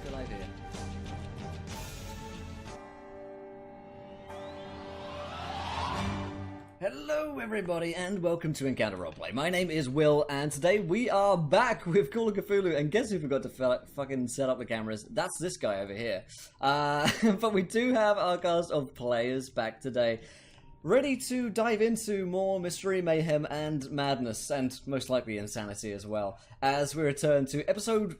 Good idea. Hello everybody and welcome to Encounter Roleplay. My name is Will and today we are back with Call of Cthulhu, and guess who forgot to fucking set up the cameras? That's this guy over here. But we do have our cast of players back today, ready to dive into more mystery, mayhem and madness, and most likely insanity as well, as we return to episode,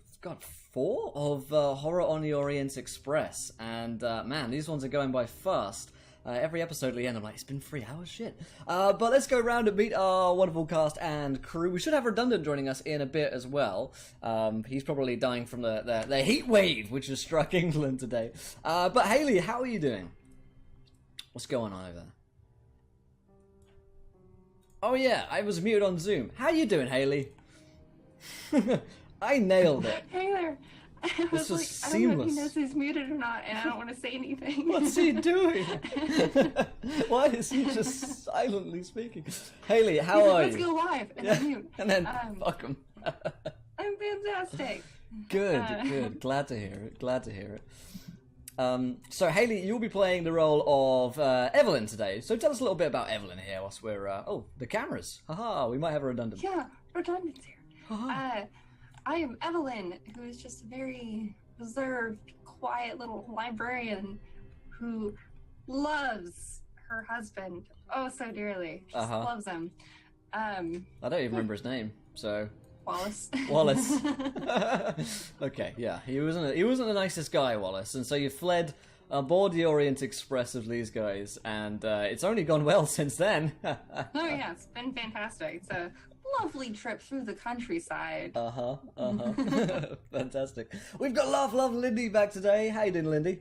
4 of Horror on the Orient Express. And man, these ones are going by fast. Every episode at the end, I'm like, it's been 3 hours, shit. But let's go around and meet our wonderful cast and crew. We should have Redundant joining us in a bit as well. He's probably dying from the heat wave, which has struck England today. But Haley, how are you doing? What's going on over there? Oh yeah, I was muted on Zoom. How you doing, Haley? I nailed it. Hey there. I was like, seamless. I don't know if he knows he's muted or not, and I don't want to say anything. What's he doing? Why is he just silently speaking? Haley, how are Let's you? go live, and then mute. And then fuck him. I'm fantastic. Good. Glad to hear it. So Haley, you'll be playing the role of Evelyn today. So tell us a little bit about Evelyn here whilst we're... oh, the cameras. Haha, we might have a redundant. Yeah, Redundant's here. I am Evelyn, who is just a very reserved, quiet little librarian who loves her husband oh so dearly. Just loves him. I don't even remember his name, so... Wallace. Okay, yeah, he wasn't the nicest guy, Wallace, and so you fled aboard the Orient Express of these guys, and it's only gone well since then. Oh yeah, it's been fantastic. It's a lovely trip through the countryside. Fantastic. We've got Love Lindy back today. How you doing, Lindy?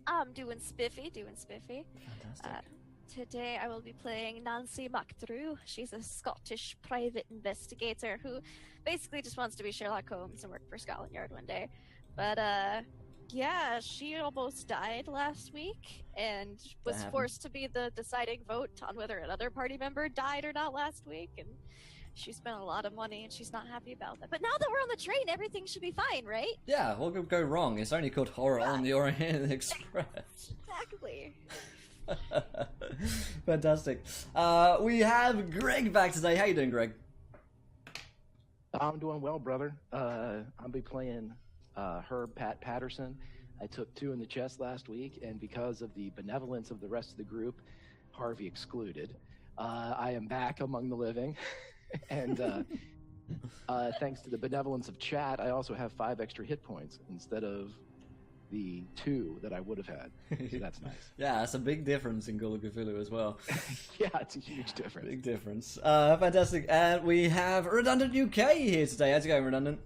I'm doing spiffy. Fantastic. Today I will be playing Nancy MacDrew. She's a Scottish private investigator who basically just wants to be Sherlock Holmes and work for Scotland Yard one day. But yeah, she almost died last week and was forced to be the deciding vote on whether another party member died or not last week, and she spent a lot of money and she's not happy about that. But now that we're on the train, everything should be fine, right? Yeah, what could go wrong? It's only called Horror on the Orient Express. Exactly. Fantastic. We have Greg back today. How you doing, Greg? I'm doing well, brother. I'll be playing Herb Patterson. I took 2 in the chest last week, and because of the benevolence of the rest of the group, Harvey excluded, I am back among the living. And thanks to the benevolence of chat, I also have 5 extra hit points instead of the 2 that I would have had. So that's nice. Yeah, that's a big difference in Call of Cthulhu as well. Yeah, it's a huge difference. Big difference. Fantastic. And we have Redundant UK here today. How's it going, Redundant?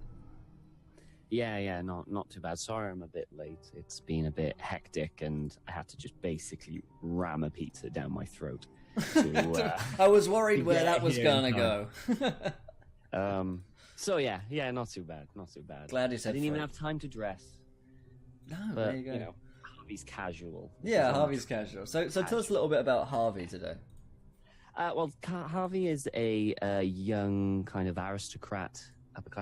Yeah, not too bad. Sorry I'm a bit late. It's been a bit hectic and I had to just basically ram a pizza down my throat. I was worried where that was going to go. So yeah, not too bad. Glad you said I didn't even have time to dress. No, but, there you go. You know, Harvey's casual. Yeah, Harvey's casual. So tell us a little bit about Harvey today. Harvey is a young kind of aristocrat.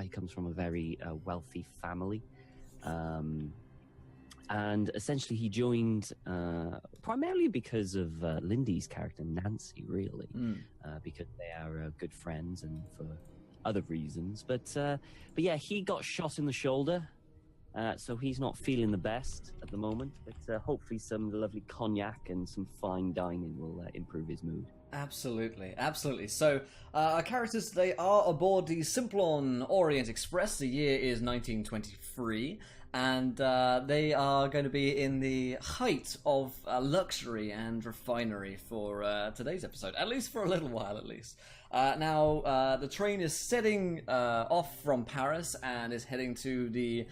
He comes from a very wealthy family. And essentially he joined primarily because of Lindy's character, Nancy, really. Because they are good friends and for other reasons. But yeah, he got shot in the shoulder. So he's not feeling the best at the moment, but hopefully some lovely cognac and some fine dining will improve his mood. Absolutely. So our characters today are aboard the Simplon Orient Express. The year is 1923, and they are going to be in the height of luxury and refinery for today's episode, at least for a little while at least. Now, the train is setting off from Paris and is heading to the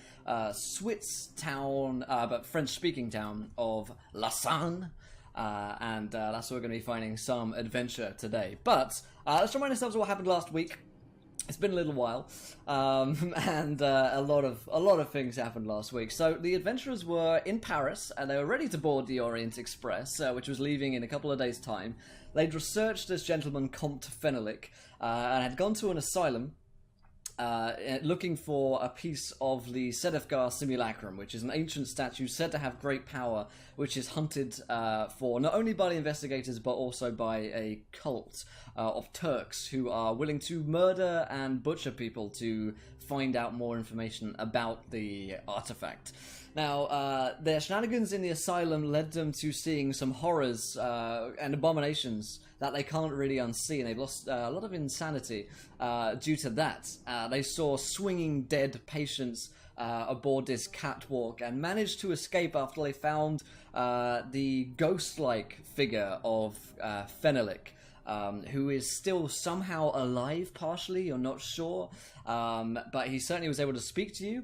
Swiss town, but French-speaking town of Lausanne. And that's where we're going to be finding some adventure today. But let's remind ourselves of what happened last week. It's been a little while, and a lot of things happened last week. So the adventurers were in Paris, and they were ready to board the Orient Express, which was leaving in a couple of days' time. They'd researched this gentleman, Comte Fenelick, and had gone to an asylum looking for a piece of the Sedefgar Simulacrum, which is an ancient statue said to have great power, which is hunted for not only by the investigators but also by a cult of Turks who are willing to murder and butcher people to find out more information about the artifact. Now, their shenanigans in the asylum led them to seeing some horrors and abominations that they can't really unsee, and they've lost a lot of insanity due to that. They saw swinging dead patients aboard this catwalk and managed to escape after they found the ghost-like figure of Fenelik, who is still somehow alive, partially, you're not sure, but he certainly was able to speak to you.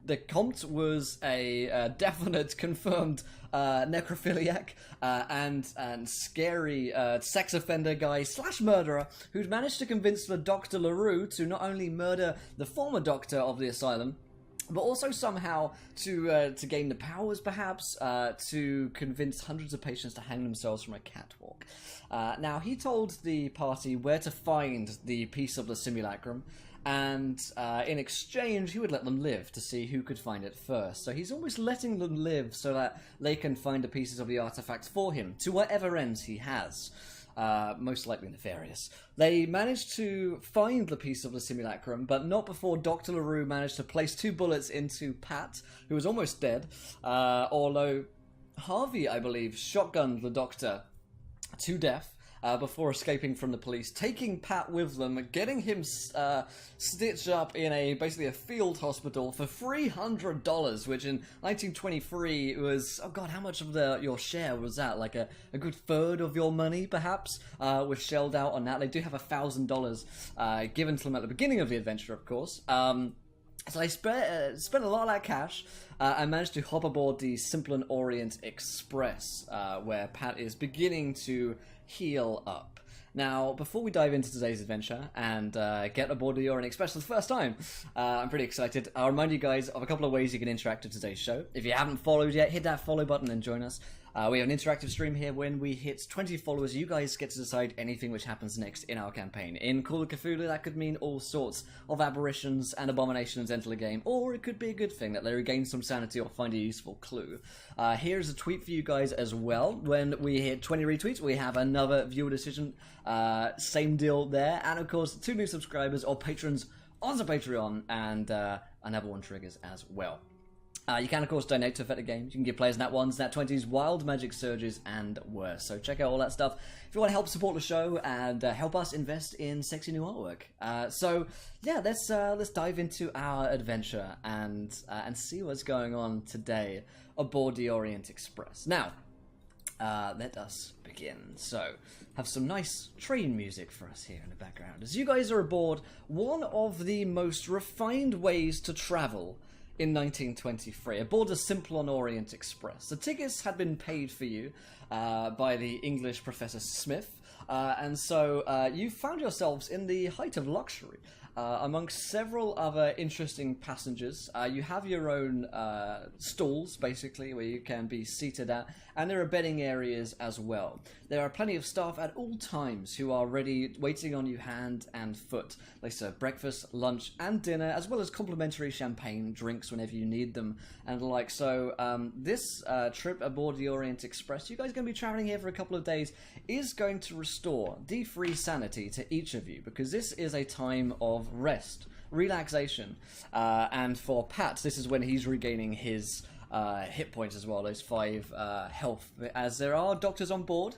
The Comte was a definite, confirmed necrophiliac and scary sex offender guy / murderer who'd managed to convince the Dr. LaRue to not only murder the former doctor of the asylum, but also somehow to gain the powers, perhaps, to convince hundreds of patients to hang themselves from a catwalk. Now, he told the party where to find the piece of the simulacrum, and in exchange, he would let them live to see who could find it first. So he's almost letting them live so that they can find the pieces of the artifact for him, to whatever ends he has. Most likely nefarious. They managed to find the piece of the simulacrum, but not before Dr. LaRue managed to place 2 bullets into Pat, who was almost dead, although Harvey, I believe, shotgunned the doctor to death before escaping from the police, taking Pat with them, getting him stitched up in basically a field hospital for $300, which in 1923 was, oh god, how much of your share was that? Like a good third of your money, perhaps, was shelled out on that. They do have $1,000 given to them at the beginning of the adventure, of course. So I spent a lot of that cash. I managed to hop aboard the Simplon Orient Express, where Pat is beginning to heal up. Now, before we dive into today's adventure and get aboard the Orient Express for the first time, I'm pretty excited. I'll remind you guys of a couple of ways you can interact with today's show. If you haven't followed yet, hit that follow button and join us. We have an interactive stream here. When we hit 20 followers, you guys get to decide anything which happens next in our campaign. In Call of Cthulhu, that could mean all sorts of aberrations and abominations enter the game, or it could be a good thing that they regain some sanity or find a useful clue. Here's a tweet for you guys as well. When we hit 20 retweets, we have another viewer decision. Same deal there. And of course, 2 new subscribers or patrons on the Patreon, and another one triggers as well. You can, of course, donate to affect the game. You can give players Nat 1s, Nat 20s, wild magic surges, and worse. So check out all that stuff if you want to help support the show and help us invest in sexy new artwork. So yeah, let's dive into our adventure and see what's going on today aboard the Orient Express. Now, let us begin. So, have some nice train music for us here in the background. As you guys are aboard one of the most refined ways to travel in 1923, aboard the Simplon Orient Express. The tickets had been paid for you by the English Professor Smith, and so you found yourselves in the height of luxury. Amongst several other interesting passengers, you have your own stalls, basically, where you can be seated at, and there are bedding areas as well. There are plenty of staff at all times who are ready, waiting on you hand and foot. They serve breakfast, lunch, and dinner, as well as complimentary champagne drinks whenever you need them, and the like. So this trip aboard the Orient Express, you guys are going to be traveling here for a couple of days, is going to restore D3 sanity to each of you, because this is a time of rest, relaxation, and for Pat, this is when he's regaining his hit points as well, those 5 health, as there are doctors on board.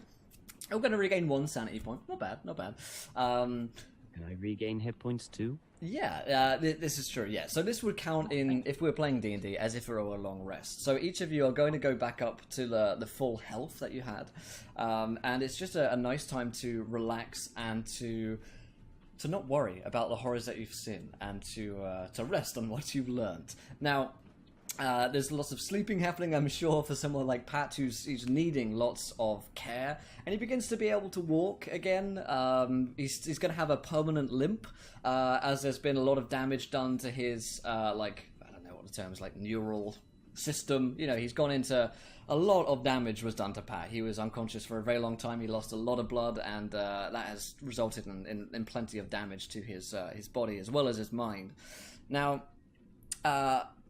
I'm going to regain 1 sanity point. Not bad, not bad. Can I regain hit points too? Yeah, this is true, yeah. So this would count in, if we were playing D&D, as if it were a long rest. So each of you are going to go back up to the full health that you had. And it's just a nice time to relax and to not worry about the horrors that you've seen, and to rest on what you've learned. Now, there's lots of sleeping happening, I'm sure, for someone like Pat who's needing lots of care, and he begins to be able to walk again. He's going to have a permanent limp, as there's been a lot of damage done to his, I don't know what the term is, like neural system. You know, he's gone into a lot of damage was done to Pat. He was unconscious for a very long time. He lost a lot of blood, and that has resulted in plenty of damage to his body as well as his mind. Now,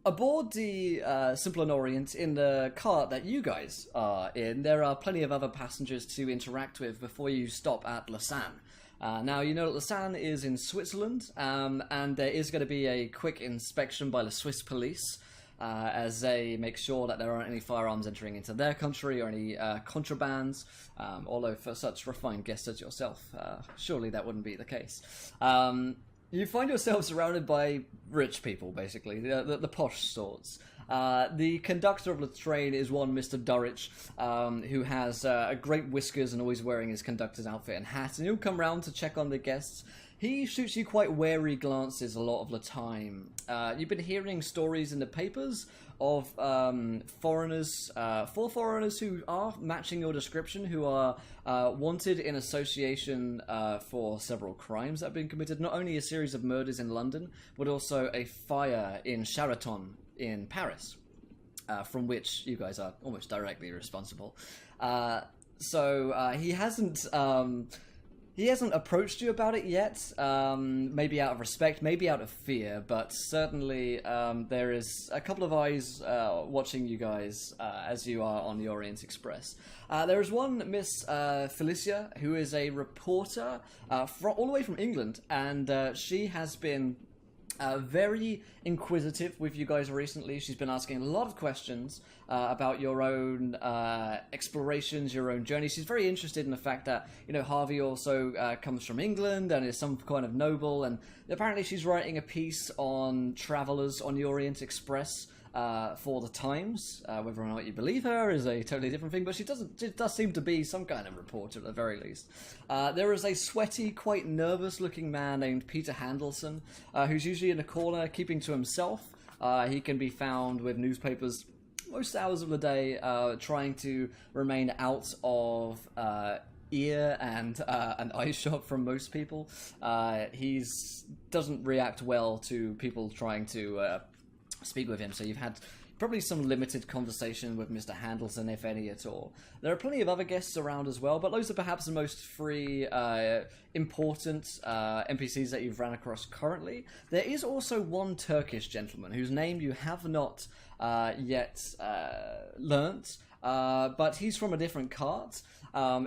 aboard the Simplon Orient, in the cart that you guys are in, there are plenty of other passengers to interact with before you stop at Lausanne. Now, you know that Lausanne is in Switzerland, and there is going to be a quick inspection by the Swiss police, as they make sure that there aren't any firearms entering into their country or any contrabands, although for such refined guests as yourself, surely that wouldn't be the case. You find yourself surrounded by rich people, basically, the posh sorts. The conductor of the train is one Mr. Durrich, who has great whiskers and always wearing his conductor's outfit and hat, and he'll come round to check on the guests. He shoots you quite wary glances a lot of the time. You've been hearing stories in the papers of foreigners, four foreigners who are matching your description, who are wanted in association for several crimes that have been committed. Not only a series of murders in London, but also a fire in Sheraton in Paris, from which you guys are almost directly responsible. So he hasn't approached you about it yet, maybe out of respect, maybe out of fear, but certainly there is a couple of eyes watching you guys as you are on the Orient Express. There is one Miss Felicia, who is a reporter all the way from England, and she has been very inquisitive with you guys recently. She's been asking a lot of questions about your own explorations, your own journey. She's very interested in the fact that, you know, Harvey also comes from England and is some kind of noble, and apparently she's writing a piece on travellers on the Orient Express for the Times. Whether or not you believe her is a totally different thing, but she does seem to be some kind of reporter at the very least. There is a sweaty, quite nervous-looking man named Peter Handelson, who's usually in a corner, keeping to himself. He can be found with newspapers most hours of the day, trying to remain out of ear and an eye shot from most people. He doesn't react well to people trying to speak with him, so you've had probably some limited conversation with Mr. Handelson, if any at all. There are plenty of other guests around as well, but those are perhaps the most free, important NPCs that you've ran across currently. There is also one Turkish gentleman whose name you have not yet learnt, but he's from a different cart.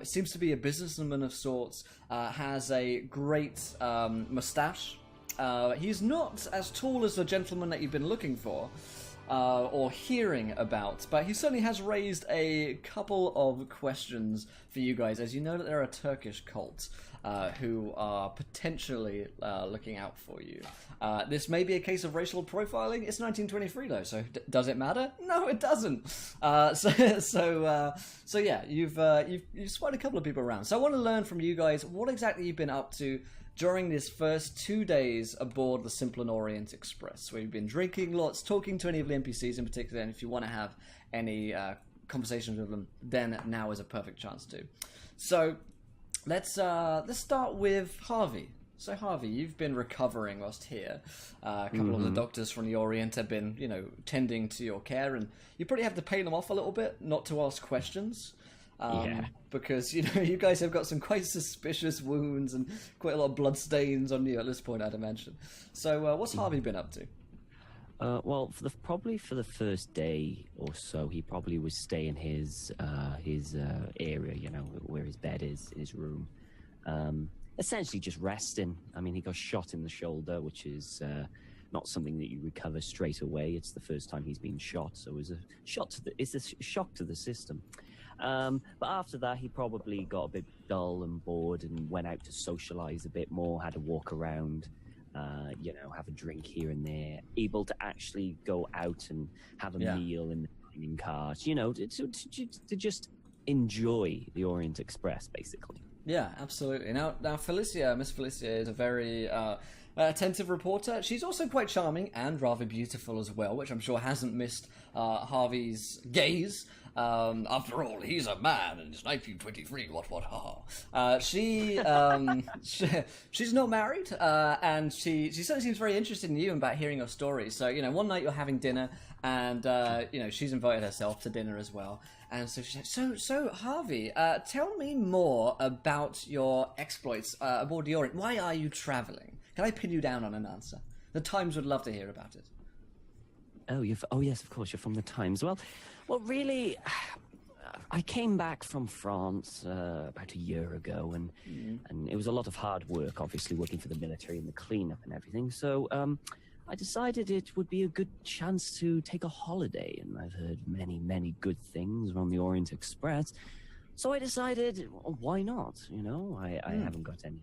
Seems to be a businessman of sorts, has a great moustache. He's not as tall as the gentleman that you've been looking for, or hearing about, but he certainly has raised a couple of questions for you guys, as you know that there are a Turkish cult who are potentially looking out for you. This may be a case of racial profiling. It's 1923 though, so does it matter? No, it doesn't. So yeah, you've spotted a couple of people around. So I want to learn from you guys what exactly you've been up to during this first 2 days aboard the Simplon Orient Express, where you've been drinking lots, talking to any of the NPCs in particular, and if you want to have any conversations with them, then now is a perfect chance to. So let's start with Harvey. So Harvey, you've been recovering whilst here. A couple of the doctors from the Orient have been, you know, tending to your care, and you probably have to pay them off a little bit, not to ask questions. Because, you know, you guys have got some quite suspicious wounds and quite a lot of blood stains on you at this point, I'd imagine. So what's Harvey been up to? Well, probably for the first day or so, he probably was staying his area, you know, where his bed is, his room. Essentially just resting. I mean, he got shot in the shoulder, which is not something that you recover straight away. It's the first time he's been shot, so it's a shock to the system. But after that, he probably got a bit dull and bored and went out to socialize a bit more, had a walk around, you know, have a drink here and there, able to actually go out and have a meal in the dining cars, you know, to just enjoy the Orient Express, basically. Yeah, absolutely. Now, Miss Felicia is a very attentive reporter. She's also quite charming and rather beautiful as well, which I'm sure hasn't missed Harvey's gaze. After all, he's a man, and it's 1923. What? She's not married, and she certainly seems very interested in you and about hearing your story. So one night you're having dinner, and she's invited herself to dinner as well. And so she said, so Harvey, tell me more about your exploits aboard the Orient. Why are you traveling? Can I pin you down on an answer? The Times would love to hear about it. Oh, yes, of course, you're from the Times. Well, really, I came back from France about a year ago, and it was a lot of hard work, obviously, working for the military and the cleanup and everything. So I decided it would be a good chance to take a holiday, and I've heard many, many good things from the Orient Express. So I decided, why not? I haven't got any,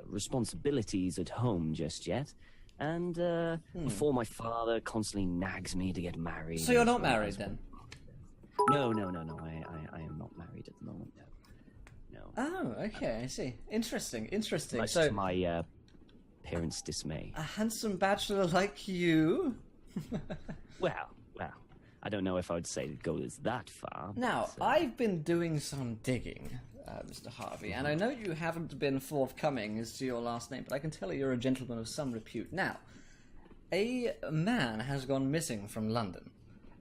responsibilities at home just yet. And before my father constantly nags me to get married. So you're not married then? No. I am not married at the moment. No. Oh, okay. I see. Interesting. Much So to my parents' dismay. a handsome bachelor like you. Well. I don't know if I would say it goes that far. Now, but, I've been doing some digging, Mr. Harvey, and I know you haven't been forthcoming as to your last name, but I can tell you're a gentleman of some repute. Now, a man has gone missing from London.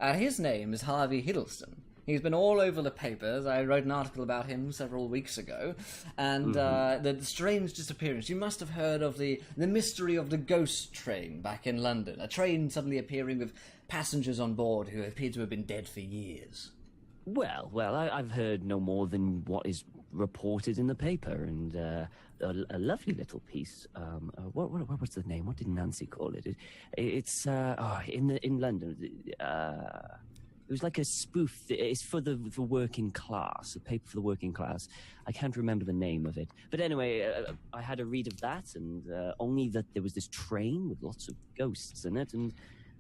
His name is Harvey Hiddleston. He's been all over the papers. I wrote an article about him several weeks ago. And the strange disappearance. You must have heard of the mystery of the ghost train back in London. A train suddenly appearing with passengers on board who appear to have been dead for years. Well, I've heard no more than what is reported in the paper, and a lovely little piece. What was the name? What did Nancy call it? It's in London. It was like a spoof. It's for the working class, a paper for the working class. I can't remember the name of it. But anyway, I had a read of that, and only that there was this train with lots of ghosts in it, and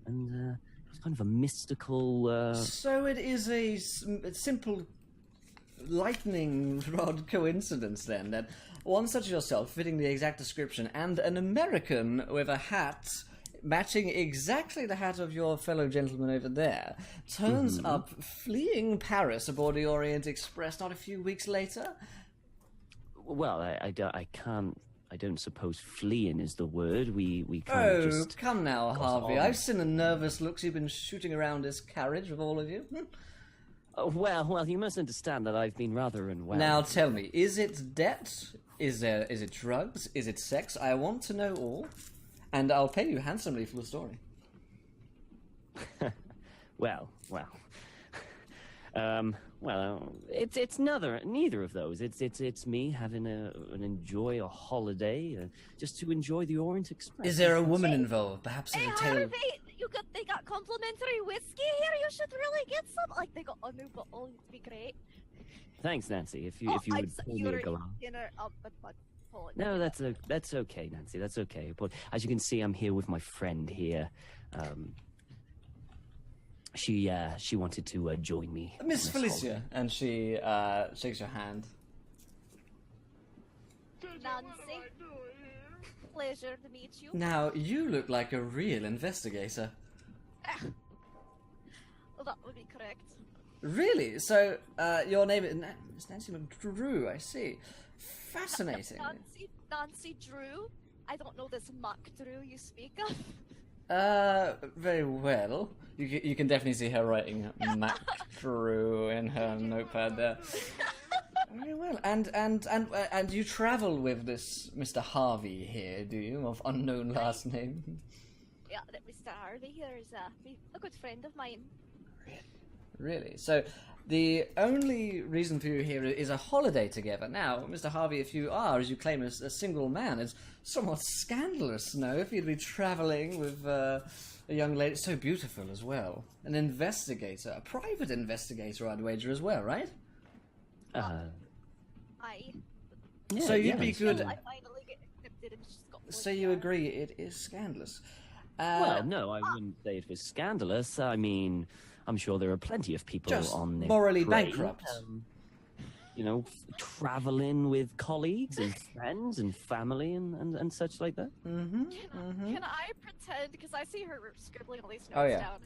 it was kind of a mystical... So it is a simple lightning rod coincidence, then, that one such as yourself, fitting the exact description, and an American with a hat matching exactly the hat of your fellow gentleman over there, turns up fleeing Paris aboard the Orient Express not a few weeks later? Well, I don't suppose fleeing is the word. We kind of just... come now, Harvey. I've seen the nervous looks you've been shooting around this carriage with all of you. Well, you must understand that I've been rather unwell. Now tell me, is it debt? Is it drugs? Is it sex? I want to know all. And I'll pay you handsomely for the story. Well, it's neither of those. It's me having enjoy a holiday, just to enjoy the Orient Express. Is there a woman involved? Perhaps Hey, a tale. Harvey, they got complimentary whiskey here. You should really get some. Like, they got a new bottle. It'd be great. Thanks, Nancy. If you would pull me a glass. No, that's okay, Nancy. That's okay. But as you can see, I'm here with my friend here. She wanted to join me. Miss Felicia, and she shakes your hand. Nancy, pleasure to meet you. Now, you look like a real investigator. Well, that would be correct. Really? So, your name is Nancy McDrew, I see. Fascinating. Nancy Drew? I don't know this Mac Drew you speak of. Very well. You can definitely see her writing Mac Drew in her notepad there. Very well. And you travel with this Mr. Harvey here, do you? Of unknown last name? Yeah, that Mr. Harvey here is a good friend of mine. Really? So, the only reason for you here is a holiday together. Now, Mr. Harvey, if you are, as you claim, a single man, it's somewhat scandalous, no? If you'd be travelling with a young lady so beautiful as well. An investigator, a private investigator, I'd wager as well, right? Yeah, so you'd be good... I finally get accepted and just got... So you agree it is scandalous? Well, no, I wouldn't say it was scandalous. I mean... I'm sure there are plenty of people just on the morally train. bankrupt. traveling with colleagues and friends and family and such like that? Can I pretend, because I see her scribbling all these notes Oh, yeah. down,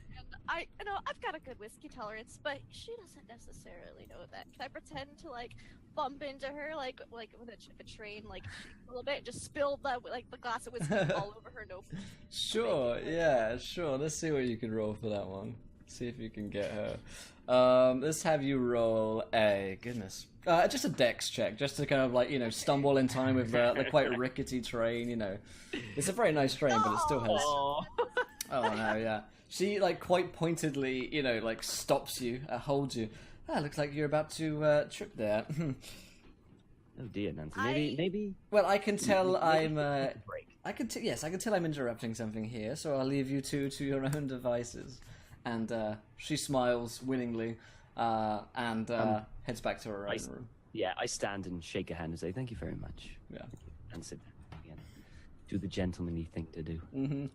and I've got a good whiskey tolerance, but she doesn't necessarily know that. Can I pretend to bump into her like with a train a little bit, just spill the glass of whiskey all over her nose? Sure, yeah, sure. Let's see what you can roll for that one. See if you can get her. Let's have you roll just a dex check, just to kind of stumble in time with the quite rickety train. It's a very nice train, but it still has. Oh no, yeah. She quite pointedly, stops you, holds you. Looks like you're about to trip there. Oh dear, Nancy. Maybe. Well, I can tell I'm. break. I can tell I'm interrupting something here, so I'll leave you two to your own devices. And she smiles winningly, and heads back to her own room. Yeah, I stand and shake a hand and say thank you very much. Yeah, and sit down again. Do the gentlemanly thing to do.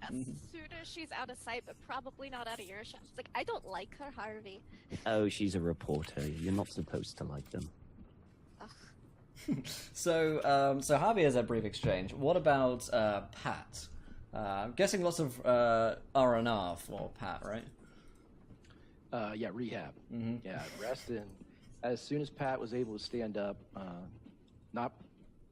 As soon as she's out of sight, but probably not out of earshot, she's like, I don't like her, Harvey. Oh, she's a reporter. You're not supposed to like them. So Harvey has a brief exchange. What about Pat? I'm guessing lots of R&R for Pat, right? Yeah, rehab. Mm-hmm. Yeah, rest in. As soon as Pat was able to stand up, not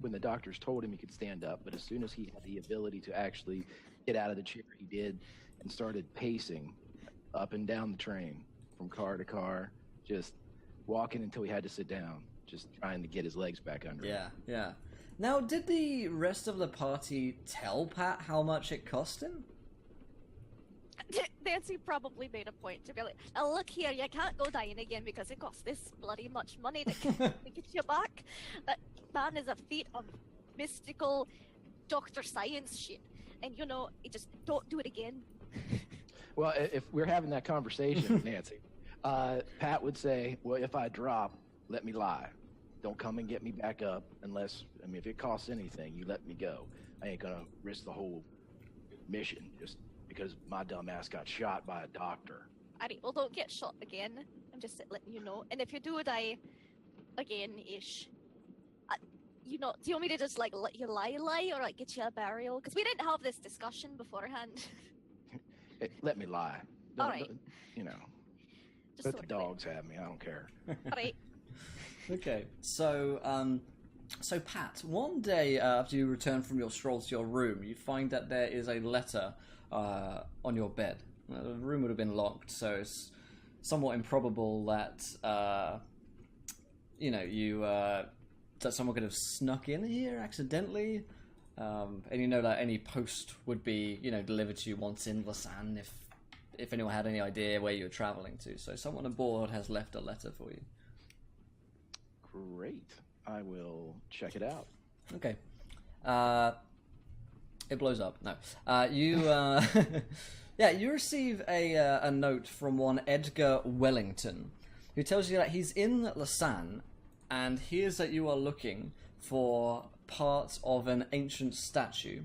when the doctors told him he could stand up, but as soon as he had the ability to actually get out of the chair, he did, and started pacing up and down the train from car to car, just walking until he had to sit down, just trying to get his legs back under him. Yeah. Now, did the rest of the party tell Pat how much it cost him? Nancy probably made a point to be like, now look here, you can't go dying again because it costs this bloody much money to get you back. That man is a feat of mystical doctor science shit. And you just don't do it again. Well, if we're having that conversation, Nancy, Pat would say, well, if I drop, let me lie. Don't come and get me back up unless, if it costs anything, you let me go. I ain't gonna risk the whole mission just because my dumb ass got shot by a doctor. Alright, well, don't get shot again. I'm just letting you know. And if you do die again-ish, do you want me to just let you lie, or get you a burial? Because we didn't have this discussion beforehand. Hey, let me lie. All right. Just let the dogs have me. I don't care. All right. Okay, so Pat, one day after you return from your stroll to your room, you find that there is a letter on your bed. The room would have been locked, so it's somewhat improbable that that someone could have snuck in here accidentally, and that any post would be delivered to you once in Lausanne if anyone had any idea where you were traveling to. So someone aboard has left a letter for you. Great. I will check it out. Okay. It blows up. No. You you receive a note from one Edgar Wellington, who tells you that he's in Lausanne and hears that you are looking for parts of an ancient statue,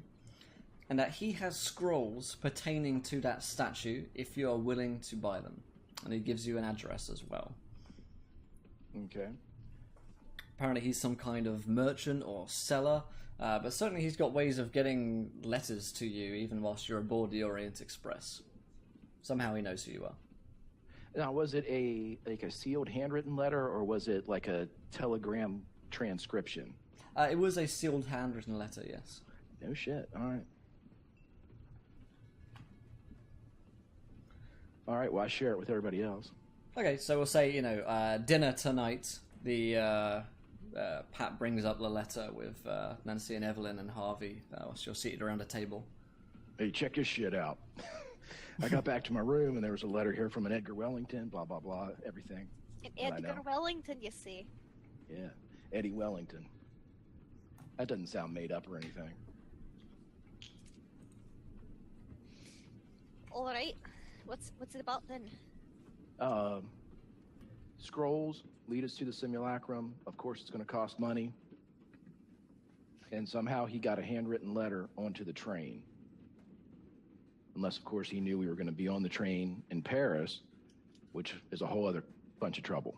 and that he has scrolls pertaining to that statue if you are willing to buy them. And he gives you an address as well. Okay. Apparently he's some kind of merchant or seller, but certainly he's got ways of getting letters to you even whilst you're aboard the Orient Express. Somehow he knows who you are. Now, was it a sealed handwritten letter, or was it like a telegram transcription? It was a sealed handwritten letter, yes. No shit. All right, well, I share it with everybody else. Okay, so we'll say, dinner tonight. The Pat brings up the letter with Nancy and Evelyn and Harvey whilst you're seated around a table. Hey, check this shit out. I got back to my room, and there was a letter here from an Edgar Wellington, blah, blah, blah, everything. An Edgar Wellington, you see. Yeah, Eddie Wellington. That doesn't sound made up or anything. All right. What's it about then? Scrolls lead us to the simulacrum. Of course, it's going to cost money. And somehow he got a handwritten letter onto the train. Unless, of course, he knew we were going to be on the train in Paris, which is a whole other bunch of trouble.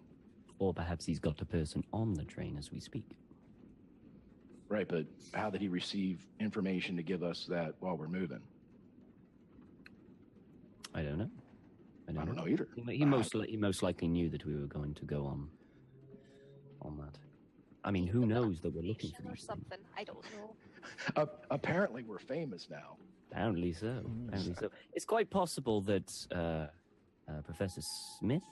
or perhaps he's got a person on the train as we speak. Right, but how did he receive information to give us that while we're moving? I don't know. I don't know either. He most likely knew that we were going to go on that. I mean, who knows that we're looking for or these something. I don't know. Apparently, we're famous now. Apparently so. Apparently so. It's quite possible that Professor Smith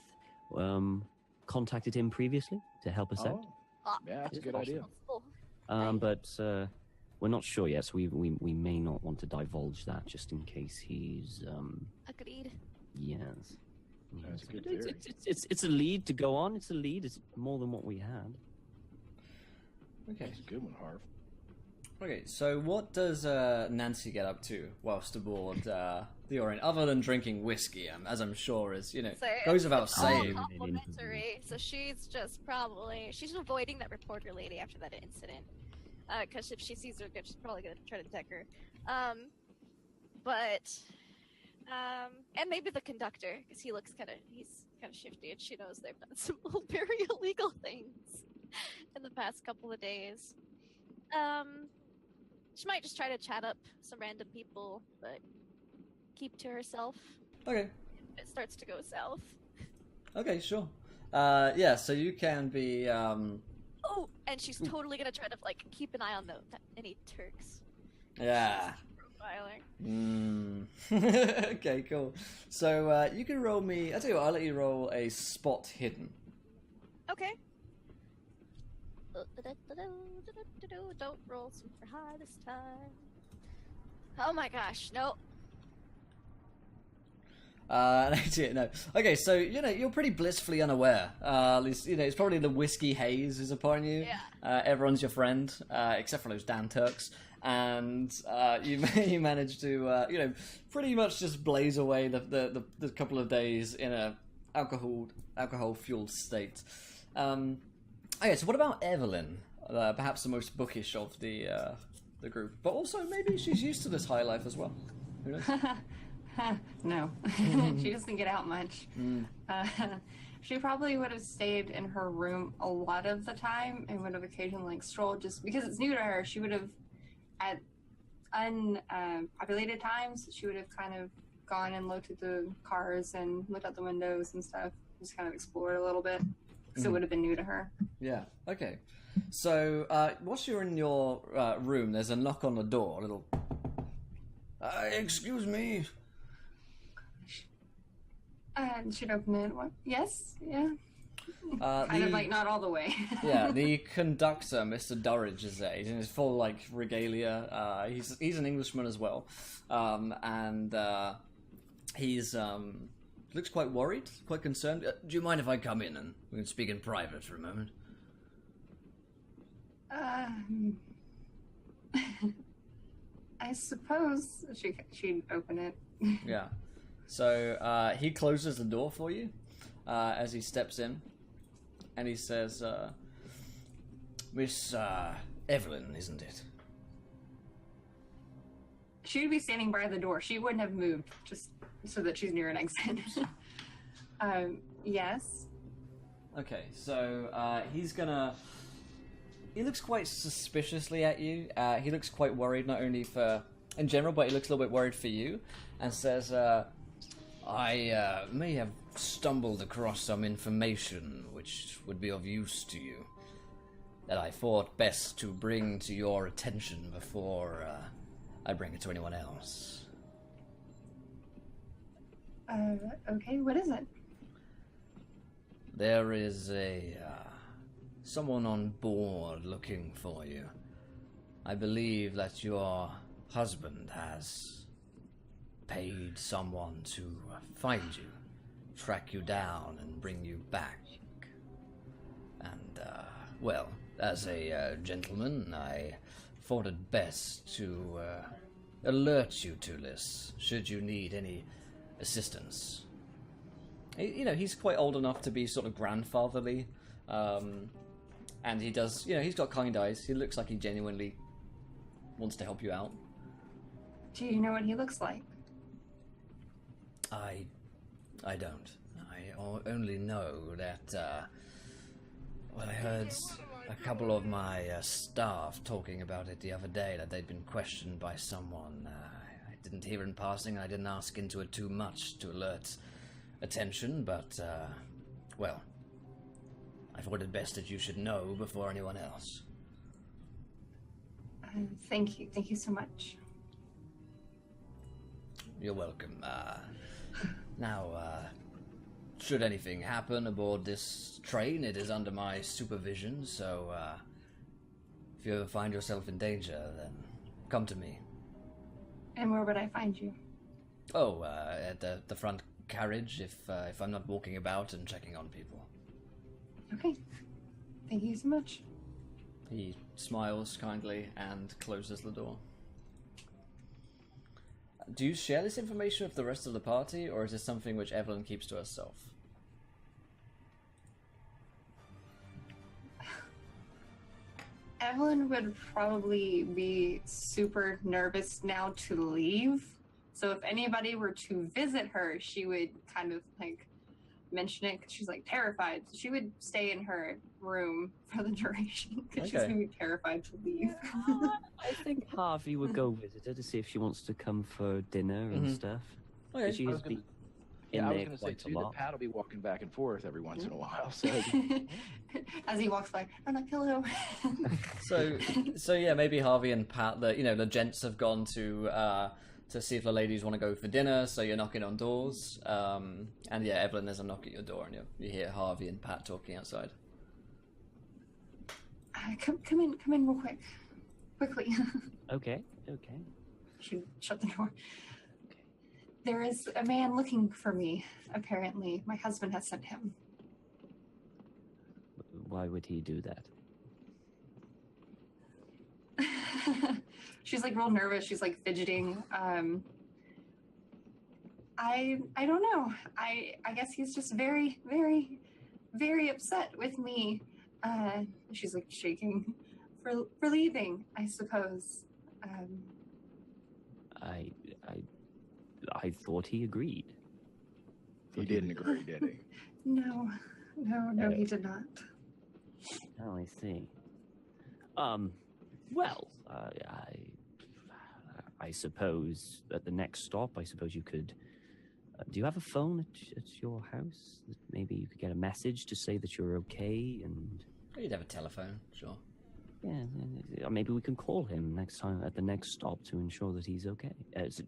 contacted him previously to help us out. Yeah, that's a good idea. But we're not sure yet, so we may not want to divulge that just in case he's Agreed. Yes. That's a good theory. It's a lead to go on. It's a lead. It's more than what we had. Okay. That's a good one, Harv. Okay, so what does Nancy get up to whilst aboard the Orient, other than drinking whiskey, as I'm sure is, goes without saying. Complimentary. So she's just she's avoiding that reporter lady after that incident. Because if she sees her, she's probably going to try to deck her. And maybe the conductor, because he's kind of shifty, and she knows they've done some very illegal things in the past couple of days. She might just try to chat up some random people, but keep to herself. Okay. If it starts to go south. Okay, sure. Yeah, so you can be. Oh, and she's totally gonna try to keep an eye on any Turks. Yeah. Profiling. Okay, cool. So you can roll me. I'll tell you what. I'll let you roll a spot hidden. Okay. Don't roll super high this time. Oh my gosh, no. No. Okay, so you're pretty blissfully unaware. At least it's probably the whiskey haze is upon you. Yeah. Everyone's your friend, except for those damn Turks, and you manage to pretty much just blaze away the couple of days in a alcohol fueled state. Okay, so what about Evelyn? Perhaps the most bookish of the group, but also maybe she's used to this high life as well. Who knows? No, she doesn't get out much. She probably would have stayed in her room a lot of the time and would have occasionally strolled, just because it's new to her. She would have, at unpopulated times, she would have kind of gone and looked at the cars and looked out the windows and stuff, just kind of explored a little bit, because it would have been new to her. Yeah, okay. So, whilst you're in your room, there's a knock on the door, a little... excuse me. Should open it. What? Yes? Yeah. Kind of not all the way. Yeah, the conductor, Mr. Durridge, is there. He's in his full, regalia. He's an Englishman as well. And he's looks quite worried, quite concerned. Do you mind if I come in and we can speak in private for a moment? I suppose she'd open it. Yeah. So he closes the door for you as he steps in, and he says, Miss Evelyn, isn't it? She would be standing by the door. She wouldn't have moved, just so that she's near an exit. Yes. Okay, so he's gonna... He looks quite suspiciously at you. He looks quite worried, not only in general, but he looks a little bit worried for you, and says, I may have stumbled across some information which would be of use to you, that I thought best to bring to your attention before I bring it to anyone else. Okay, what is it? There is someone on board looking for you. I believe that your husband has paid someone to find you, track you down, and bring you back. And, well, as a gentleman, I thought it best to alert you to this, should you need any assistance. He's quite old enough to be sort of grandfatherly, and he does, he's got kind eyes. He looks like he genuinely wants to help you out. Do you know what he looks like? I don't. I only know that Well, I heard a couple of my staff talking about it the other day, that they'd been questioned by someone. I didn't hear in passing, I didn't ask into it too much to alert attention, but, well, I thought it best that you should know before anyone else. Thank you so much. You're welcome. Now, should anything happen aboard this train, it is under my supervision, so if you ever find yourself in danger, then come to me. And where would I find you? Oh, at the front carriage, if I'm not walking about and checking on people. Okay. Thank you so much. He smiles kindly and closes the door. Do you share this information with the rest of the party, or is this something which Evelyn keeps to herself? Evelyn would probably be super nervous now to leave. So if anybody were to visit her, she would kind of like mention it because she's like terrified. So she would stay in her room for the duration because she's going to be terrified to leave. I think Harvey would go visit her to see if she wants to come for dinner and stuff. Okay. She has been in I was there going to say, quite a too, that lot. Pat will be walking back and forth every once in a while. So As he walks by, I'm like, hello. So yeah, maybe Harvey and Pat, the gents have gone to see if the ladies want to go for dinner, so you're knocking on doors. And yeah, Evelyn, there's a knock at your door, and you hear Harvey and Pat talking outside. Come in real quickly. Okay. She shut the door. There is a man looking for me, apparently. My husband has sent him. Why would he do that? She's like real nervous. She's like fidgeting. I don't know. I guess he's just very, very, very upset with me. She's like shaking for leaving, I suppose. I thought he agreed. he didn't agree, did he? No, he did not. Oh, I see. Well, I suppose at the next stop, I suppose you could. Do you have a phone at your house? Maybe you could get a message to say that you're okay, and You'd have a telephone, sure. yeah, maybe we can call him next time at the next stop to ensure that he's okay.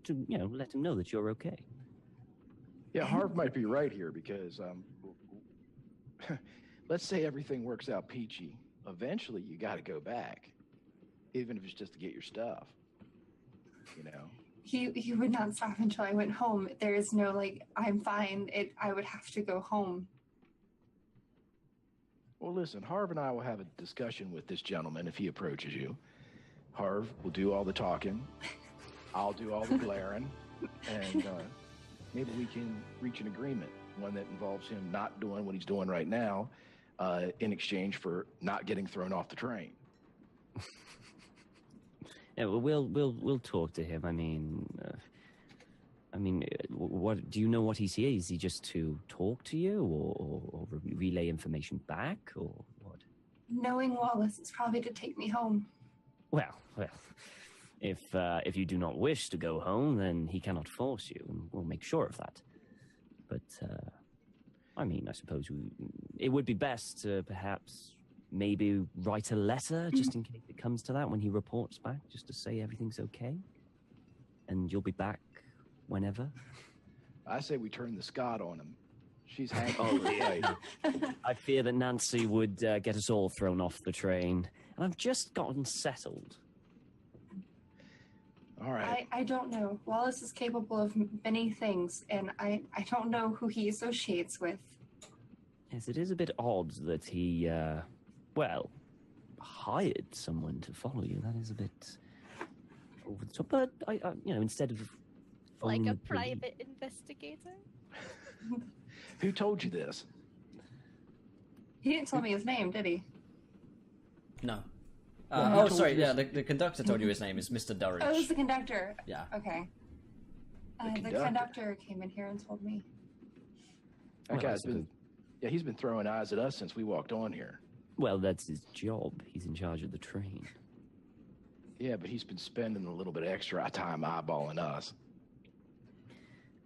To let him know that you're okay. Yeah, Harv might be right here because let's say everything works out peachy. Eventually, you got to go back, even if it's just to get your stuff. He would not stop until I went home. There is no I'm fine. I would have to go home. Well, listen, Harv and I will have a discussion with this gentleman if he approaches you. Harv will do all the talking. I'll do all the glaring. And maybe we can reach an agreement, one that involves him not doing what he's doing right now in exchange for not getting thrown off the train. Yeah, well, we'll talk to him. I mean, what do you know what he sees? Is he just to talk to you, or relay information back, or what? Knowing Wallace is probably to take me home. Well, if you do not wish to go home, then he cannot force you, and we'll make sure of that. But I suppose it would be best to perhaps maybe write a letter just in case it comes to that when he reports back, just to say everything's okay, and you'll be back whenever. I say we turn the Scot on him. She's happy. I fear that Nancy would get us all thrown off the train, and I've just gotten settled. All right. I don't know. Wallace is capable of many things, and I don't know who he associates with. Yes, it is a bit odd that he, hired someone to follow you. That is a bit over the top. But instead of Like phoning a the police- private investigator? Who told you this? He didn't tell me his name, did he? No. Well, Sorry, yeah, the conductor told you his name is Mr. Durridge. Oh, it was the conductor. Yeah. Okay. The The conductor came in here and told me. That Well, I guy's been, he's been throwing eyes at us since we walked on here. Well, that's his job. He's in charge of the train. Yeah, but he's been spending a little bit extra time eyeballing us.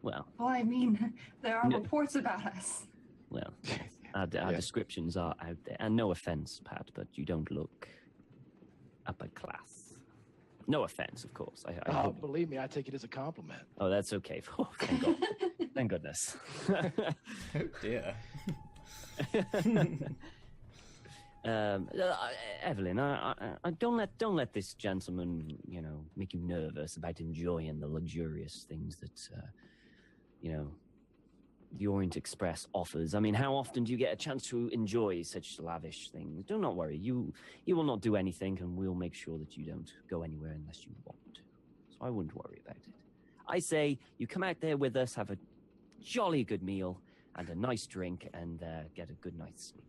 Well, I mean, there are reports about us. Well, our descriptions are out there. And no offense, Pat, but you don't look upper class. No offense, of course. I hope... Believe me, I take it as a compliment. Oh, that's okay. Oh, thank God. Thank goodness. Oh, dear. Evelyn, I don't let this gentleman, make you nervous about enjoying the luxurious things that, the Orient Express offers. I mean, how often do you get a chance to enjoy such lavish things? Do not worry. You will not do anything, and we'll make sure that you don't go anywhere unless you want to. So I wouldn't worry about it. I say you come out there with us, have a jolly good meal and a nice drink, and get a good night's sleep.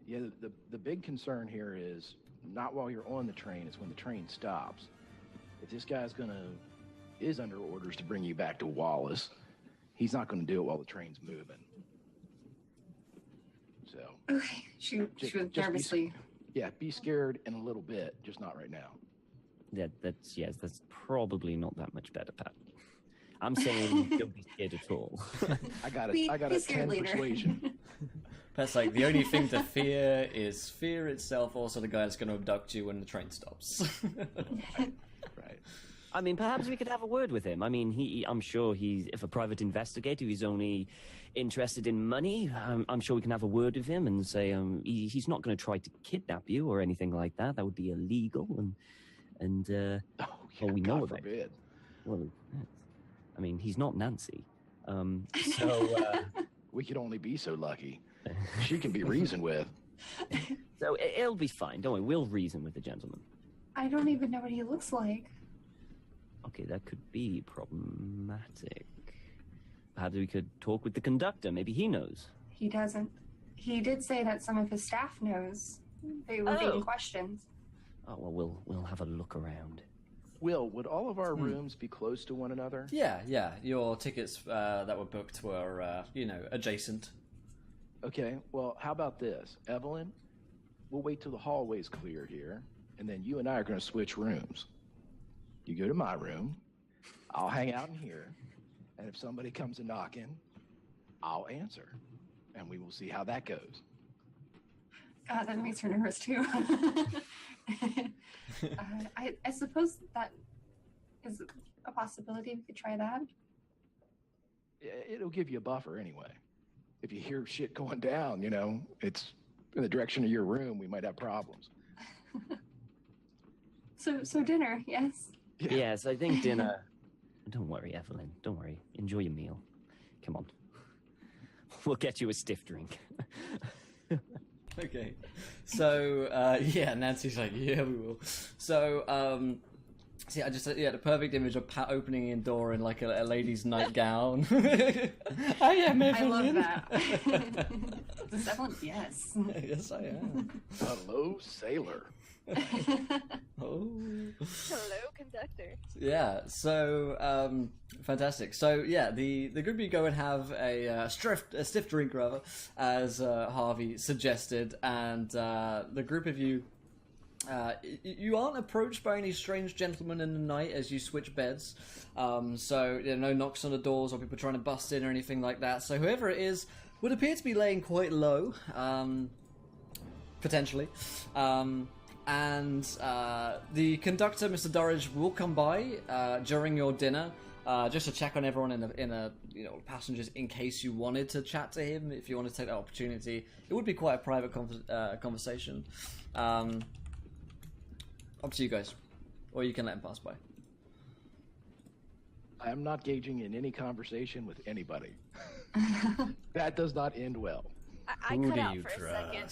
Yeah, the big concern here is not while you're on the train, it's when the train stops. If this guy's is under orders to bring you back to Wallace, he's not going to do it while the train's moving. So. Okay, she was nervously. Be scared in a little bit, just not right now. That's probably not that much better, Pat. I'm saying don't be scared at all. I got a 10 persuasion. That's like the only thing to fear is fear itself. Also, the guy that's going to abduct you when the train stops. Right. I mean, perhaps we could have a word with him. I mean, I'm sure if a private investigator, he's only interested in money. I'm sure we can have a word with him and say he's not going to try to kidnap you or anything like that. That would be illegal, and we know about it. Well, I mean, he's not Nancy, so we could only be so lucky. She can be reasoned with. So it'll be fine. Don't worry. We'll reason with the gentleman. I don't even know what he looks like. Okay, that could be problematic. Perhaps we could talk with the conductor. Maybe he knows. He doesn't. He did say that some of his staff knows. They were being questioned. Oh, well, we'll have a look around. Will, would all of our rooms be close to one another? Yeah. Your tickets that were booked were, adjacent. Okay, well, how about this? Evelyn, we'll wait till the hallway's clear here, and then you and I are going to switch rooms. You go to my room, I'll hang out in here, and if somebody comes a knocking, I'll answer, and we will see how that goes. God, that makes her nervous too. I suppose that is a possibility. We could try that. It'll give you a buffer anyway. If you hear shit going down, it's in the direction of your room, we might have problems. So dinner, yes? Yeah. Yes, I think dinner. Don't worry, Evelyn. Don't worry. Enjoy your meal. Come on. We'll get you a stiff drink. Okay. So, Nancy's like, yeah, we will. So, I just the perfect image of Pat opening a door in like a lady's nightgown. I am Evelyn. I love that. Is Evelyn? Yes. Yes, I am. Hello, sailor. Oh. Hello, conductor. Yeah, so fantastic. So the group of you go and have a stiff drink, rather, as Harvey suggested, and the group of you you aren't approached by any strange gentlemen in the night as you switch beds. So no knocks on the doors or people trying to bust in or anything like that. So whoever it is would appear to be laying quite low, potentially. And the conductor, Mr. Durridge, will come by during your dinner just to check on everyone in a passengers in case you wanted to chat to him. If you want to take that opportunity, it would be quite a private conversation. Up to you guys, or you can let him pass by. I am not gauging in any conversation with anybody. That does not end well. I cut out for a second.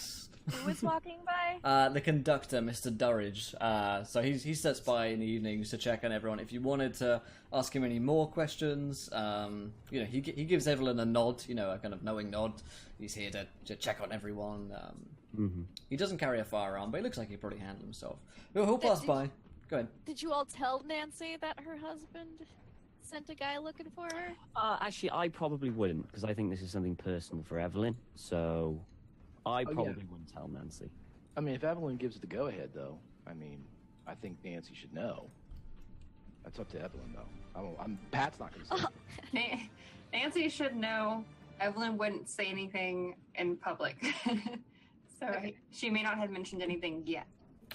Who was walking by? The conductor, Mr. Durridge. So he steps by in the evenings to check on everyone. If you wanted to ask him any more questions, he gives Evelyn a nod, a kind of knowing nod. He's here to check on everyone. He doesn't carry a firearm, but he looks like he probably handle himself. He'll pass by. Go ahead. Did you all tell Nancy that her husband sent a guy looking for her? Actually, I probably wouldn't, because I think this is something personal for Evelyn. So I Oh, probably yeah. wouldn't tell Nancy. I mean, if Evelyn gives the go-ahead, though, I mean, I think Nancy should know. That's up to Evelyn, though. Pat's not going to say. Nancy should know. Evelyn wouldn't say anything in public. So she may not have mentioned anything yet.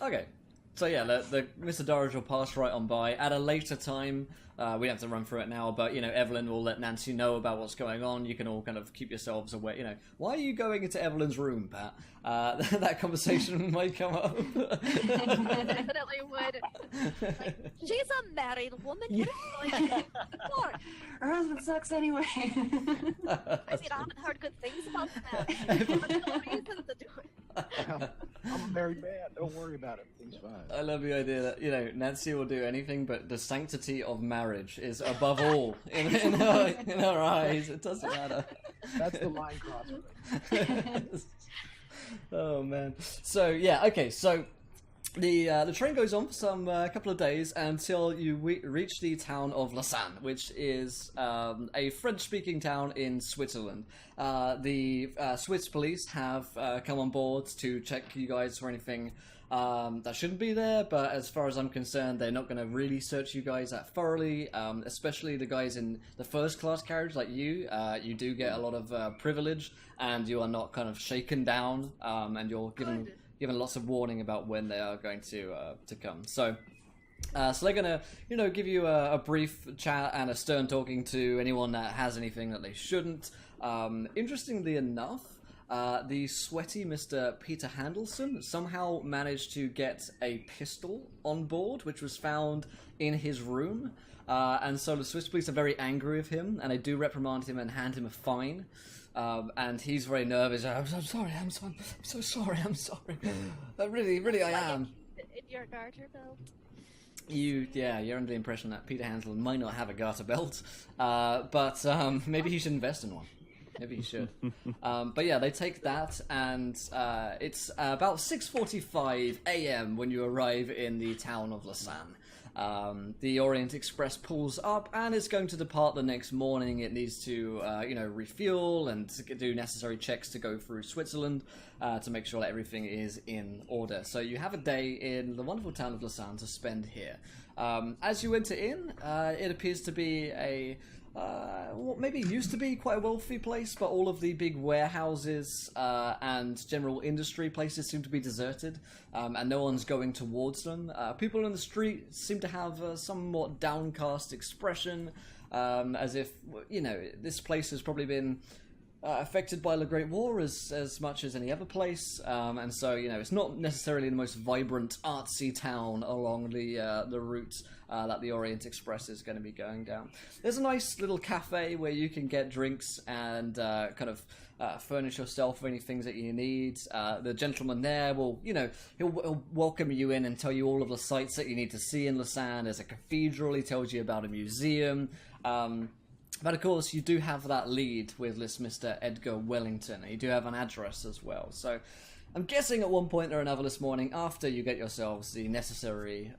Okay. So yeah, the Mr. Dorridge will pass right on by. At a later time, we don't have to run through it now, but, Evelyn will let Nancy know about what's going on. You can all kind of keep yourselves aware. Why are you going into Evelyn's room, Pat? That conversation might come up. Definitely would. Like, she's a married woman. Yeah. What are you going for? Her husband sucks anyway. I mean, I haven't heard good things about that. There's no reason to do it. I'm a married man. Don't worry about it. Things fine. I love the idea that, Nancy will do anything, but the sanctity of marriage is above all in her eyes. It doesn't matter. That's the line crossroad. Oh man. So yeah, okay. So the train goes on for some couple of days until you reach the town of Lausanne, which is a French-speaking town in Switzerland. The Swiss police have come on board to check you guys for anything that shouldn't be there, but as far as I'm concerned, they're not going to really search you guys that thoroughly, especially the guys in the first-class carriage like you. You do get a lot of privilege, and you are not kind of shaken down, and you're given lots of warning about when they are going to come. So they're gonna, give you a brief chat and a stern talking to anyone that has anything that they shouldn't. Interestingly enough, the sweaty Mr. Peter Handelson somehow managed to get a pistol on board, which was found in his room. And so the Swiss police are very angry with him, and they do reprimand him and hand him a fine. And he's very nervous. I'm sorry. I'm so sorry. I'm sorry. Really, I am. In your garter belt. You're under the impression that Peter Handelson might not have a garter belt, but maybe he should invest in one. Maybe he should. But yeah, they take that, and it's about 6:45 a.m. when you arrive in the town of Lausanne. The Orient Express pulls up and it's going to depart the next morning. It needs to, refuel and do necessary checks to go through Switzerland to make sure that everything is in order. So you have a day in the wonderful town of Lausanne to spend here. As you enter in, it appears to be what maybe used to be quite a wealthy place, but all of the big warehouses and general industry places seem to be deserted, and no one's going towards them. People in the street seem to have a somewhat downcast expression, as if, this place has probably been affected by the Great War as much as any other place, and so, it's not necessarily the most vibrant, artsy town along the route that the Orient Express is going to be going down. There's a nice little cafe where you can get drinks and kind of furnish yourself with any things that you need. The gentleman there will, he'll welcome you in and tell you all of the sights that you need to see in Lausanne. There's a cathedral, he tells you about a museum. But of course, you do have that lead with this Mr. Edgar Wellington, and you do have an address as well. So I'm guessing at one point or another this morning, after you get yourselves the necessary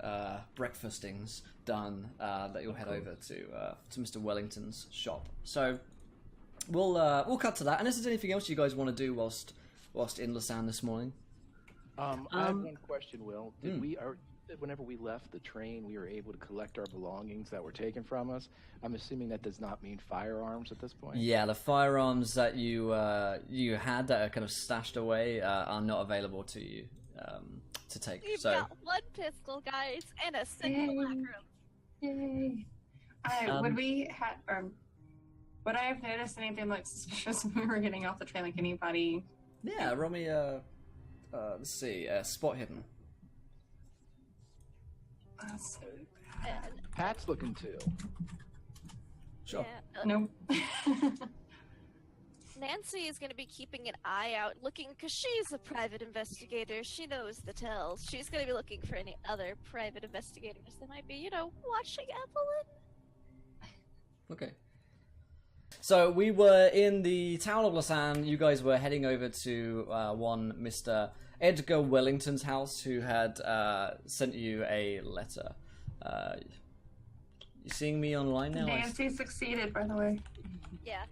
breakfastings done, that you'll head over to Mr. Wellington's shop. So we'll cut to that. Unless there's anything else you guys want to do whilst in Lausanne this morning. I have one question, Will. Whenever we left the train, we were able to collect our belongings that were taken from us. I'm assuming that does not mean firearms at this point. Yeah, the firearms that you had that are kind of stashed away are not available to you to take. We've got one pistol, guys, and a single black room. Yay! Would I have noticed anything like suspicious when we were getting off the train? Like anybody? Yeah, roll me let's see, spot hidden. That's so And, Pat's looking too. Sure. yeah, no. Nancy is going to be keeping an eye out, looking, because she's a private investigator. She knows the tells. She's going to be looking for any other private investigators that might be, watching Evelyn. Okay. So we were in the town of Lausanne. You guys were heading over to one Mr. Edgar Wellington's house, who had sent you a letter. You seeing me online now? Nancy succeeded, by the way. Yeah.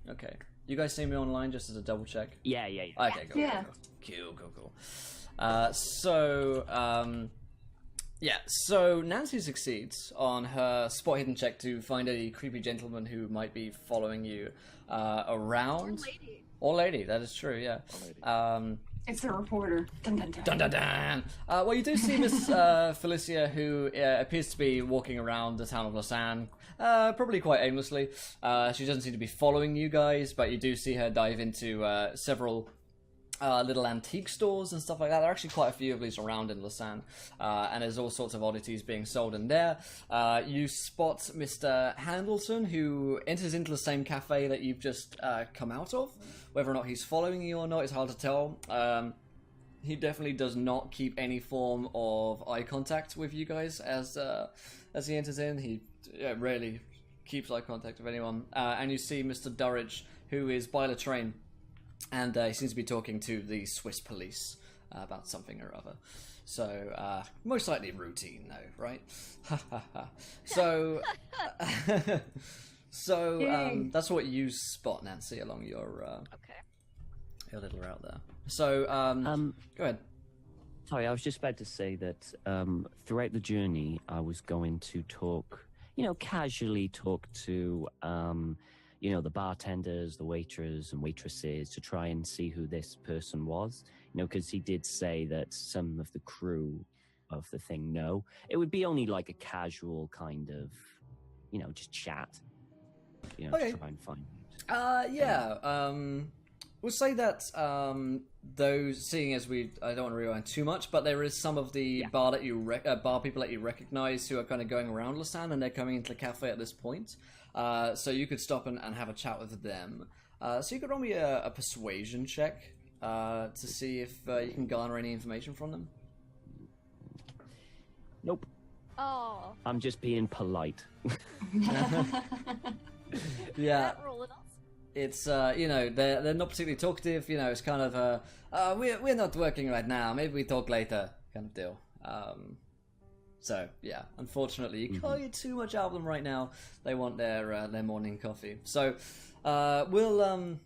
Okay. You guys see me online just as a double check? Yeah. Okay, cool. Yeah. Cool. So Nancy succeeds on her spot hidden check to find a creepy gentleman who might be following you around. Or lady, that is true, yeah. It's a reporter. Dun dun dun. Dun dun dun! Well, you do see Miss Felicia, who appears to be walking around the town of Lausanne, probably quite aimlessly. She doesn't seem to be following you guys, but you do see her dive into several little antique stores and stuff like that. There are actually quite a few of these around in Lausanne, and there's all sorts of oddities being sold in there. You spot Mr. Handleton, who enters into the same cafe that you've just come out of. Whether or not he's following you or not is hard to tell. He definitely does not keep any form of eye contact with you guys as he enters in. He rarely keeps eye contact with anyone. And you see Mr. Durridge, who is by the train. And he seems to be talking to the Swiss police about something or other. So, most likely routine, though, right? So, that's what you spot, Nancy, along your little route there. So, go ahead. Sorry, I was just about to say that throughout the journey, I was going to talk, casually talk to... the bartenders, the waiters and waitresses to try and see who this person was, because he did say that some of the crew of the thing know. It would be only like a casual kind of, just chat, Okay. to try and find we'll say that those, seeing as I don't want to rewind too much, but there is some of the bar people that you recognize who are kind of going around Lausanne, and they're coming into the cafe at this point. So you could stop and have a chat with them. So you could roll me a persuasion check to see if you can garner any information from them. Nope. Oh. I'm just being polite. Yeah. It's they're not particularly talkative. It's kind of we're not working right now. Maybe we talk later kind of deal. So yeah, unfortunately, you can't get too much out of them right now. They want their morning coffee. So we'll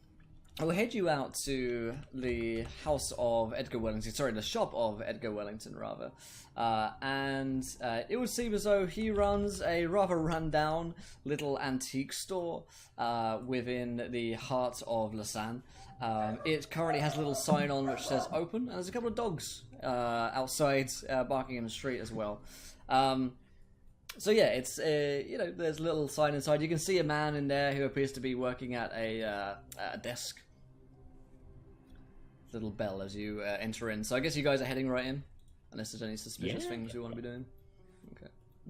head you out to the house of Edgar Wellington. Sorry, the shop of Edgar Wellington, rather. And it would seem as though he runs a rather rundown little antique store within the heart of Lausanne. It currently has a little sign on which says open, and there's a couple of dogs outside barking in the street as well. So yeah, it's there's a little sign inside. You can see a man in there who appears to be working at a desk. Little bell as you enter in. So I guess you guys are heading right in, unless there's any suspicious things you want to be doing.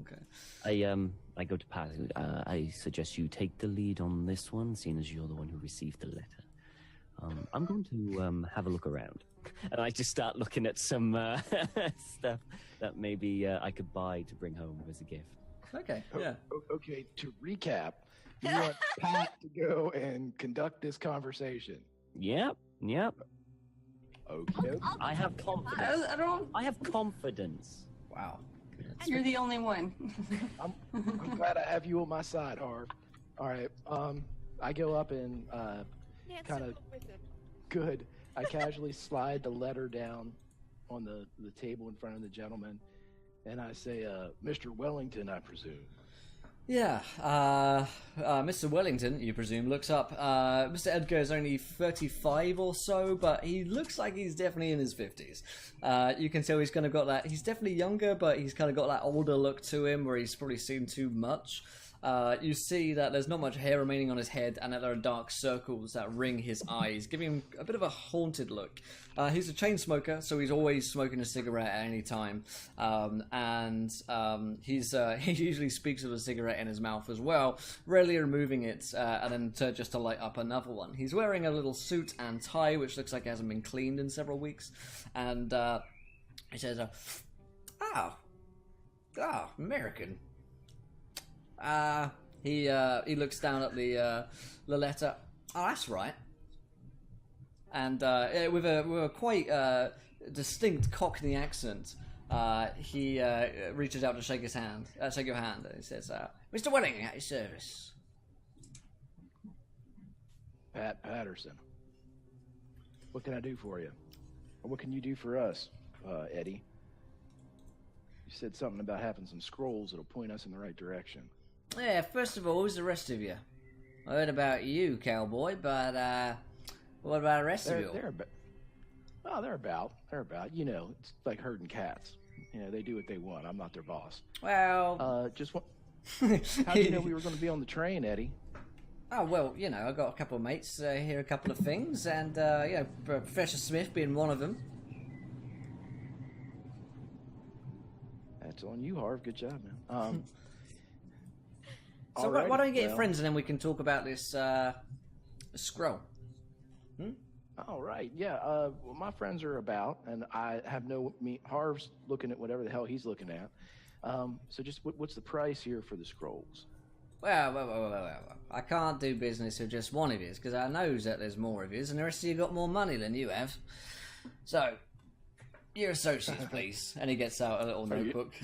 Okay. I go to Pat. I suggest you take the lead on this one, seeing as you're the one who received the letter. I'm going to have a look around. And I just start looking at some stuff that maybe I could buy to bring home as a gift. Okay, yeah. Okay, to recap, you want Pat to go and conduct this conversation. Yep. Okay. I have confidence. I don't. I have confidence. Wow. You're the only one. I'm glad I have you on my side, Harv. All right. I go up and kind of good. I casually slide the letter down on the table in front of the gentleman, and I say, Mr. Wellington, I presume. Yeah, Mr. Wellington, you presume, looks up. Mr. Edgar is only 35 or so, but he looks like he's definitely in his 50s. You can tell he's kind of got that, he's definitely younger, but he's kind of got that older look to him where he's probably seen too much. You see that there's not much hair remaining on his head, and that there are dark circles that ring his eyes, giving him a bit of a haunted look. He's a chain smoker, so he's always smoking a cigarette at any time, and he usually speaks with a cigarette in his mouth as well, rarely removing it, and then just to light up another one. He's wearing a little suit and tie, which looks like it hasn't been cleaned in several weeks, and he says, American. He looks down at the letter. Oh, that's right. And with a quite distinct Cockney accent, he reaches out to shake your hand. And he says, "Mr. Wellington, at your service." Pat Patterson. What can I do for you? Or what can you do for us, Eddie? You said something about having some scrolls that'll point us in the right direction. Yeah, first of all, who's the rest of you? I heard about you, cowboy, but what about the rest of you? They're about. You know, it's like herding cats. You know, they do what they want. I'm not their boss. Well, Just what? How do you know we were going to be on the train, Eddie? Oh, well, you know, I got a couple of mates, hear a couple of things, and, you know, Professor Smith being one of them. That's on you, Harv. Good job, man. So why don't you get your friends and then we can talk about this, scroll? All right, yeah. Well, my friends are about, and I have Harv's looking at whatever the hell he's looking at. So just what's the price here for the scrolls? Well, I can't do business with just one of yous, because I knows that there's more of yous, and the rest of you got more money than you have. So, your associates, please. And he gets out a little notebook.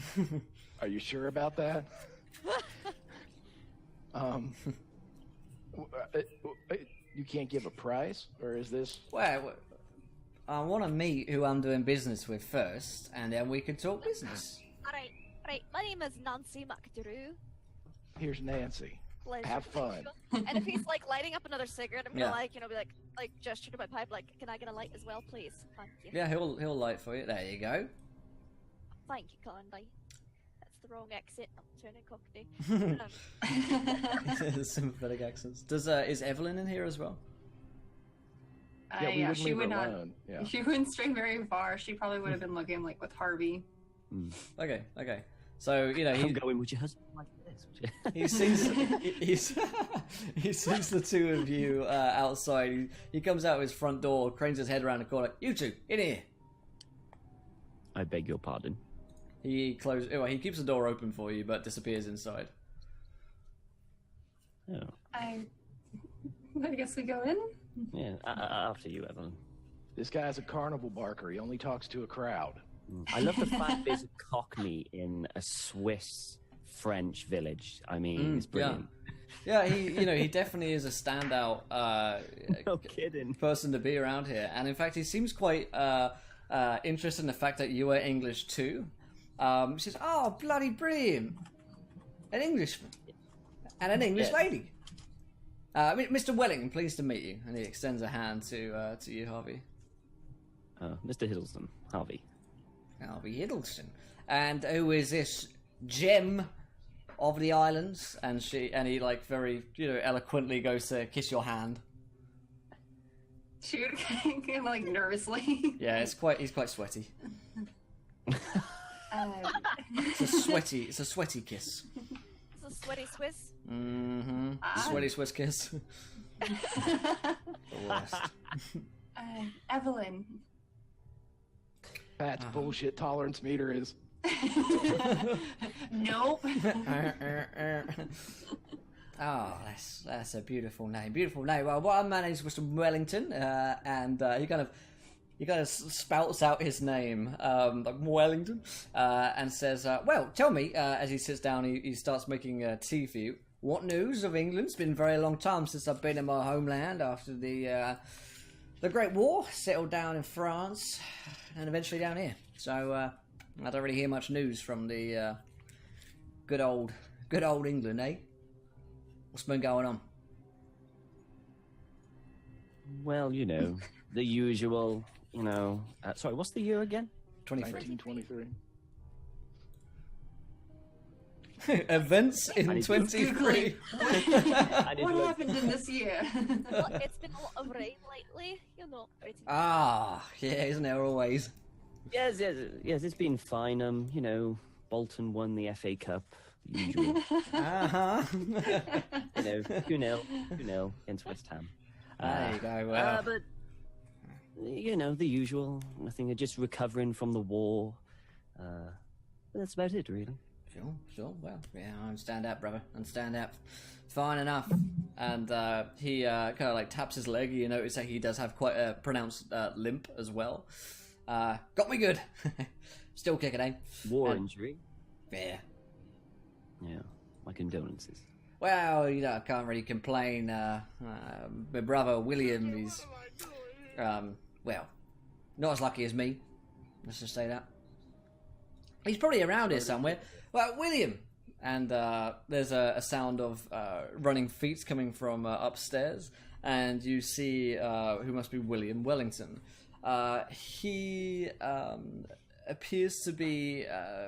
Are you sure about that? You can't give a price, or is this? Well, I want to meet who I'm doing business with first, and then we can talk business. All right. My name is Nancy McDrew. Here's Nancy. Pleasure. Have fun. And if he's like lighting up another cigarette, I'm gonna Yeah. like, you know, be like gesture to my pipe, like, can I get a light as well, please? Thank you. Yeah, he'll light for you. There you go. Thank you kindly. That's the wrong exit. I'm turning cockney. Sympathetic accents. Is Evelyn in here as well? Yeah, she would not. Alone. Yeah. She wouldn't stray very far. She probably would have been looking like with Harvey. Okay. So you know I'm going with your husband like this. he sees he sees the two of you outside. He comes out of his front door, cranes his head around the corner. You two, in here. I beg your pardon. He keeps the door open for you, but disappears inside. Oh. I guess we go in. Yeah, after you, Evelyn. This guy's a carnival barker. He only talks to a crowd. I love the fact there's a cockney in a Swiss French village. I mean, it's brilliant. Yeah, he definitely is a standout No kidding. person to be around here. And in fact, he seems quite interested in the fact that you are English too. He says, "Oh, bloody brilliant! An Englishman and an English lady." Mr. Wellington, pleased to meet you. And he extends a hand to you, Harvey. Mr. Hiddleston, Harvey. Harvey Hiddleston. And who is this gem of the islands? And he like very eloquently goes to kiss your hand. Shoot, like nervously. Yeah, he's quite sweaty. It's a sweaty kiss. It's a sweaty Swiss. Mm-hmm. Sweaty Swiss kiss. The worst. Evelyn. Pat's bullshit tolerance meter is. Nope. Oh, that's a beautiful name. Beautiful name. Well, my name's Mr. Wellington, and he kind of spouts out his name, like Wellington, and says, "Well, tell me." As he sits down, he starts making tea for you. What news of England? It's been a very long time since I've been in my homeland after the Great War. Settled down in France, and eventually down here. So I don't really hear much news from the good old England, eh? What's been going on? Well, the usual, sorry, what's the year again? 1923. Events in 23. What happened in this year? Well, it's been a lot of rain lately, Ah, yeah, isn't there always? Yes, it's been fine. Bolton won the FA Cup. Usual. 2-0 against West Ham. There you go. Well. But the usual. Nothing. Just recovering from the war. That's about it, really. Sure. Well, yeah, I understand that, brother. Understand that. Fine enough. And he kind of like taps his leg. You notice that he does have quite a pronounced limp as well. Got me good. Still kicking, eh? War injury. Yeah. Yeah. My condolences. Well, I can't really complain. My brother William is, well, not as lucky as me. Let's just say that. He's probably around here somewhere. Well, William! And there's a sound of running feet coming from upstairs, and you see who must be William Wellington. He appears to be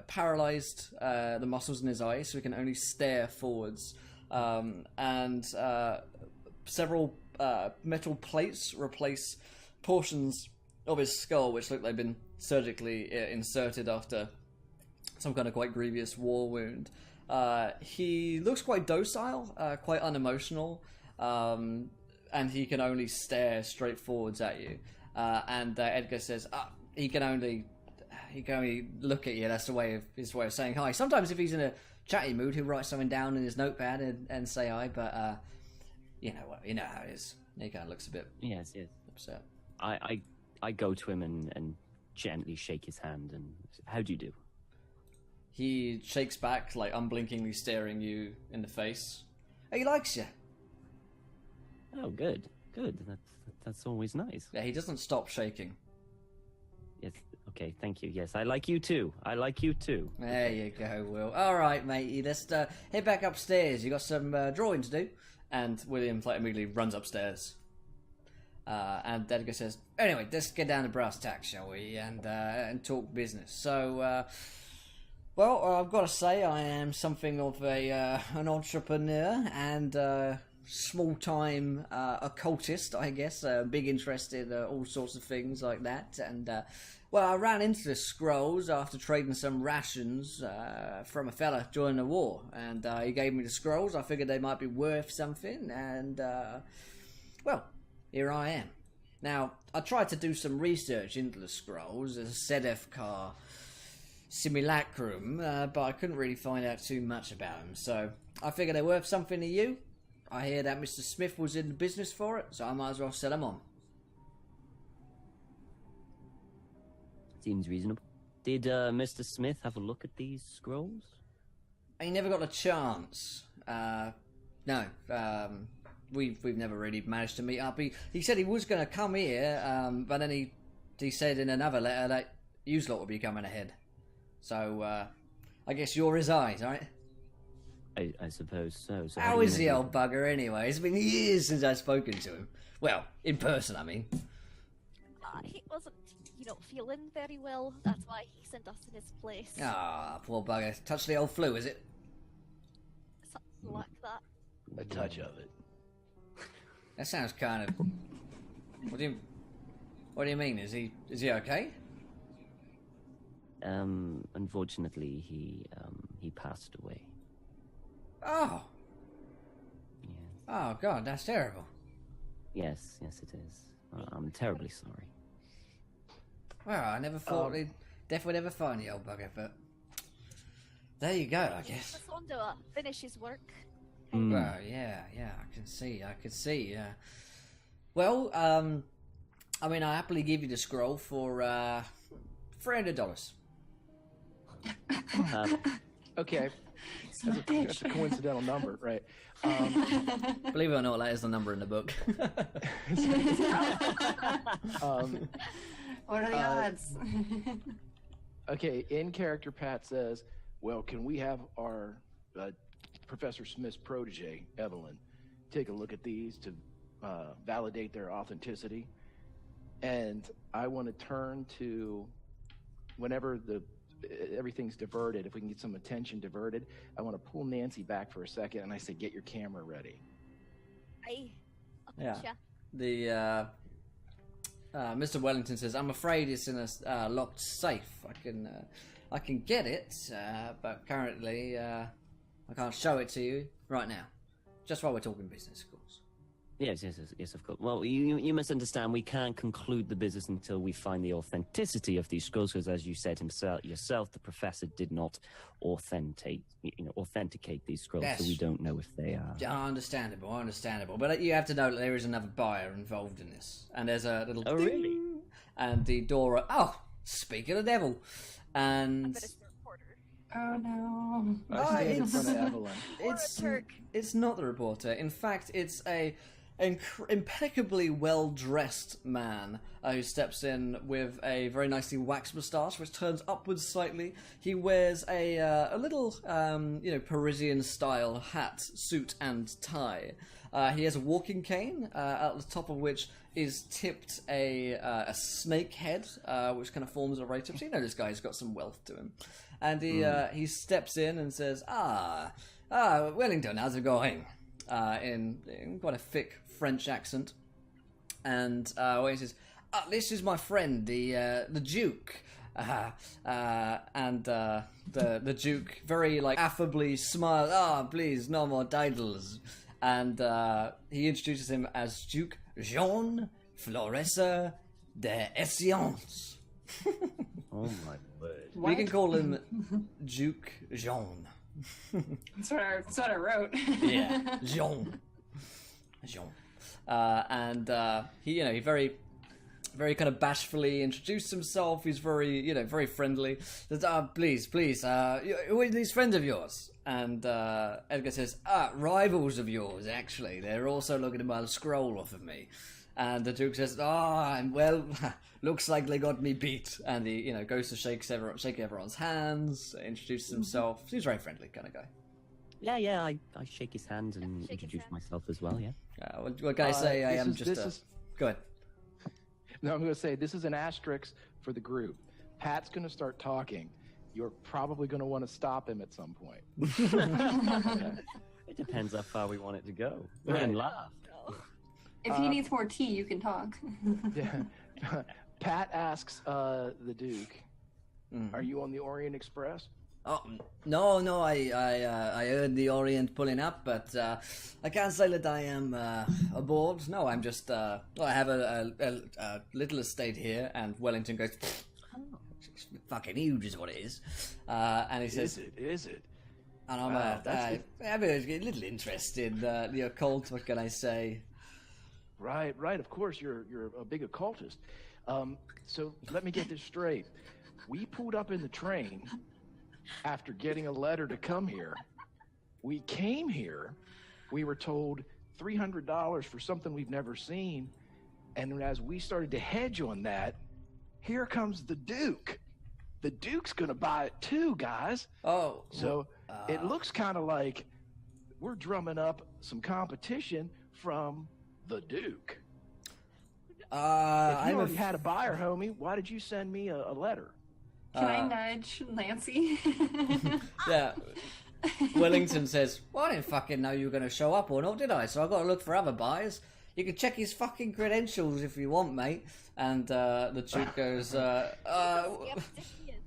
paralyzed, the muscles in his eyes, so he can only stare forwards. And several metal plates replace portions of his skull, which look like they've been surgically inserted after some kind of quite grievous war wound. He looks quite docile, quite unemotional, and he can only stare straight forwards at you. And Edgar says, he can only look at you. That's his way of saying hi. Sometimes if he's in a chatty mood, he'll write something down in his notepad and say hi, but you know how it is. He kind of looks a bit upset. I go to him and gently shake his hand and how do you do? He shakes back, like unblinkingly staring you in the face. He likes you. Oh, good. That's always nice. Yeah, he doesn't stop shaking. Yes. Okay, thank you. Yes, I like you too. There you go, Will. All right, matey, let's head back upstairs. You got some drawing to do. And William immediately runs upstairs. And Edgar says, anyway, let's get down to brass tacks, shall we? And talk business. So, well, I've got to say I am something of an entrepreneur and small-time occultist, I guess. Big interest in all sorts of things like that. And, well, I ran into the scrolls after trading some rations from a fella during the war. And he gave me the scrolls. I figured they might be worth something. And, well, here I am. Now, I tried to do some research into the scrolls. There's a Sedefkar simulacrum, but I couldn't really find out too much about them. So I figured they're worth something to you. I hear that Mr. Smith was in the business for it, so I might as well sell them on. Seems reasonable. Did Mr. Smith have a look at these scrolls? He never got a chance. No. We've never really managed to meet up. He said he was going to come here, but then he said in another letter that you lot will be coming ahead. So I guess you're his eyes, right? I suppose so. How is the old bugger anyway? It's been years since I've spoken to him. Well, in person, I mean. He wasn't, feeling very well. That's why he sent us in his place. Ah, poor bugger. Touched the old flu, is it? Something like that. A touch of it. That sounds kind of... What do you mean? Is he okay? Unfortunately, he passed away. Oh. Yeah. Oh, God, that's terrible. Yes, it is. I'm terribly sorry. Well, I never thought he'd definitely never find the old bugger, but there you go, I guess. Just want to finish his work. Well, yeah, I can see. Well, I mean, I happily give you the scroll for $300. Okay. That's a coincidental number, right? Believe it or not, that is the number in the book. What are the odds? Okay, in character, Pat says, well, can we have our Professor Smith's protege, Evelyn, take a look at these to validate their authenticity? And I want to turn to, whenever everything's diverted, if we can get some attention diverted, I want to pull Nancy back for a second, and I say, get your camera ready. Yeah. The Mr. Wellington says, I'm afraid it's in a locked safe. I can get it, but currently I can't show it to you right now. Just while we're talking business, of course. Yes, of course. Well, you must understand, we can't conclude the business until we find the authenticity of these scrolls, because as you said yourself, the professor did not authenticate these scrolls, Yes. so we don't know if they are. Understandable. But you have to know that there is another buyer involved in this. And there's a little Oh, ding, really? And the door... Oh, speak of the devil. I And... bet it's the reporter. Oh no. I stand in front of Evelyn. It's not the reporter. In fact, it's a impeccably well-dressed man who steps in with a very nicely waxed moustache, which turns upwards slightly. He wears a little, Parisian-style hat, suit, and tie. He has a walking cane, at the top of which is tipped a snake head, which kind of forms a right tip. So you know this guy's got some wealth to him. And he steps in and says, Wellington, how's it going? In quite a thick French accent. And he says, this is my friend, the Duke. And the Duke very affably smiles, please, no more titles. And he introduces him as Duke Jean Floresa de Essiance. Oh my word. We can call him Duke Jean. That's what I wrote. Yeah, Jean. And he very, very kind of bashfully introduced himself. He's very, very friendly. Says, please, who are these friends of yours? And Edgar says, rivals of yours, actually. They're also looking to buy the scroll off of me. And the Duke says, well, looks like they got me beat. And he, goes to shake everyone's hands, introduces himself. He's a very friendly kind of guy. Yeah, I shake his hand and introduce myself as well, yeah. What can I say? I am Go ahead. No, I'm going to say this is an asterisk for the group. Pat's going to start talking. You're probably going to want to stop him at some point. It depends how far we want it to go. We Right. can laugh. If he needs more tea, you can talk. Yeah. Pat asks the Duke, "Are you on the Orient Express?" Oh no! I heard the Orient pulling up, but I can't say that I am aboard. No, I'm just I have a little estate here, and Wellington goes, it's fucking huge, is what it is. And he says, "Is it?" And I'm I'm a little interested in the occult. What can I say? Right. Of course, you're a big occultist. So let me get this straight. We pulled up in the train after getting a letter to come here. We came here. We were told $300 for something we've never seen. And as we started to hedge on that, here comes the Duke. The Duke's going to buy it too, guys. Oh. So it looks kind of like we're drumming up some competition from the Duke. If you already had a buyer, homie, why did you send me a letter? Can I nudge Nancy? Yeah. Wellington says, well, I didn't fucking know you were going to show up or not, did I? So I've got to look for other buyers. You can check his fucking credentials if you want, mate. And the Duke goes,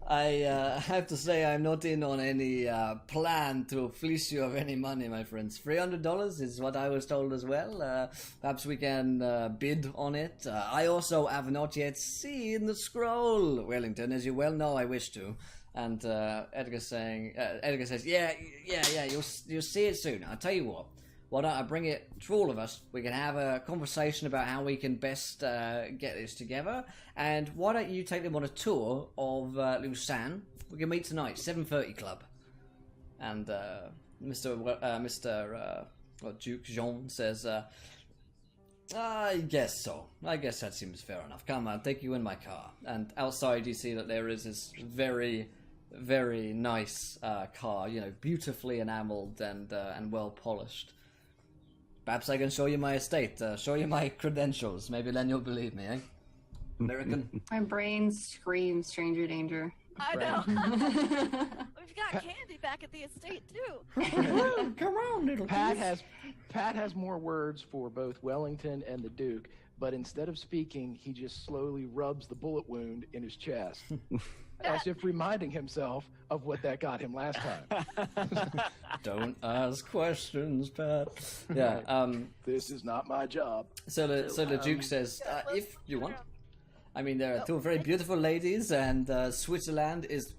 I have to say I'm not in on any plan to fleece you of any money, my friends. $300 is what I was told as well. Perhaps we can bid on it. I also have not yet seen the scroll, Wellington. As you well know, I wish to. And Edgar says, yeah, you'll see it soon. I'll tell you what. Why don't I bring it to all of us? We can have a conversation about how we can best get this together. And why don't you take them on a tour of Lausanne? We can meet tonight, 7:30 Club. And Duke Jean says, I guess so. I guess that seems fair enough. Come on, I'll take you in my car. And outside you see that there is this very, very nice car, beautifully enameled and well polished. Perhaps I can show you my estate, show you my credentials. Maybe then you'll believe me, eh? American? My brain screams stranger danger. I know. We've got candy back at the estate too. Come on, little Pat has more words for both Wellington and the Duke, but instead of speaking, he just slowly rubs the bullet wound in his chest, as if reminding himself of what that got him last time. Don't ask questions, Pat. Yeah. This is not my job. So the Duke says, if you want. I mean, there are two very beautiful ladies, and Switzerland is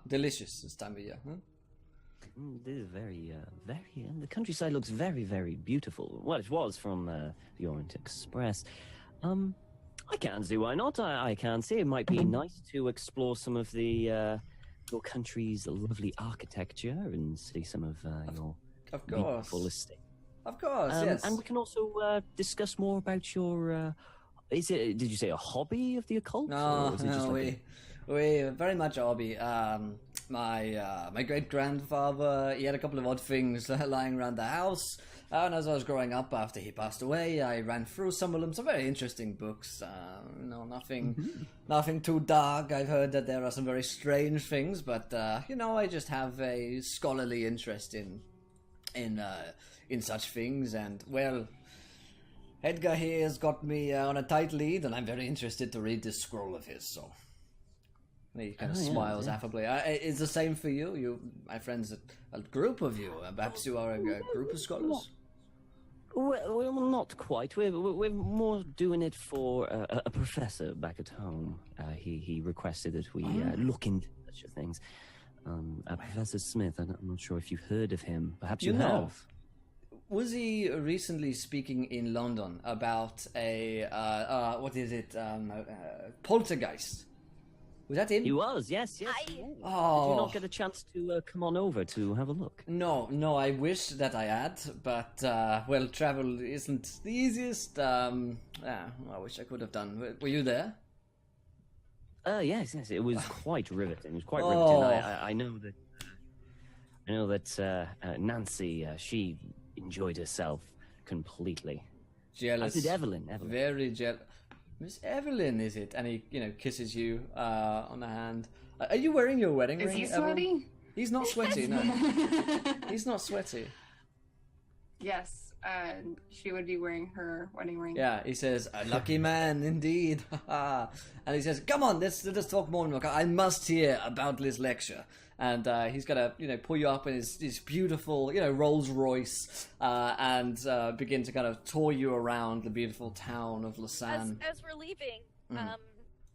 delicious this time of year. Huh? This is very. The countryside looks very, very beautiful. Well, it was from the Orient Express. I can't see why not. I can't see it might be nice to explore some of the your country's lovely architecture and see some of your Of course. beautiful estate. Of course, yes. And we can also discuss more about your. Did you say a hobby of the occult? No, or is it just no, like we very much a hobby. My great grandfather, he had a couple of odd things lying around the house. And as I was growing up, after he passed away, I ran through some of them. Some very interesting books. Nothing too dark. I've heard that there are some very strange things, but I just have a scholarly interest in such things. And well, Edgar here has got me on a tight lead, and I'm very interested to read this scroll of his. So he kind of smiles affably. It's the same for you. You, my friends, a group of you. Perhaps you are a group of scholars. Well, not quite. We're more doing it for a professor back at home. He requested that we look into such things. Professor Smith, I'm not sure if you've heard of him. Perhaps you have. Was he recently speaking in London about a poltergeist? Was that him? He was, yes. Oh. Did you not get a chance to come on over to have a look? No, I wish that I had, but, travel isn't the easiest. I wish I could have done. Were you there? Yes, it was quite riveting. It was quite riveting. I know that Nancy, she enjoyed herself completely. Jealous. As did Evelyn. Very jealous. Miss Evelyn, is it? And he, kisses you on the hand. Are you wearing your wedding ring? Is he sweaty? He's not sweaty, no. He's not sweaty. Yes, she would be wearing her wedding ring. Yeah, he says, "A lucky man, indeed." And he says, "Come on, let's talk more. I must hear about this lecture." And he's gonna, pull you up in his beautiful, Rolls Royce, and begin to kind of tour you around the beautiful town of Lausanne. As we're leaving,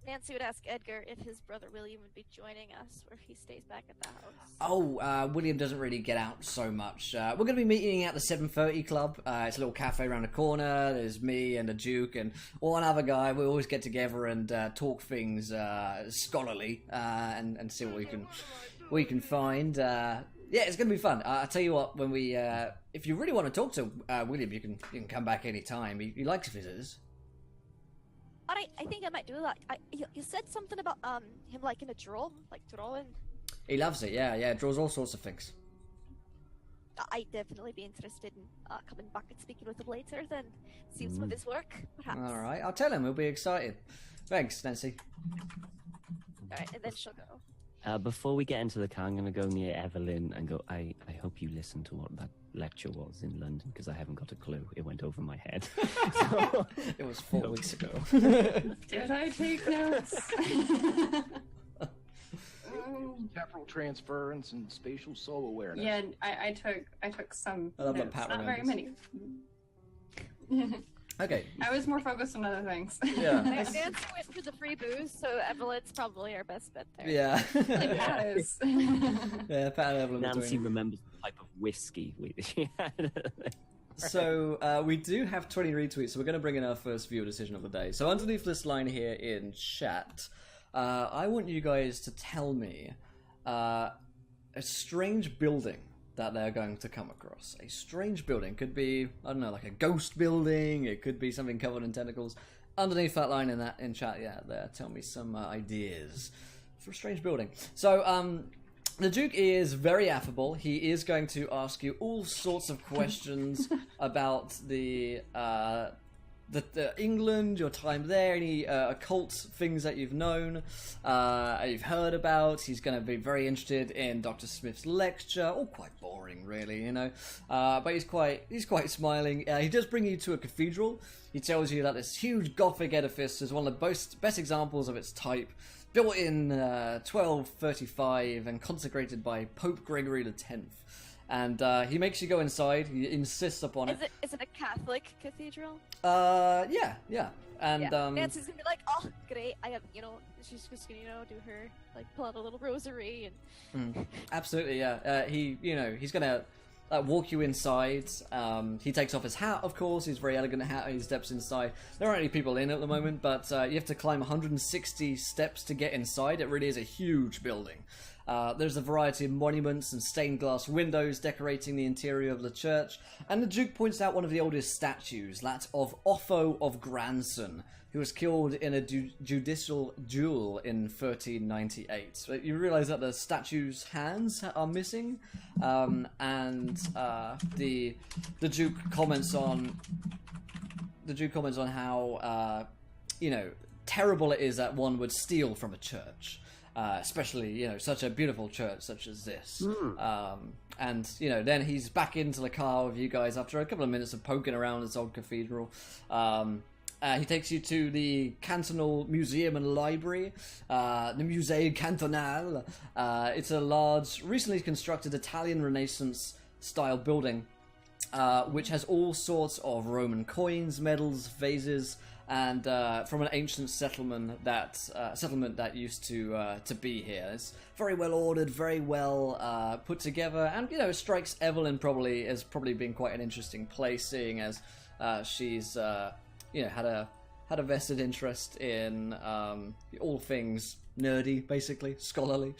Nancy would ask Edgar if his brother William would be joining us, or if he stays back at the house. Oh, William doesn't really get out so much. We're going to be meeting at the 7:30 Club. It's a little cafe around the corner. There's me and the Duke and one other guy. We always get together and talk things scholarly and see what we can find. Yeah, it's going to be fun. I'll tell you what, when we, if you really want to talk to William, you can come back any time. He likes visitors. I think I might do that. You said something about him liking to draw, like drawing. He loves it. Yeah. Draws all sorts of things. I'd definitely be interested in coming back and speaking with him later. Then see some of his work, perhaps. All right, I'll tell him. He'll be excited. Thanks, Nancy. All right, and then she'll go. Before we get into the car, I'm going to go near Evelyn and go, I hope you listened to what that lecture was in London, because I haven't got a clue. It went over my head. So, it was 4 weeks ago. Did I take notes? Temporal transference and spatial soul awareness. Yeah, I took some I love that notes, Pat not very remembers. many. Okay. I was more focused on other things. Yeah. Nancy went for the free booze, so Evelyn's probably our best bet there. Yeah. It is. Yeah, Pat and Evelyn were Nancy doing. remembers the type of whiskey she had. So we do have 20 retweets, so we're going to bring in our first viewer decision of the day. So underneath this line here in chat, I want you guys to tell me a strange building that they're going to come across. A strange building. Could be, I don't know, like a ghost building. It could be something covered in tentacles. Underneath that line in chat, yeah, there. Tell me some ideas for a strange building. So, the Duke is very affable. He is going to ask you all sorts of questions about the England, your time there, any occult things that you've known, you've heard about. He's going to be very interested in Dr. Smith's lecture. All quite boring, really, but he's quite smiling. He does bring you to a cathedral. He tells you that this huge Gothic edifice is one of the best examples of its type, built in 1235 and consecrated by Pope Gregory X. And he makes you go inside. He insists upon it. Is it a Catholic cathedral? Yeah. And yeah. Nancy's gonna be like, oh, great. I have, she's just gonna, do her, like, pull out a little rosary and. Absolutely, yeah. He's gonna walk you inside. He takes off his hat, of course. He's very elegant hat. He steps inside. There aren't any people in at the moment, but you have to climb 160 steps to get inside. It really is a huge building. There's a variety of monuments and stained glass windows decorating the interior of the church, and the Duke points out one of the oldest statues, that of Otho of Granson, who was killed in a judicial duel in 1398. But you realise that the statue's hands are missing, and the Duke comments on how terrible it is that one would steal from a church, especially such a beautiful church such as this. And then he's back into the car with you guys after a couple of minutes of poking around this old cathedral. He takes you to the Cantonal Museum and Library, the Musée Cantonal. It's a large, recently constructed Italian Renaissance style building, which has all sorts of Roman coins, medals, vases, and from an ancient settlement that used to be here. It's very well ordered, very well put together, and it strikes Evelyn probably as being quite an interesting place, seeing as she's had a vested interest in all things nerdy, basically scholarly.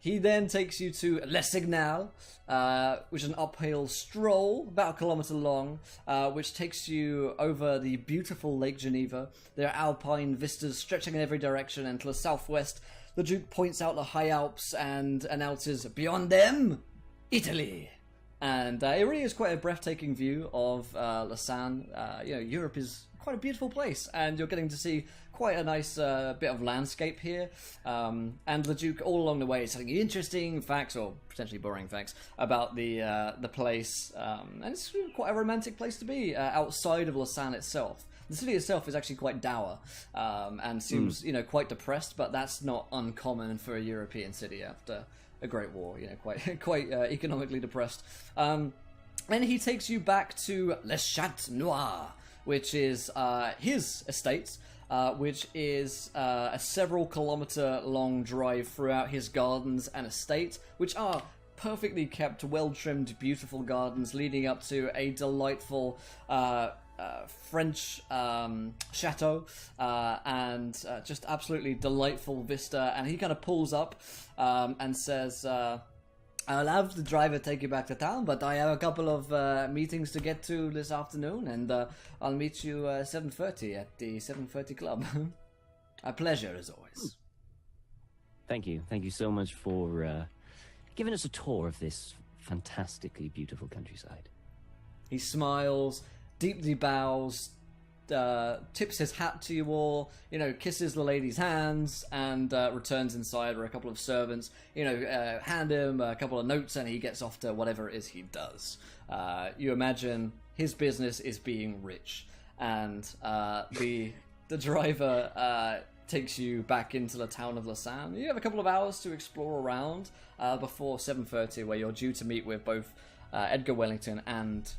He then takes you to Le Signal, which is an uphill stroll, about a kilometre long, which takes you over the beautiful Lake Geneva. There are alpine vistas stretching in every direction, and to the southwest, the Duke points out the high Alps and announces, "Beyond them, Italy." And it really is quite a breathtaking view of Lausanne. Europe is quite a beautiful place, and you're getting to see quite a nice bit of landscape here. And the Duke, all along the way, is telling you interesting facts, or potentially boring facts, about the place. And it's quite a romantic place to be outside of Lausanne itself. The city itself is actually quite dour and seems, quite depressed, but that's not uncommon for a European city after a Great War, quite economically depressed. And he takes you back to Le Chat Noir, which is his estate, which is a several kilometre long drive throughout his gardens and estate, which are perfectly kept, well-trimmed, beautiful gardens leading up to a delightful French chateau, and just absolutely delightful vista. And he kind of pulls up and says, "I'll have the driver take you back to town, but I have a couple of meetings to get to this afternoon, and I'll meet you 7:30 at the 7:30 club." A pleasure, as always. Thank you so much for giving us a tour of this fantastically beautiful countryside. He smiles, deeply bows, tips his hat to you all, kisses the lady's hands, and returns inside, where a couple of servants, hand him a couple of notes, and he gets off to whatever it is he does. You imagine his business is being rich, and the driver takes you back into the town of Lausanne. You have a couple of hours to explore around before 7:30, where you're due to meet with both Edgar Wellington and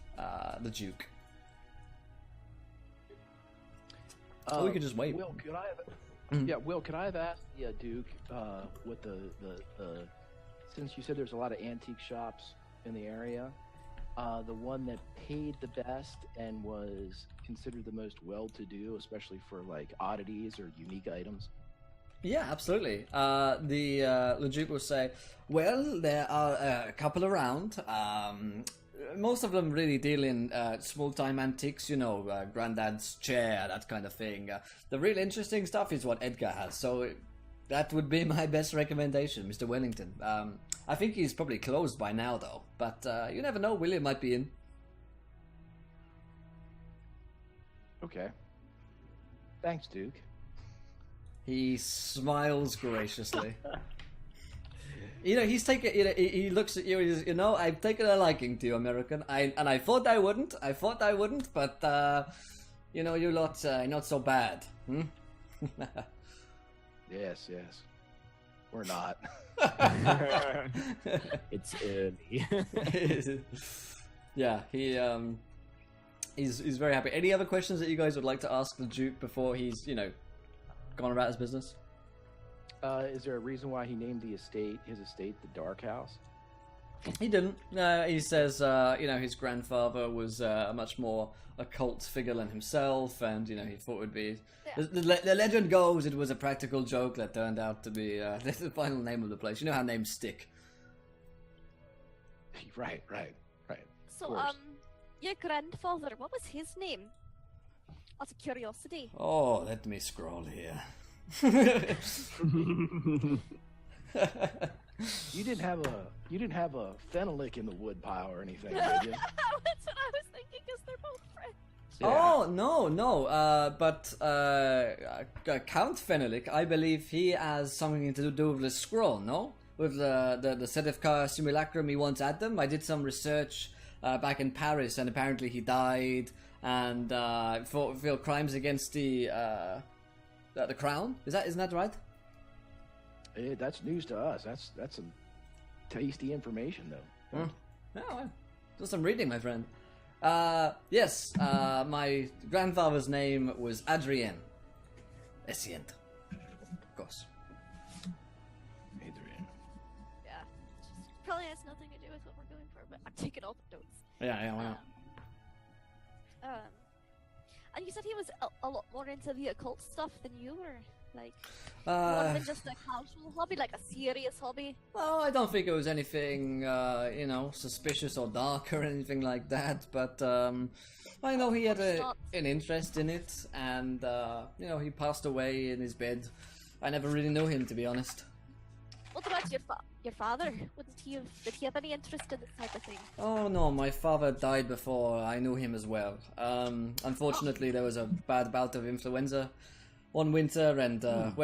the Duke. Or we could just wait. Will, could I have asked the Duke what the since you said there's a lot of antique shops in the area, the one that paid the best and was considered the most well-to-do, especially for like oddities or unique items? Yeah, absolutely. The Duke will say, "Well, there are a couple around. Most of them really deal in small-time antiques, Granddad's chair, that kind of thing. The real interesting stuff is what Edgar has, so that would be my best recommendation, Mr. Wellington. I think he's probably closed by now, though, but you never know, William might be in." Okay. Thanks, Duke. He smiles graciously. He's taken. He looks at you. He's, I've taken a liking to you, American. I thought I wouldn't. But you lot not so bad. Hmm? Yes. We're not. It's early. Yeah, he's very happy. Any other questions that you guys would like to ask the Duke before he's gone about his business? Is there a reason why he named his estate the Dark House? He didn't. He says, his grandfather was a much more occult figure than himself, and, he thought it would be... Yeah. The legend goes it was a practical joke that turned out to be the final name of the place. You know how names stick. Right. So, course. your grandfather, what was his name? Out of curiosity. Oh, let me scroll here. You didn't have a fenalik in the wood pile or anything, did you? That's what I was thinking, because they're both French. Oh, no. But Count Fenelik, I believe he has something to do with the scroll, no? With the Sedefkar simulacrum he once had them. I did some research back in Paris, and apparently he died and for crimes against the crown. Isn't that right? Hey, that's news to us. That's some tasty information, though. Oh, well, do some reading, my friend. Yes, my grandfather's name was Adrien Essient, of course. Adrian. Yeah. Probably has nothing to do with what we're going for, but I'm taking all the notes. Yeah, wow. And you said he was a lot more into the occult stuff than you were, like more than just a casual hobby, like a serious hobby. Well, I don't think it was anything, suspicious or dark or anything like that, but, I know he had an interest in it, and, he passed away in his bed. I never really knew him, to be honest. What about your father? Did he have any interest in this type of thing? Oh, no, my father died before I knew him as well. Unfortunately, there was a bad bout of influenza one winter, and,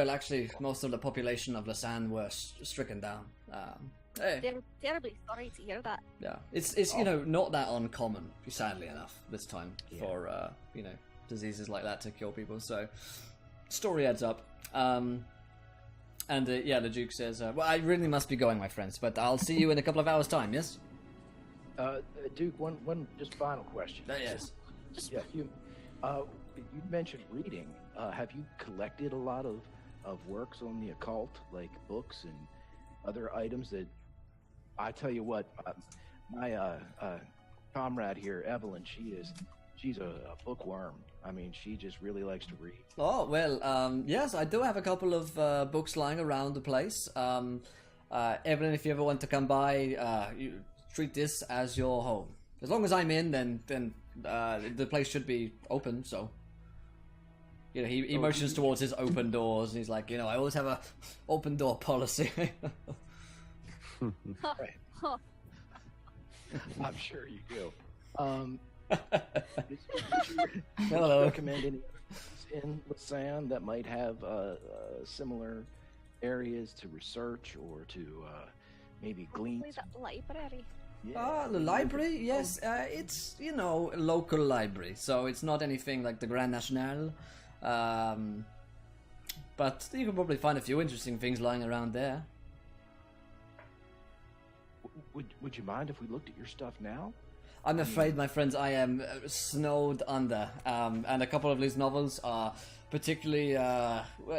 actually, most of the population of Lausanne were stricken down. They're terribly sorry to hear that. Yeah, it's not that uncommon, sadly enough, this time for diseases like that to kill people. So, story adds up. The Duke says, "Well, I really must be going, my friends, but I'll see you in a couple of hours' time." Yes. Duke, one just final question. Yes. Yeah, you mentioned reading. Have you collected a lot of works on the occult, like books and other items that? I tell you what, my comrade here, Evelyn, she's a bookworm. I mean, she just really likes to read. Oh, well, yes, I do have a couple of books lying around the place. Evelyn, if you ever want to come by, you treat this as your home. As long as I'm in, then the place should be open, so... he motions towards his open doors, and he's like, I always have a open door policy. Right. I'm sure you do. Would you recommend any in Lausanne that might have similar areas to research or to maybe glean? That library. Yeah. The library? Yes, it's, a local library, so it's not anything like the Grand National. But you can probably find a few interesting things lying around there. Would you mind if we looked at your stuff now? I'm afraid, my friends, I am snowed under, and a couple of these novels are particularly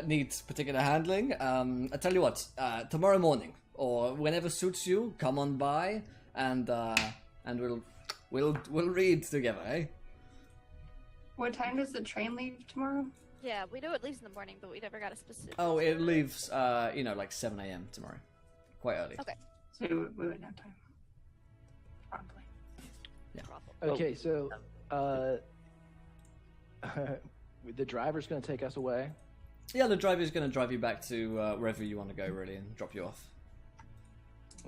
need particular handling. I tell you what, tomorrow morning or whenever suits you, come on by, and we'll read together, eh? What time does the train leave tomorrow? Yeah, we know it leaves in the morning, but we never got a specific. Oh, it leaves, like 7 a.m. tomorrow, quite early. Okay. So we wouldn't have time. Probably. Yeah. Okay, so the driver's going to take us away. Yeah, the driver's going to drive you back to wherever you want to go, really, and drop you off.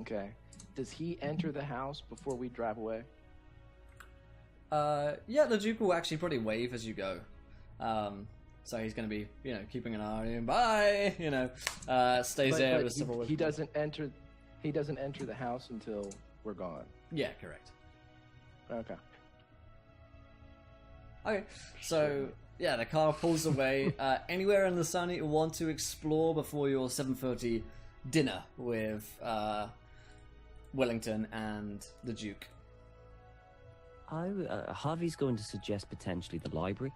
Okay. Does he enter the house before we drive away? Yeah, the Duke will actually probably wave as you go. So he's going to be, keeping an eye on you. Bye, stays there. But he doesn't enter. He doesn't enter the house until we're gone. Yeah, correct. Okay. Okay, so yeah, the car pulls away. Anywhere in the sun you want to explore before your 7:30 dinner with Wellington and the Duke? Harvey's going to suggest potentially the library,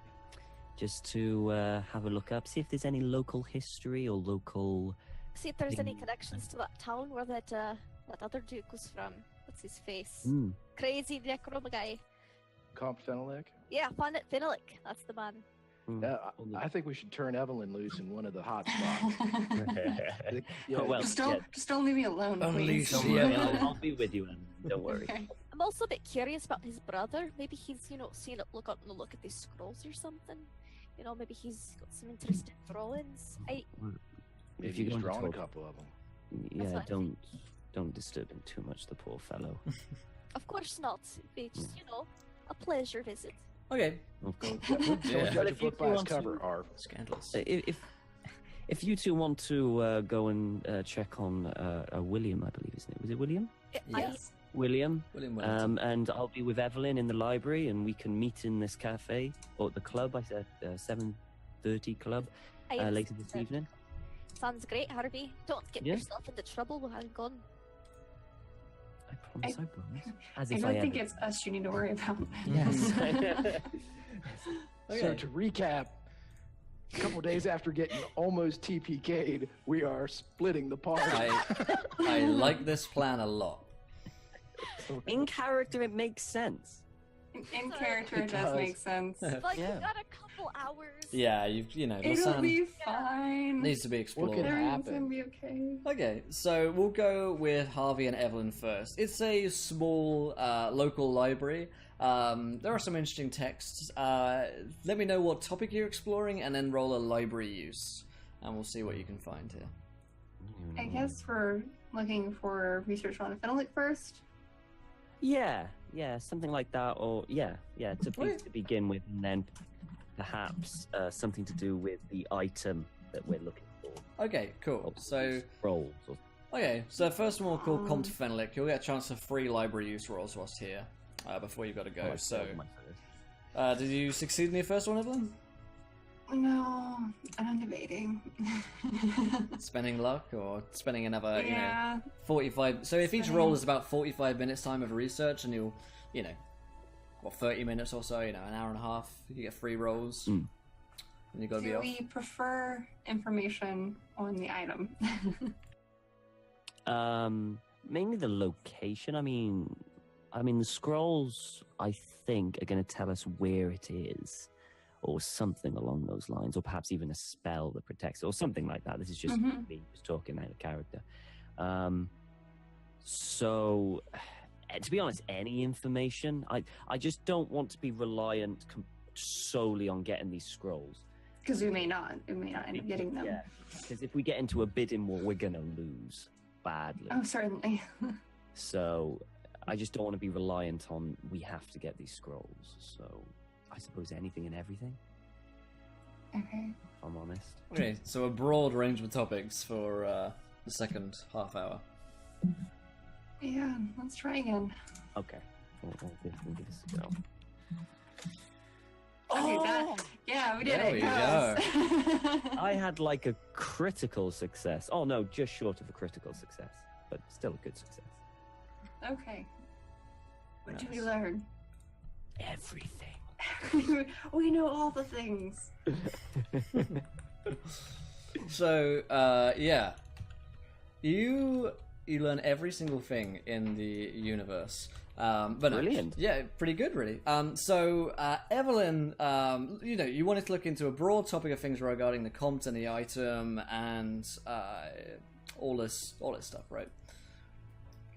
just to have a look up, see if there's any local history or local. See if there's any connections to that town where that other Duke was from. what's his face? Mm. Crazy necroma guy. Comp Fenelic? Yeah, Fenelic. That's the man. Yeah, I think we should turn Evelyn loose in one of the hot spots. Yeah, Oh, well, Just don't leave me alone, Unleash please. Don't the worry, Evelyn. I'll be with you, and don't worry. Okay. I'm also a bit curious about his brother. Maybe he's, seen it, look at these scrolls or something. Maybe he's got some interesting drawings. Maybe If you're he's going to drawn a talk- couple of them. Yeah, what I don't disturb him too much, the poor fellow. Of course not. It'd be just, a pleasure visit. Okay. Of course. Don't Yeah. judge But a if you book by its want to- cover, Arv. Scandalous. If you two want to go and check on William, I believe his name was it William? Yes. William. William Wellington. And I'll be with Evelyn in the library, and we can meet in this cafe or the club. I said 7:30 club later this evening. Sounds great, Harvey. Don't get Yeah. yourself into trouble while I'm gone. I promise. I promise. As I if don't I think ever. it's us you need to worry about. Yes. So Okay. to recap, a couple days after getting almost TPK'd, we are splitting the party. I like this plan a lot. In character, it makes sense. In character, It it does does. make sense. Like, Yeah. we got a couple hours. Yeah, It'll Lausanne be fine. needs to be explored. could Everything's happen? gonna be okay. Okay, so we'll go with Harvey and Evelyn first. It's a small local library. There are some interesting texts. Let me know what topic you're exploring, and then roll a library use, and we'll see what you can find here. I guess we're looking for research on Fenelic first. Yeah, something like that, or to begin with, and then perhaps something to do with the item that we're looking for. Okay, cool. So, Rolls. Or... the first one we'll call Comte Fenelic. You'll get a chance for free library use rolls whilst here before you've got to go. I So, failed my first. did you succeed in your first one, Evelyn? No, I'm debating. Spending luck or spending another, Yeah. 45. So if each roll is about 45 minutes time of research, and you'll, 30 minutes or so, an hour and a half, you get free rolls. Mm. And you got to be Do off. we prefer information on the item? Mainly the location. I mean, the scrolls, I think, are going to tell us where it is, or something along those lines, or perhaps even a spell that protects it, or something like that. This is just me just talking out of character. So, to be honest, any information, I just don't want to be reliant solely on getting these scrolls. Because we may not end up getting them. Yeah, because if we get into a bidding war, we're going to lose badly. Oh, certainly. So I just don't want to be reliant on we have to get these scrolls. So I suppose anything and everything, Okay. if I'm honest. Okay, so a broad range of topics for the second half hour. Yeah, let's try again. Okay, we'll give this a go. Okay, yeah, we did There it. we Yes. I had like a critical success. Oh no, just short of a critical success, but still a good success. Okay. What did we Nice. learn? Everything. We know all the things. So, you learn every single thing in the universe. But no, Brilliant. yeah, pretty good, really. So, Evelyn, you wanted to look into a broad topic of things regarding the compt and the item and all this stuff, right?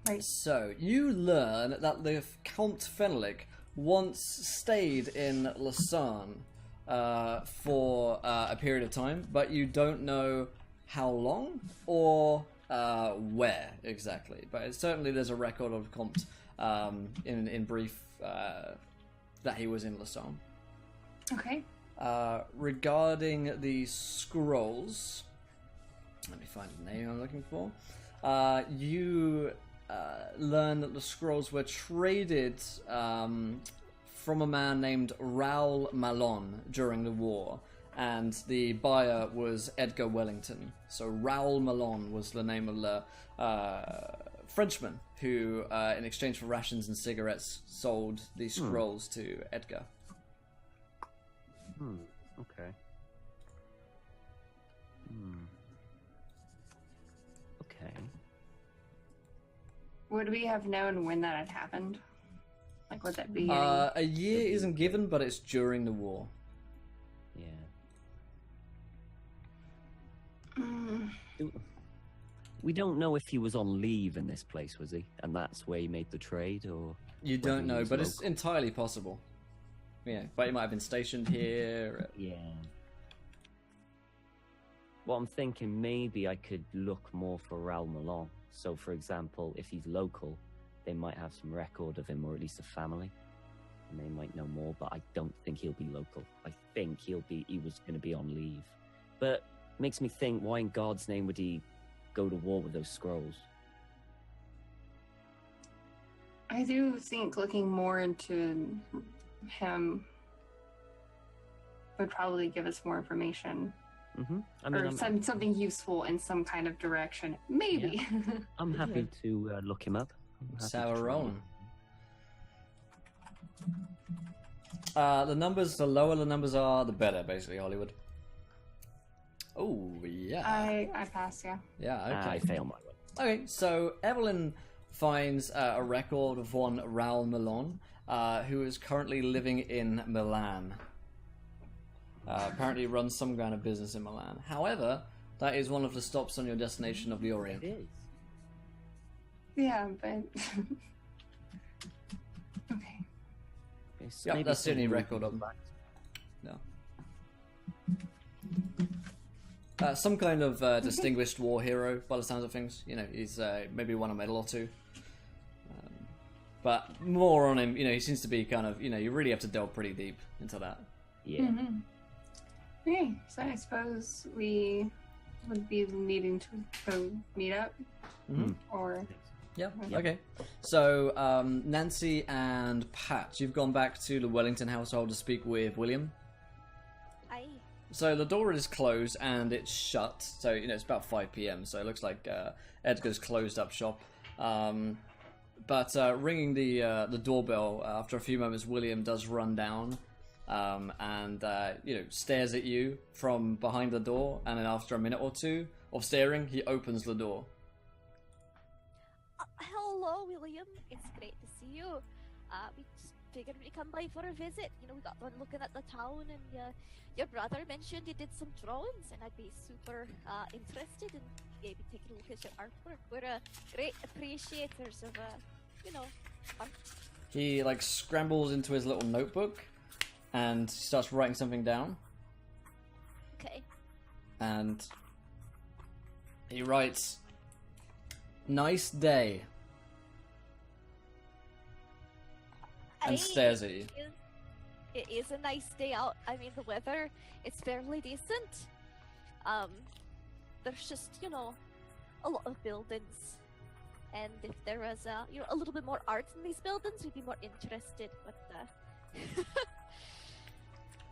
Right. So, you learn that the Comte Fenelic once stayed in Lausanne for a period of time, but you don't know how long or where exactly. But certainly there's a record of Comte in brief that he was in Lausanne. Okay. Regarding the scrolls, let me find the name I'm looking for. You learn that the scrolls were traded from a man named Raoul Malon during the war, and the buyer was Edgar Wellington. So Raoul Malon was the name of the Frenchman who, in exchange for rations and cigarettes, sold these scrolls to Edgar. Okay. Okay. Would we have known when that had happened? Like, would that be? A year isn't given, but it's during the war. Yeah. Mm. We don't know if he was on leave in this place, was he? And that's where he made the trade, or You whether don't he know, was but it's local. entirely possible. Yeah, but he might have been stationed here. Yeah. Well, I'm thinking maybe I could look more for Raoul Malon. So, for example, if he's local, they might have some record of him, or at least a family, and they might know more. But I don't think he'll be local. I think he was going to be on leave. But makes me think, why in God's name would he go to war with those scrolls? I do think looking more into him would probably give us more information. Mm-hmm. I mean, Or something useful in some kind of direction. Maybe. I'm happy to look him up. Sour rolling. The lower the numbers are, the better, basically, Hollywood. Oh, yeah. I pass, yeah. Yeah, okay. I fail my one. Okay, so Evelyn finds a record of one Raoul Malon, who is currently living in Milan. Apparently runs some kind of business in Milan. However, that is one of the stops on your destination of the Orient. It is. Yeah, but... okay. Okay, so Yep, maybe that's the only something we record can of come them. back to. No. Some kind of distinguished war hero, by the sounds of things. You know, he's maybe won a medal or two. But more on him, he seems to be kind of, you really have to delve pretty deep into that. Yeah. Mm-hmm. Okay, so I suppose we would be needing to go meet up, Mm-hmm. or... Yeah, Yep. okay. So, Nancy and Pat, you've gone back to the Wellington household to speak with William. Aye. So the door is closed and it's shut. So, it's about 5 p.m. So it looks like Edgar's closed up shop. But ringing the doorbell, after a few moments, William does run down and, stares at you from behind the door. And then after a minute or two of staring, he opens the door. Hello, William. It's great to see you. We just figured we'd come by for a visit. We got done looking at the town, and your brother mentioned he did some drawings, and I'd be super interested in maybe taking a look at your artwork. We're great appreciators of, art. He, scrambles into his little notebook and starts writing something down. Okay. And he writes, "Nice day," and stares at you. It is a nice day out. I mean, the weather, it's fairly decent. There's just, a lot of buildings. And if there was, a little bit more art in these buildings, we'd be more interested. But,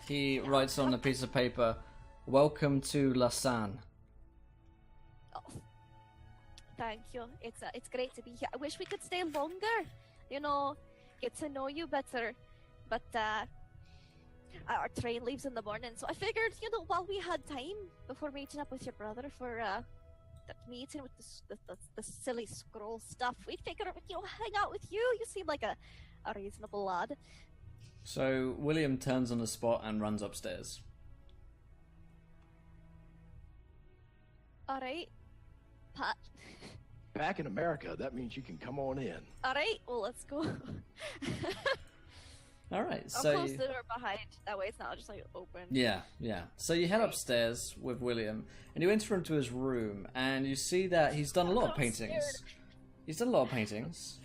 He writes on a piece of paper, "Welcome to Lausanne." oh, thank you. It's great to be here. I wish we could stay longer. Get to know you better. But, our train leaves in the morning, so I figured, while we had time before meeting up with your brother for that meeting with the silly scroll stuff, we'd figure hang out with you. You seem like a reasonable lad. So William turns on the spot and runs upstairs. All right, Pat. Back in America, that means you can come on in. All right, well, let's go. All right, I'll so close the door behind. That way, it's not just open. yeah. So you head upstairs with William, and you enter into his room, and you see that he's done a lot of paintings. He's done a lot of paintings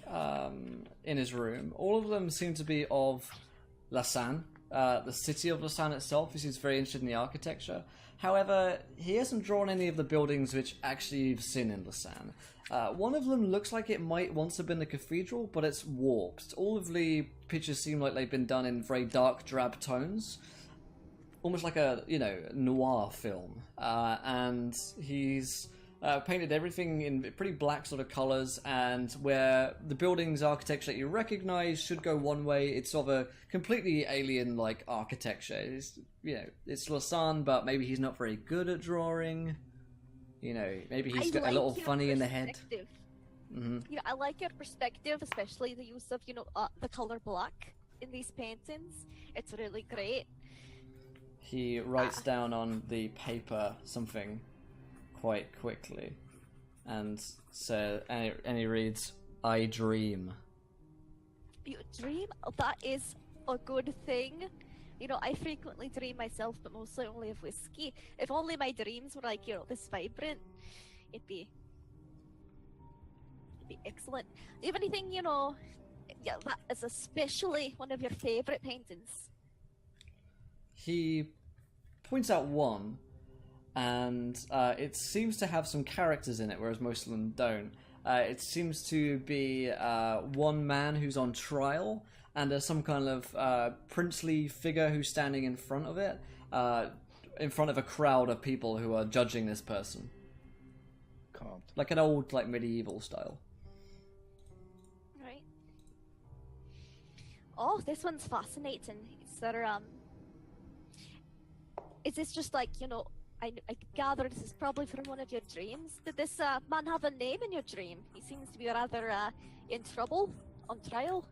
in his room. All of them seem to be of Lausanne, the city of Lausanne itself. He seems very interested in the architecture. However, he hasn't drawn any of the buildings which actually you've seen in Lausanne. One of them looks like it might once have been the cathedral, but it's warped. All of the pictures seem like they've been done in very dark, drab tones. Almost like a, noir film. And he's painted everything in pretty black sort of colours, and where the building's architecture that you recognise should go one way, it's of a completely alien-like architecture. It's Lausanne, but maybe he's not very good at drawing. Maybe he's got a little funny in the head. I like your perspective, especially the use of the color black in these paintings. It's really great. He writes down on the paper something quite quickly, and he reads, "I dream." You dream? Oh, that is a good thing. I frequently dream myself, but mostly only of whiskey. If only my dreams were like, this vibrant, it'd be excellent. Do you have anything, that is especially one of your favorite paintings? He points out one, and it seems to have some characters in it, whereas most of them don't. It seems to be one man who's on trial, and there's some kind of princely figure who's standing in front of it, in front of a crowd of people who are judging this person. Like an old, medieval style. Right. Oh, this one's fascinating. Is this just I gather this is probably from one of your dreams. Did this man have a name in your dream? He seems to be rather in trouble, on trial.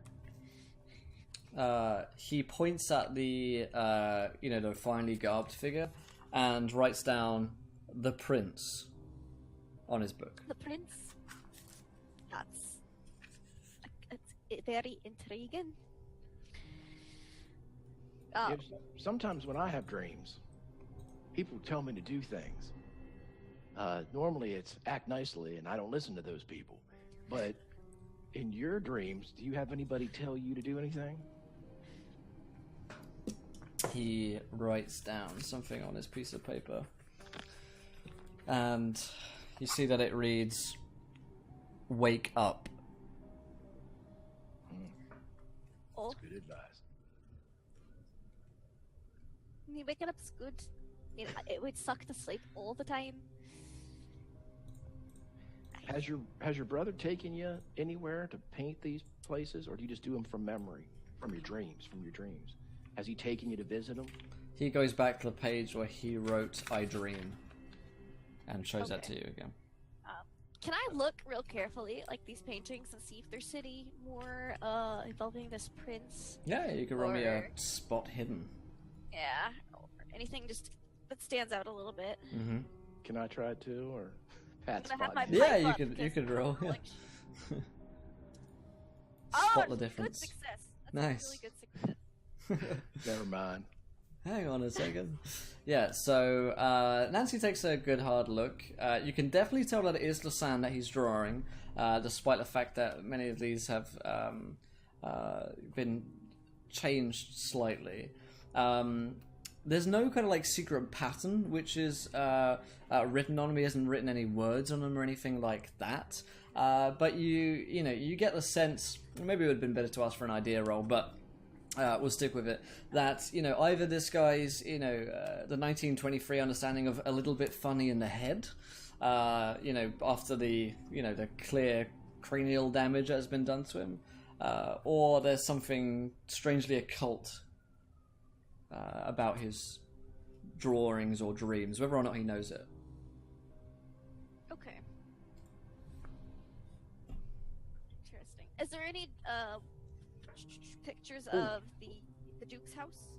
He points at the the finely garbed figure and writes down "the prince" on his book. The prince? It's very intriguing. Sometimes when I have dreams, people tell me to do things. Normally it's act nicely, and I don't listen to those people. But in your dreams, do you have anybody tell you to do anything? He writes down something on his piece of paper, and you see that it reads, "Wake up." Oh, That's good advice. waking up's good. It would suck to sleep all the time. Has your brother taken you anywhere to paint these places, or do you just do them from memory, from your dreams? Has he taken you to visit them? He goes back to the page where he wrote "I dream," and shows that to you again. Can I look real carefully, these paintings, and see if there's any more involving this prince? Yeah, you can roll me a spot hidden. Yeah, or anything just that stands out a little bit. Mm-hmm. Can I try it too, or Pat I'm gonna have my Yeah, pipe you could roll. Yeah. Oh, Spot the it's a difference. good success. That's Nice. a really good success. Never mind. Hang on a second. Yeah, so Nancy takes a good hard look. You can definitely tell that it is Lausanne that he's drawing, despite the fact that many of these have been changed slightly. There's no kind of secret pattern which is written on them. He hasn't written any words on them or anything like that. But you get the sense, maybe it would have been better to ask for an idea roll, but we'll stick with it, that either this guy's the 1923 understanding of a little bit funny in the head, after the the clear cranial damage that has been done to him, or there's something strangely occult about his drawings or dreams, whether or not he knows it. Okay. Interesting. Is there any pictures of the Duke's house?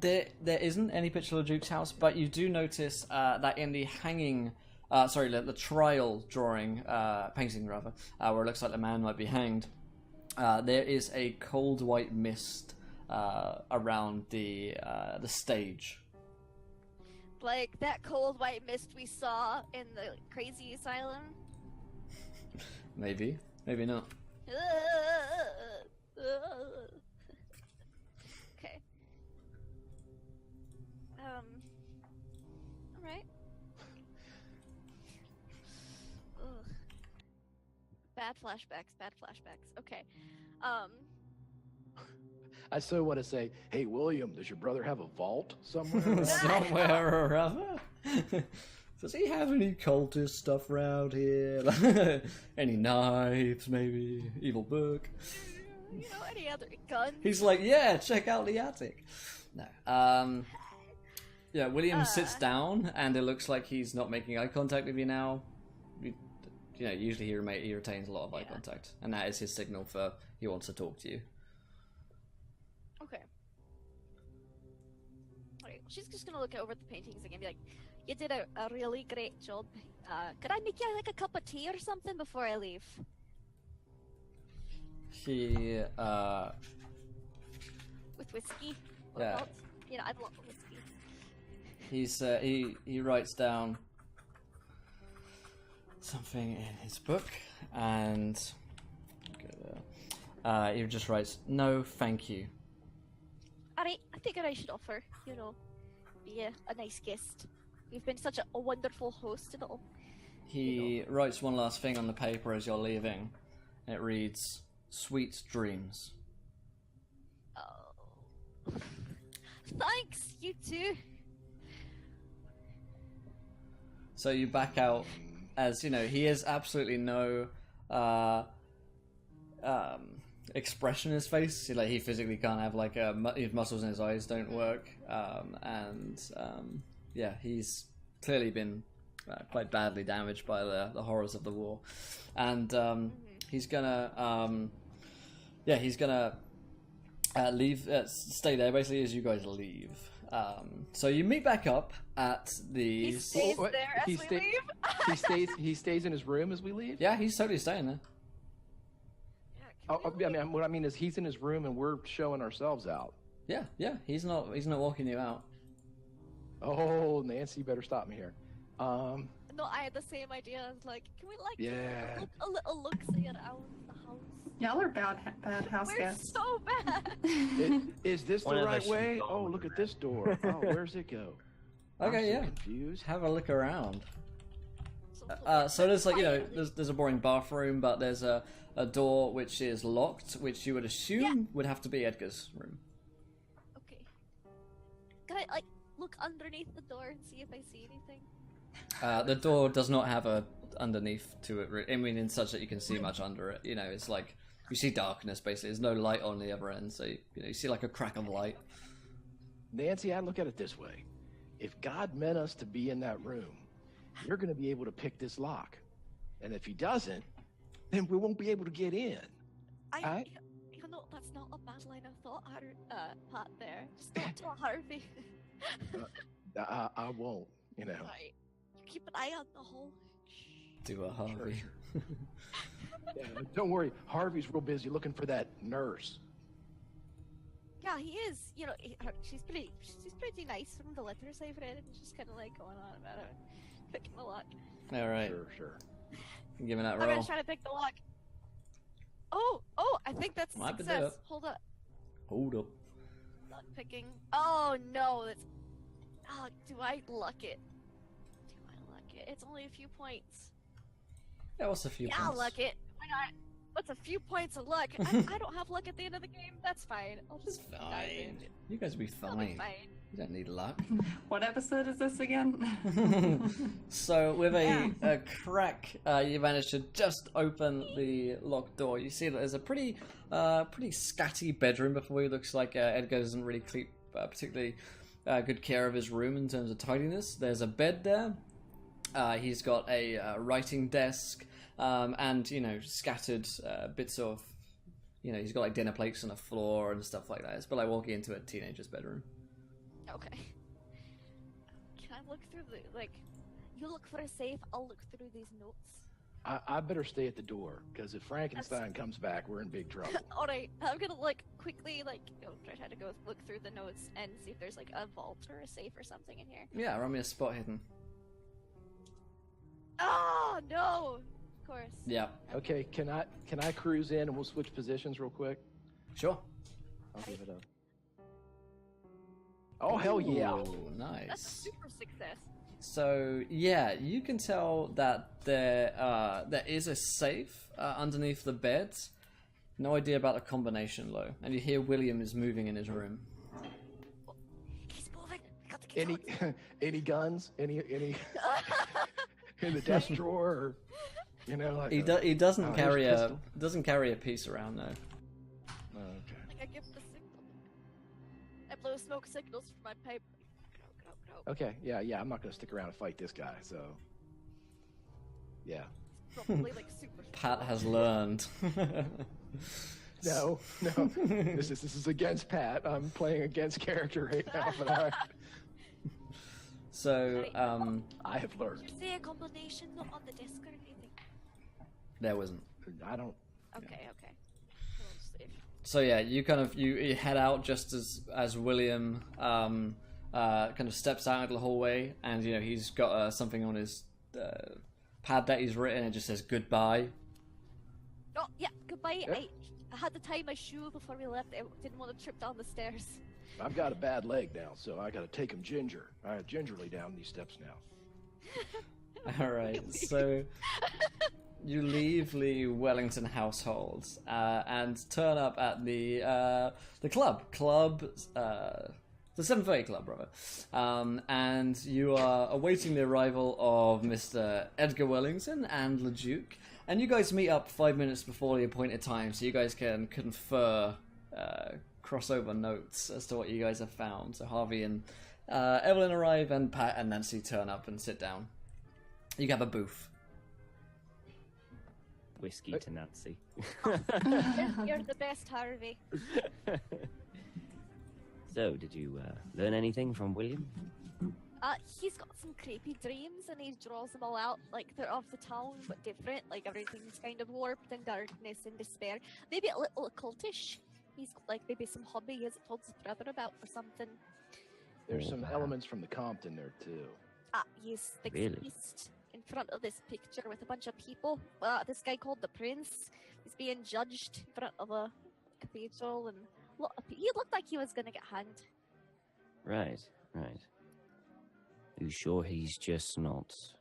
There isn't any picture of the Duke's house, but you do notice that in the the trial drawing, painting rather, where it looks like the man might be hanged, there is a cold white mist around the stage. Like that cold white mist we saw in the crazy asylum? Maybe not. Okay. Alright. Bad flashbacks. Okay. I so want to say, hey, William, does your brother have a vault somewhere? Somewhere or other. Does he have any cultist stuff around here? Any knives, maybe? Evil book? Any other guns? He's like, yeah, check out the attic. No. Yeah, William sits down, and it looks like he's not making eye contact with you now. usually he retains a lot of eye contact, and that is his signal for he wants to talk to you. Okay. Alright, she's just gonna look over the paintings again and be like, you did a really great job. Could I make you like a cup of tea or something before I leave? He With whiskey? Or Yeah. not? I'd love whiskey. he writes down something in his book, and he just writes, "No, thank you." Alright, I figured I should offer, be a nice guest. You've been such a wonderful host and all. He writes one last thing on the paper as you're leaving, and it reads, "Sweet dreams." Oh. Thanks, you too. So you back out, as he has absolutely no expression in his face. He physically can't have his muscles in his eyes don't work, yeah, he's clearly been quite badly damaged by the horrors of the war, and he's gonna leave, stay there basically as you guys leave. So you meet back up at the. He stays there as we leave. He stays in his room as we leave. Yeah, he's totally staying there. What I mean is he's in his room and we're showing ourselves out. Yeah, he's not walking you out. Oh, Nancy, you better stop me here. No, I had the same idea. I was like, can we a little look see around the house? Y'all are bad house We're guests. so bad. Is this the right way? Oh, look at this door. Oh, where's it go? Okay, I'm so confused. Have a look around. So there's there's a boring bathroom, but there's a door which is locked, which you would assume would have to be Edgar's room. Okay. Can I look underneath the door and see if I see anything? The door does not have a underneath to it. I mean, in such that you can see much under it. It's like you see darkness basically. There's no light on the other end, so you see like a crack of light. Nancy, I look at it this way: if God meant us to be in that room, you're going to be able to pick this lock, and if He doesn't, then we won't be able to get in. Even though that's not a bad line of thought, Pat. There, just don't tell Harvey. I won't. Right. You keep an eye on the hole. Do a Harvey. Sure. Yeah, don't worry. Harvey's real busy looking for that nurse. Yeah, he is. She's pretty nice from the letters I've read, and she's kind of going on about it. Picking the lock. All right. Sure. Give me that I'm roll. gonna try to pick the lock. Oh! I think that's a Might be success. that. Hold up. Hold up. Lock picking. Oh no, that's. Oh, do I luck it? It's only a few points. Yeah, what's a few Yeah, points? I'll luck it. Why not? What's a few points of luck? I don't have luck at the end of the game. That's fine. I'll It's just dive fine. in. You guys will be I'll fine. be fine. You don't need luck. What episode is this again? So with a crack, you manage to just open the locked door. You see that there's a pretty scatty bedroom before you. Looks like Edgar doesn't really keep particularly good care of his room in terms of tidiness. There's a bed there. He's got a writing desk and scattered bits of he's got like dinner plates on the floor and stuff like that. It's like walking into a teenager's bedroom. Okay. Can I look through you look for a safe, I'll look through these notes. I better stay at the door, because if Frankenstein comes back, we're in big trouble. Alright, I'm gonna quickly try to go look through the notes and see if there's a vault or a safe or something in here. Yeah, run me a spot hidden. Oh no! Of course. Yeah. Okay, can I cruise in and we'll switch positions real quick? Sure. I'll give it a... Oh, hell yeah. Ooh, nice. That's a super success. So yeah, you can tell that there is a safe underneath the bed. No idea about the combination though, and you hear William is moving in his room. He's moving. We got to get out. Any guns? Any in the desk drawer? Or, He doesn't carry here's a a doesn't carry a piece around though. Oh, okay. I give the signal. I blow smoke signals from my pipe. Go. Okay, yeah, I'm not gonna stick around and fight this guy, so... Yeah. probably like super. Pat has learned. No. This is against Pat. I'm playing against character right now, but all right. So, I have learned. Did you say a combination not on the disc or anything? there wasn't. I don't. Okay. So yeah, you kind of you head out just as William kind of steps out into the hallway, and he's got something on his pad that he's written. It just says goodbye. Oh yeah, goodbye. Yep. I had to tie my shoe before we left. I didn't want to trip down the stairs. I've got a bad leg now, so I got to take him gingerly down these steps now. All right, so you leave the Wellington household and turn up at the club, the 7:30 club, rather, and you are awaiting the arrival of Mr. Edgar Wellington and LeDuc, and you guys meet up 5 minutes before the appointed time, so you guys can confer crossover notes as to what you guys have found. So Harvey and Evelyn arrive, and Pat and Nancy turn up and sit down. You have a booth. Whiskey to Nancy. You're the best, Harvey. So, did you learn anything from William? He's got some creepy dreams, and he draws them all out like they're of the town, but different. Like everything's kind of warped and darkness and despair. Maybe a little occultish. He's got, like, maybe some hobby he hasn't told his brother about or something. There's some elements from the Compton there too. He's the Really? feast in front of this picture with a bunch of people. This guy called the Prince. He's being judged in front of a cathedral, and he looked like he was gonna get hanged. Right. You sure he's just not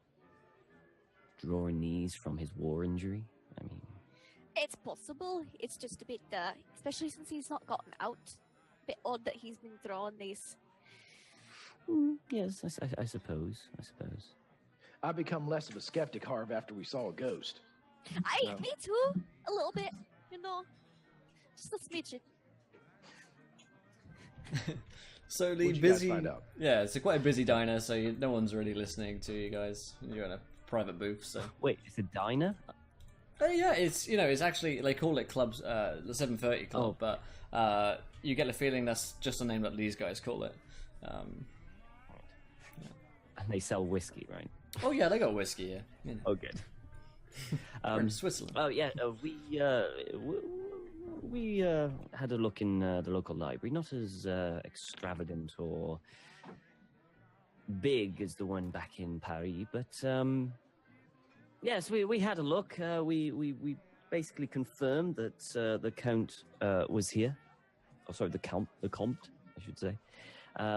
drawing these from his war injury? I mean, It's possible. It's just a bit, especially since he's not gotten out. A bit odd that he's been drawing these. yes, I suppose. I've become less of a skeptic, Harv, after we saw a ghost. Me too. A little bit, just a smidgen. So the What'd you guys busy, find out? yeah, it's quite a busy diner. So no one's really listening to you guys. You're in a private booth, so. Wait, it's a diner? Yeah, it's it's actually they call it clubs, the 7:30 club, but you get the feeling that's just a name that these guys call it. And they sell whiskey, right? Oh yeah, they got whiskey. Yeah. Oh, good. We're in Switzerland. Oh yeah, we had a look in the local library. Not as extravagant or big as the one back in Paris, but yes, we had a look. We basically confirmed that the Count was here. Oh, sorry, the Comte, I should say,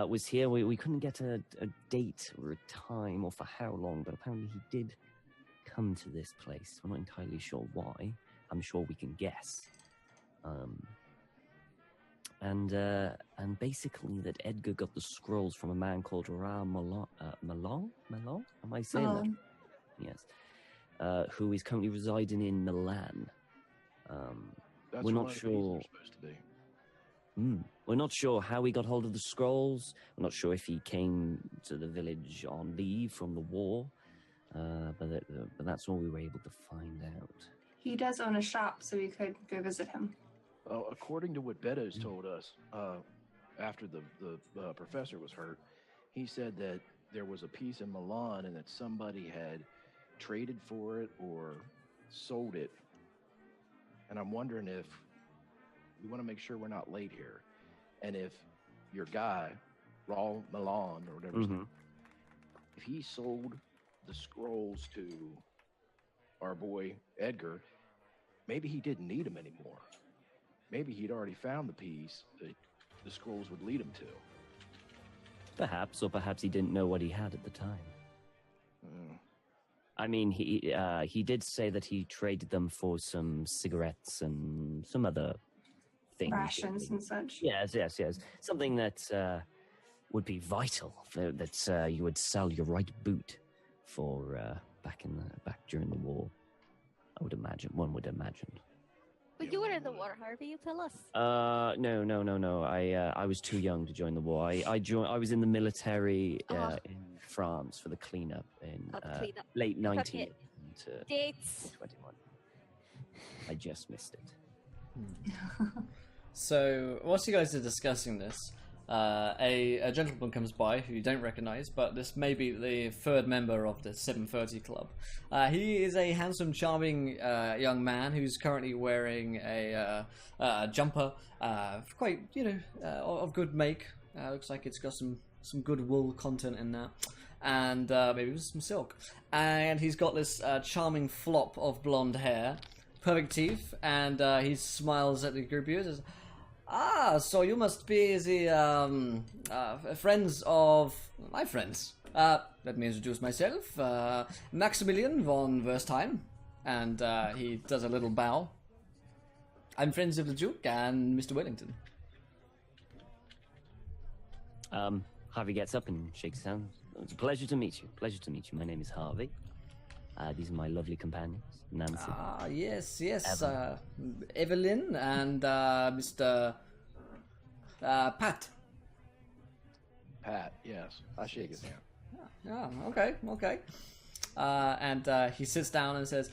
was here. We couldn't get a date or a time or for how long, but apparently he did come to this place. We're not entirely sure why. I'm sure we can guess. And basically that Edgar got the scrolls from a man called Malon? Am I saying that? Yes. Who is currently residing in Milan. That's We're where not one of the sure. pieces are supposed to be. We're not sure how he got hold of the scrolls. We're not sure if he came to the village on leave from the war. But that's all we were able to find out. He does own a shop, so we could go visit him. According to what Beddoes told us, after the professor was hurt, he said that there was a piece in Milan and that somebody had traded for it or sold it. And I'm wondering if we want to make sure we're not late here. And if your guy, Raul Milan or whatever, if he sold the scrolls to our boy Edgar, maybe he didn't need them anymore. Maybe he'd already found the piece that the scrolls would lead him to. Perhaps, or perhaps he didn't know what he had at the time. I mean, he did say that he traded them for some cigarettes and some other things. Rations and such. Yes. Something that would be vital, that you would sell your right boot for back during the war. One would imagine. But you were in the war, Harvey. You tell us. No. I was too young to join the war. I was in the military in France for the cleanup in late 19. to Dates. 21. I just missed it. So, whilst you guys are discussing this, a gentleman comes by who you don't recognise, but this may be the third member of the 7:30 Club. He is a handsome, charming young man who's currently wearing a jumper, quite, of good make. Looks like it's got some good wool content in that. And maybe some silk. And he's got this charming flop of blonde hair, perfect teeth, and he smiles at the group of you and says, "Ah, so you must be the friends of my friends. Let me introduce myself, Maximilian von Verstheim." And he does a little bow. "I'm friends of the Duke and Mr. Wellington." Harvey gets up and shakes hands. "It's a pleasure to meet you. Pleasure to meet you. My name is Harvey. These are my lovely companions, Nancy." "Ah, yes. Evelyn and Mr. Pat." Pat, yes. I shake his hand. Yeah, okay. And he sits down and says,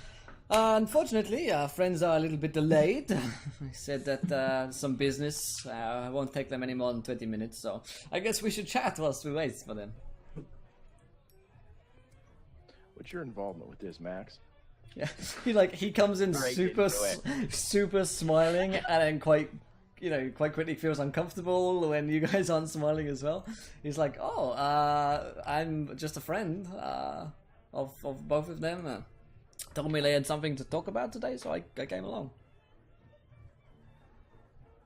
"Unfortunately, our friends are a little bit delayed." He said that some business won't take them any more than 20 minutes, so I guess we should chat whilst we wait for them. What's your involvement with this, Max? Yeah, he comes in super smiling, and then quite quickly feels uncomfortable when you guys aren't smiling as well. He's like, "Oh, I'm just a friend of both of them. Told me they had something to talk about today, so I came along."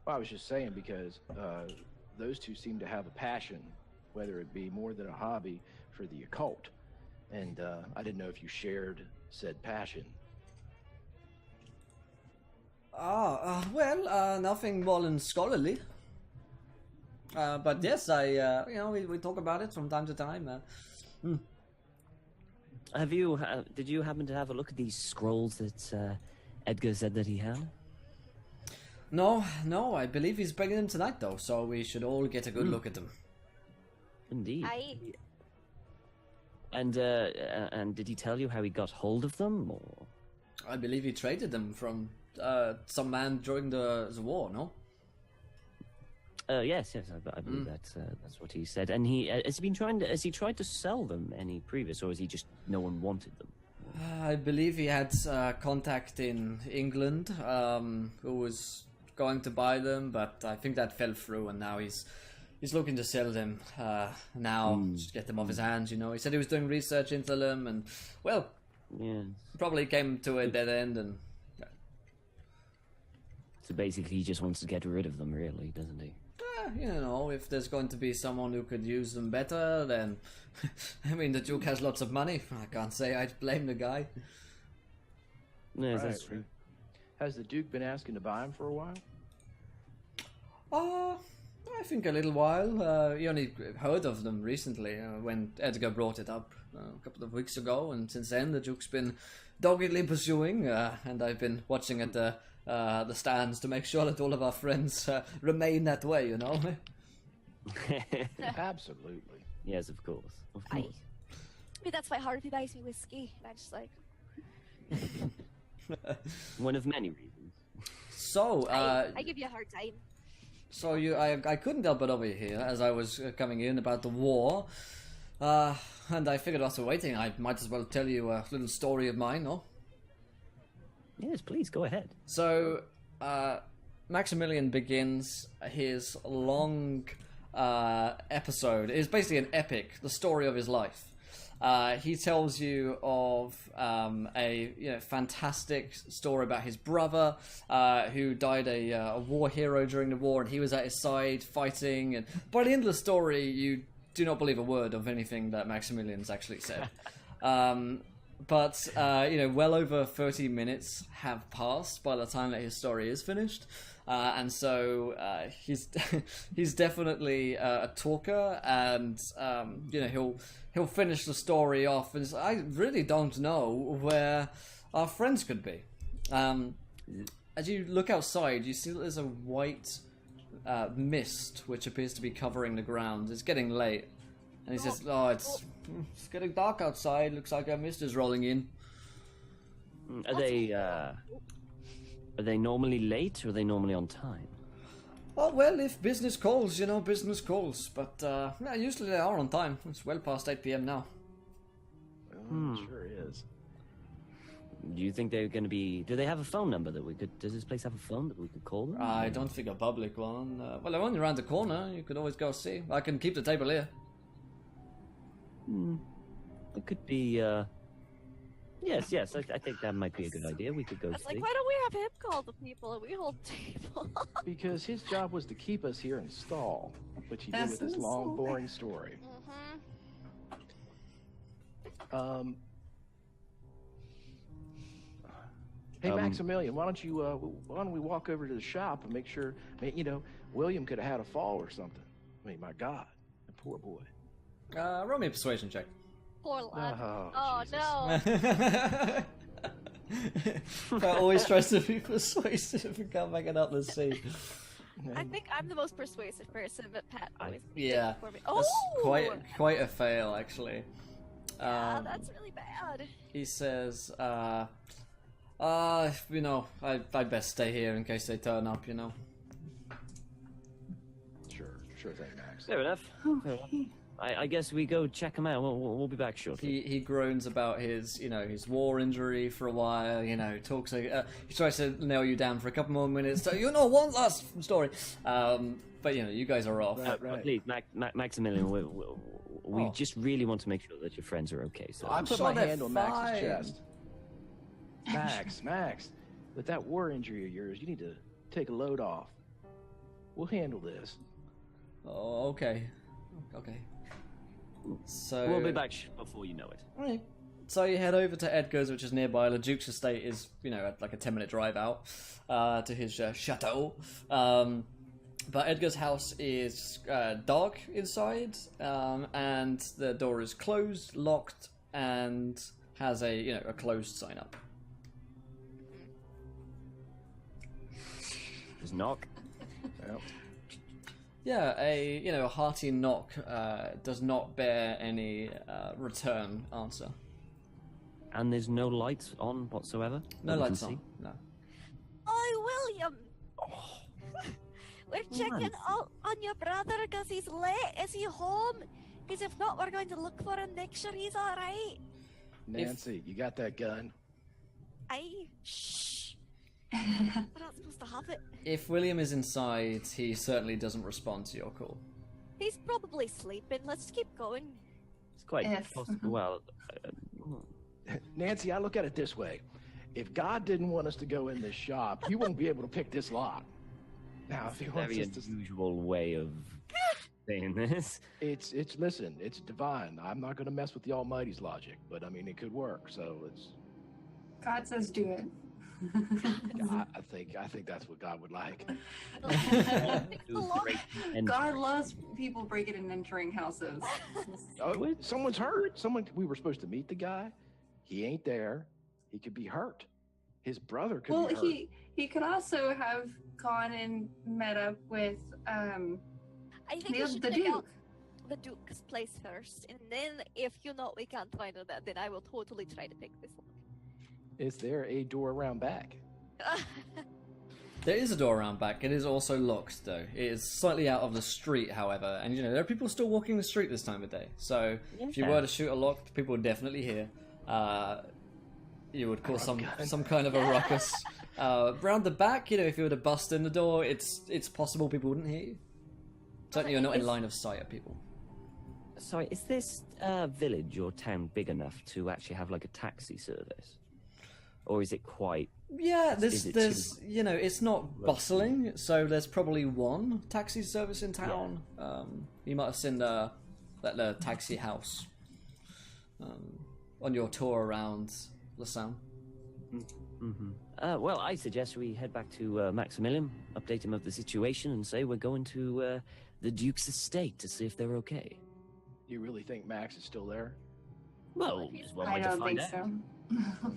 Well, I was just saying because those two seem to have a passion, whether it be more than a hobby, for the occult. And I didn't know if you shared said passion. Nothing more than scholarly. But yes, we talk about it from time to time. Did you happen to have a look at these scrolls that Edgar said that he had? No, I believe he's bringing them tonight, though, so we should all get a good look at them. Indeed. And did he tell you how he got hold of them, or? I believe he traded them from some man during the war, no? Yes, I believe that's what he said. And has he tried to sell them any previous, or is he just no one wanted them? I believe he had contact in England who was going to buy them, but I think that fell through, and now he's looking to sell them now, just get them off his hands, He said he was doing research into them, and, well, probably came to a dead end, and... So basically he just wants to get rid of them, really, doesn't he? If there's going to be someone who could use them better, then... I mean, the Duke has lots of money. I can't say I'd blame the guy. No, that's true. Has the Duke been asking to buy them for a while? I think a little while. You only heard of them recently when Edgar brought it up a couple of weeks ago, and since then the Duke's been doggedly pursuing, and I've been watching at the stands to make sure that all of our friends remain that way, Absolutely. Yes, of course. Maybe that's why Harvey buys me whiskey, and I'm just like... One of many reasons. So, I give you a hard time. So I couldn't help but overhear as I was coming in about the war, and I figured after waiting I might as well tell you a little story of mine, no? Yes, please, go ahead. So, Maximilian begins his long episode. It's basically an epic, the story of his life. He tells you of a fantastic story about his brother who died a war hero during the war, and he was at his side fighting. And by the end of the story, you do not believe a word of anything that Maximilian's actually said. But well over 30 minutes have passed by the time that his story is finished. And so he's definitely a talker, and he'll finish the story off. And I really don't know where our friends could be. As you look outside, you see that there's a white mist which appears to be covering the ground. It's getting late, and he says, "Oh, it's getting dark outside. Looks like a mist is rolling in." Are they normally late or are they normally on time? Oh, well, if business calls, business calls. But, yeah, usually they are on time. It's well past 8 p.m. now. Well, it sure is. Do you think they're going to be... Do they have a phone number that we could... Does this place have a phone that we could call them? I don't think a public one. Well, they're only around the corner. You could always go see. I can keep the table here. It could be... Yes, I think that might be a good idea. We could go It's see. like, why don't we have him call the people and we hold table? Because his job was to keep us here and stall, which he did That's with this so long, sweet. boring story. Hey, Maximilian, why don't we walk over to the shop and make sure, William could have had a fall or something. I mean, my God, the poor boy. Roll me a persuasion check. Poor lad. Oh, Jesus. No. That always tries to be persuasive and can't make it up the scene. I think I'm the most persuasive person, but Pat always Yeah, did it for me. that's Oh! quite a fail, actually. Yeah, that's really bad. He says, I'd best stay here in case they turn up, Sure thing, Max. Fair enough. I guess we go check them out. We'll be back shortly. He groans about his, his war injury for a while, talks, he tries to nail you down for a couple more minutes, so, one last story. But, you guys are off. Right. Please, Maximilian, we just really want to make sure that your friends are okay. So I put sure my they're hand on fine. Max's chest. Max, with that war injury of yours, you need to take a load off. We'll handle this. Oh, okay. So we'll be back before you know it. Right. So you head over to Edgar's, which is nearby. The Duke's estate is, like a 10-minute drive out to his chateau. But Edgar's house is dark inside, and the door is closed, locked, and has a closed sign up. Just knock. Well, Yeah, a hearty knock does not bear any return answer. And there's no lights on whatsoever? No that we lights can on. see? No. Oh, William! We're checking on your brother because he's late. Is he home? Because if not, we're going to look for him, make sure he's alright. Nancy, you got that gun? Shh. We're not supposed to have it. If William is inside, he certainly doesn't respond to your call. He's probably sleeping. Let's keep going. It's quite If. possible. Well, Nancy, I look at it this way. If God didn't want us to go in this shop, he wouldn't be able to pick this lock. Now, if he wants very us to... unusual way of saying this. Listen, it's divine. I'm not going to mess with the Almighty's logic, but I mean, it could work, so it's... God says do it. I think that's what God would like. God loves people breaking and entering houses. Oh, someone's hurt. We were supposed to meet the guy. He ain't there. He could be hurt. His brother could Well, be hurt. he could also have gone and met up with I think we should the check Duke. out the Duke's place first, and then if we can't find it, then I will totally try to pick this one. Is there a door around back? There is a door around back. It is also locked, though. It is slightly out of the street, however. And, there are people still walking the street this time of day. So, if you were to shoot a lock, people would definitely hear. You would cause some kind of a ruckus. Round the back, if you were to bust in the door, it's possible people wouldn't hear you. Certainly you're not in line of sight of people. Sorry, is this village or town big enough to actually have like a taxi service? Or is it quite... Yeah, there's it's not bustling, so there's probably one taxi service in town. Yeah. You might have seen the taxi house on your tour around Lausanne. Mm-hmm. Well, I suggest we head back to Maximilian, update him of the situation, and say we're going to the Duke's estate to see if they're okay. You really think Max is still there? Well, there's one I way to don't find think out. so.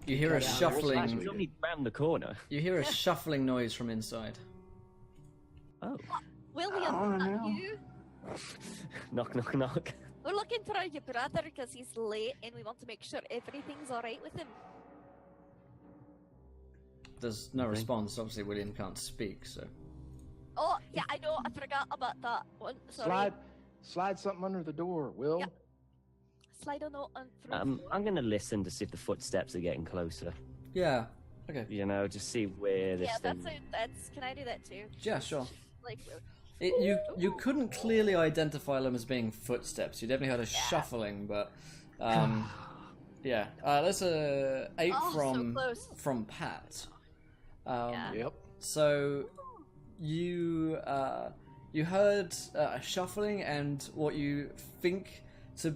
You hear a shuffling. He's only round the corner. You hear a shuffling noise from inside. Oh. William, Oh, is that no. you? Knock, knock, knock. We're looking for your brother because he's late, and we want to make sure everything's all right with him. there's no response. Obviously, William can't speak, so. Oh, yeah, I know. I forgot about that one. Sorry. Slide something under the door, Will. Yep. Slide a note on through. I'm going to listen to see if the footsteps are getting closer. Yeah. Okay. You know, just see where this thing... that's. Can I do that too? Yeah, sure. Like. You couldn't clearly identify them as being footsteps. You definitely heard a shuffling, but yeah. That's a 8 from Pat. Yep. So you heard a shuffling and what you think to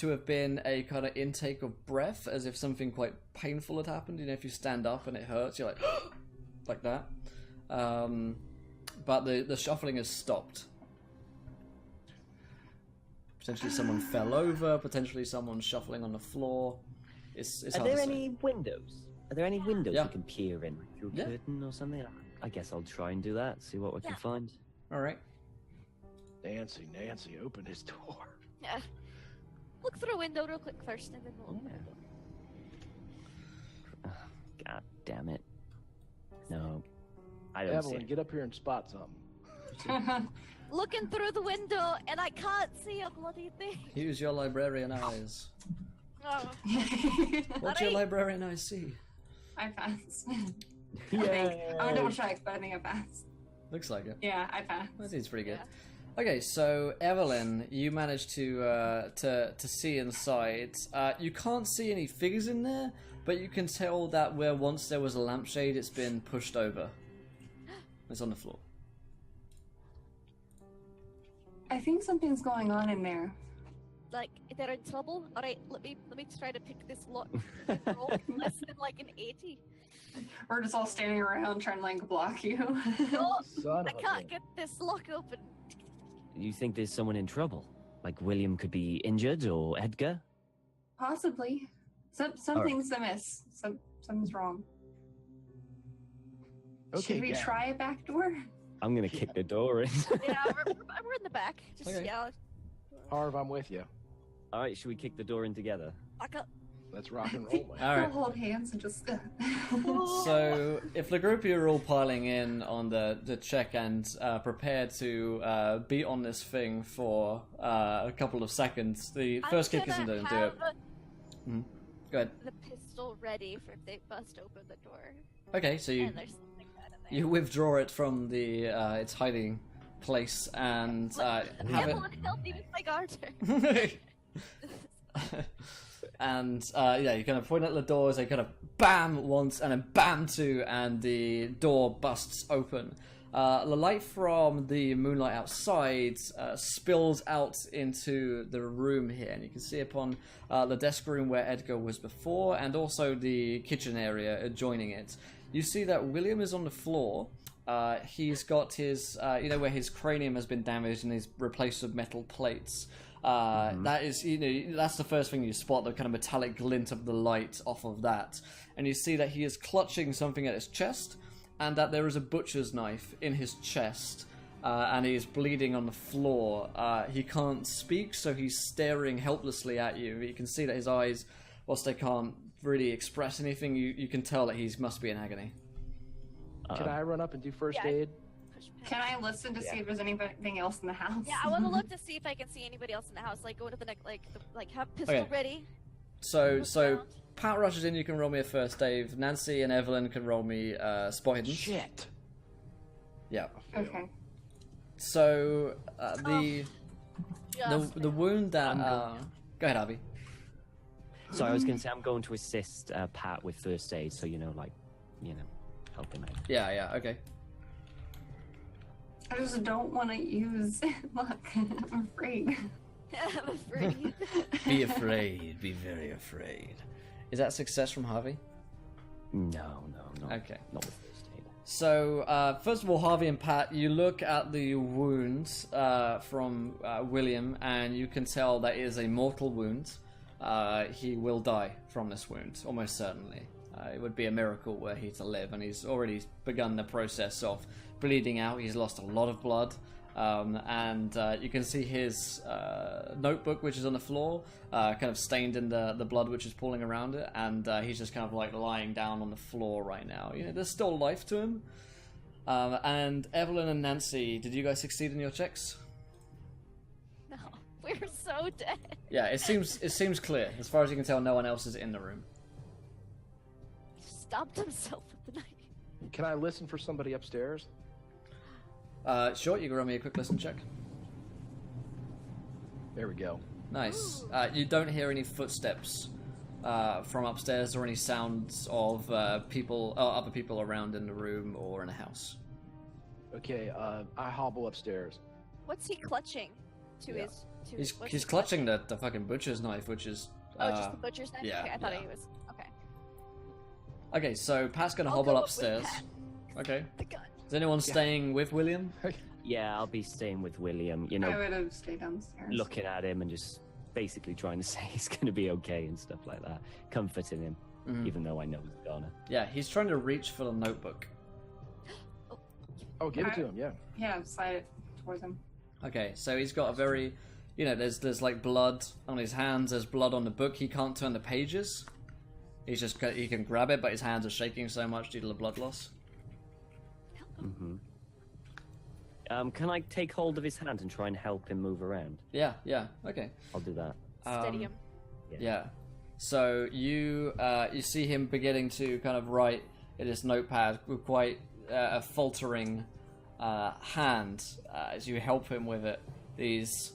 have been a kind of intake of breath, as if something quite painful had happened. You know, if you stand up and it hurts, you're like like that. But the shuffling has stopped. Potentially someone fell over. Potentially someone shuffling on the floor. It's Are hard there to any windows? Are there any windows Yeah. you can peer in through a curtain or something? I guess I'll try and do that. See what we can find. All right. Nancy, open his door. Yeah. Look through a window real quick first, and then we'll open it. God damn it. No. I don't see Evelyn, it. get up here and spot something. Looking through the window, and I can't see a bloody thing. Use your librarian eyes. Oh. What do your librarian eyes see? I pass. Yeah. I'm gonna double check, but I think I passed. Looks like it. Yeah, I passed. That seems pretty good. Okay, so Evelyn, you managed to see inside. You can't see any figures in there, but you can tell that where once there was a lampshade, it's been pushed over. It's on the floor. I think something's going on in there. Like, they're in trouble. All right, let me try to pick this lock. Roll less than like an 80. We're just all standing around trying to like block you. No, Son I of a can't bitch. get this lock open. You think there's someone in trouble? Like William could be injured or Edgar? Possibly. Something's amiss. Something's wrong. Okay, Should we Gab. try a back door? I'm gonna kick the door in. Yeah, we're in the back. Just Okay. Harv, I'm with you. All right, should we kick the door in together? back up. Let's rock and roll, man. All right. We'll hold hands and just. So, if the group of you are all piling in on the check and prepared to beat on this thing for a couple of seconds, the first kick isn't going to do it. Go ahead. The pistol ready for if they bust open the door. Okay, so you And there's something bad in there. you withdraw it from the its hiding place and have it. Evelyn, help me with my garter. And yeah, you kind of point at the doors, they kind of bam once and then bam two, and the door busts open. The light from the moonlight outside spills out into the room here, and you can see upon the desk room where Edgar was before, and also the kitchen area adjoining it. You see that William is on the floor. He's got his, where his cranium has been damaged and he's replaced with metal plates. That is, that's the first thing you spot, the kind of metallic glint of the light off of that. And you see that he is clutching something at his chest, and that there is a butcher's knife in his chest, and he is bleeding on the floor. He can't speak, so he's staring helplessly at you. You can see that his eyes, whilst they can't really express anything, you can tell that he must be in agony. Can I run up and do first Yeah. aid? Can I listen to see if there's anything else in the house? Yeah, I want to look to see if I can see anybody else in the house. Like, go to the next, have pistol Okay. ready. So Look around. Pat rushes in, you can roll me a first, Dave. Nancy and Evelyn can roll me spot hidden. Shit. Yeah. Okay. So the Just wound that go ahead, Abby. So I was going to say I'm going to assist Pat with first aid, so help him out. Yeah, okay. I just don't want to use luck. I'm afraid. I'm afraid. Be afraid, be very afraid. Is that success from Harvey? No, Okay. not with first aid. So, first of all, Harvey and Pat, you look at the wounds from William, and you can tell that is a mortal wound. He will die from this wound, almost certainly. It would be a miracle were he to live, and he's already begun the process of bleeding out. He's lost a lot of blood. and you can see his notebook, which is on the floor, kind of stained in the blood which is pooling around it, and he's just kind of like lying down on the floor right now. You know, there's still life to him. And Evelyn and Nancy, did you guys succeed in your checks? No, we're so dead. Yeah, it seems clear. As far as you can tell, no one else is in the room. He stabbed himself with the knife. Can I listen for somebody upstairs? Sure, you can run me a quick listen check. There we go. Nice. You don't hear any footsteps from upstairs or any sounds of other people around in the room or in a house. Okay, I hobble upstairs. What's he clutching to Yeah. his? He's clutching the fucking butcher's knife, which is. Just the butcher's knife. yeah, Okay, I thought yeah. he was. Okay. Okay, so Pat's gonna I'll hobble go up with upstairs. Pat. Okay. The gun. Is anyone staying with William? Yeah, I'll be staying with William. You I know, would have stayed downstairs. looking at him and just basically trying to say he's going to be okay and stuff like that, comforting him, Mhm. even though I know he's gonna. Yeah, he's trying to reach for the notebook. Oh, give it to him, yeah. Yeah, slide it towards him. Okay, so he's got a very, you know, there's like blood on his hands. There's blood on the book. He can't turn the pages. He can grab it, but his hands are shaking so much due to the blood loss. Mm-hmm. Can I take hold of his hand and try and help him move around? Yeah, okay. I'll do that. Steady him. Yeah. So you see him beginning to kind of write in his notepad with quite a faltering hand as you help him with it. These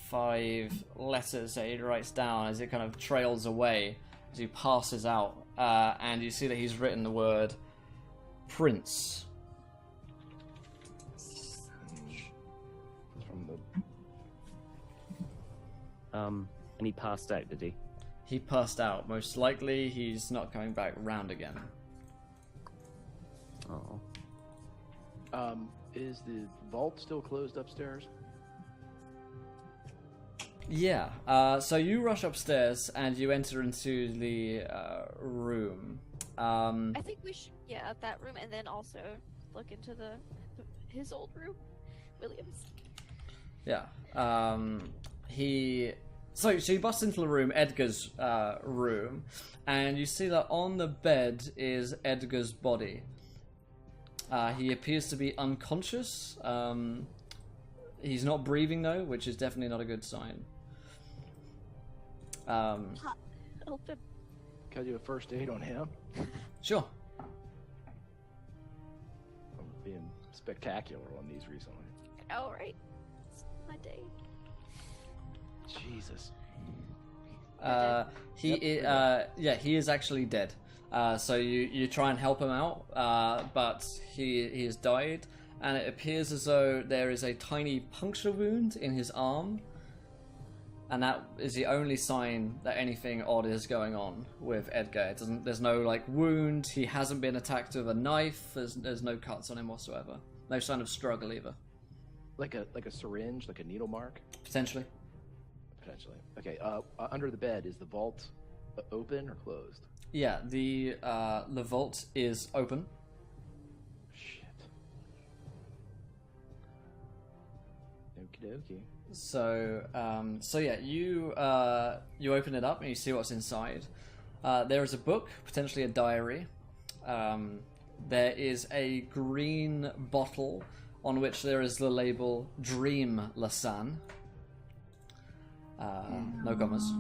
5 letters that he writes down as it kind of trails away as he passes out, and you see that he's written the word Prince. From the... And he passed out, did he? He passed out. Most likely, he's not coming back round again. Oh. Is the vault still closed upstairs? Yeah. So you rush upstairs and you enter into the room. I think we should, that room, and then also look into his old room, Williams. Yeah. So you bust into the room, Edgar's room, and you see that on the bed is Edgar's body. He appears to be unconscious. He's not breathing though, which is definitely not a good sign. Help him. Can I do a first aid on him? Sure. I'm being spectacular on these recently. Oh, right. It's my day. Jesus. He is actually dead. So you try and help him out, but he has died, and it appears as though there is a tiny puncture wound in his arm, and that is the only sign that anything odd is going on with Edgar. There's no like wound. He hasn't been attacked with a knife. There's no cuts on him whatsoever. No sign of struggle either. Like a syringe, like a needle mark? Potentially. Potentially. Okay, under the bed, is the vault open or closed? Yeah, the vault is open. Shit. Okie dokie. So yeah, you open it up and you see what's inside. There is a book, potentially a diary. There is a green bottle on which there is the label "Dream Lausanne." No commas.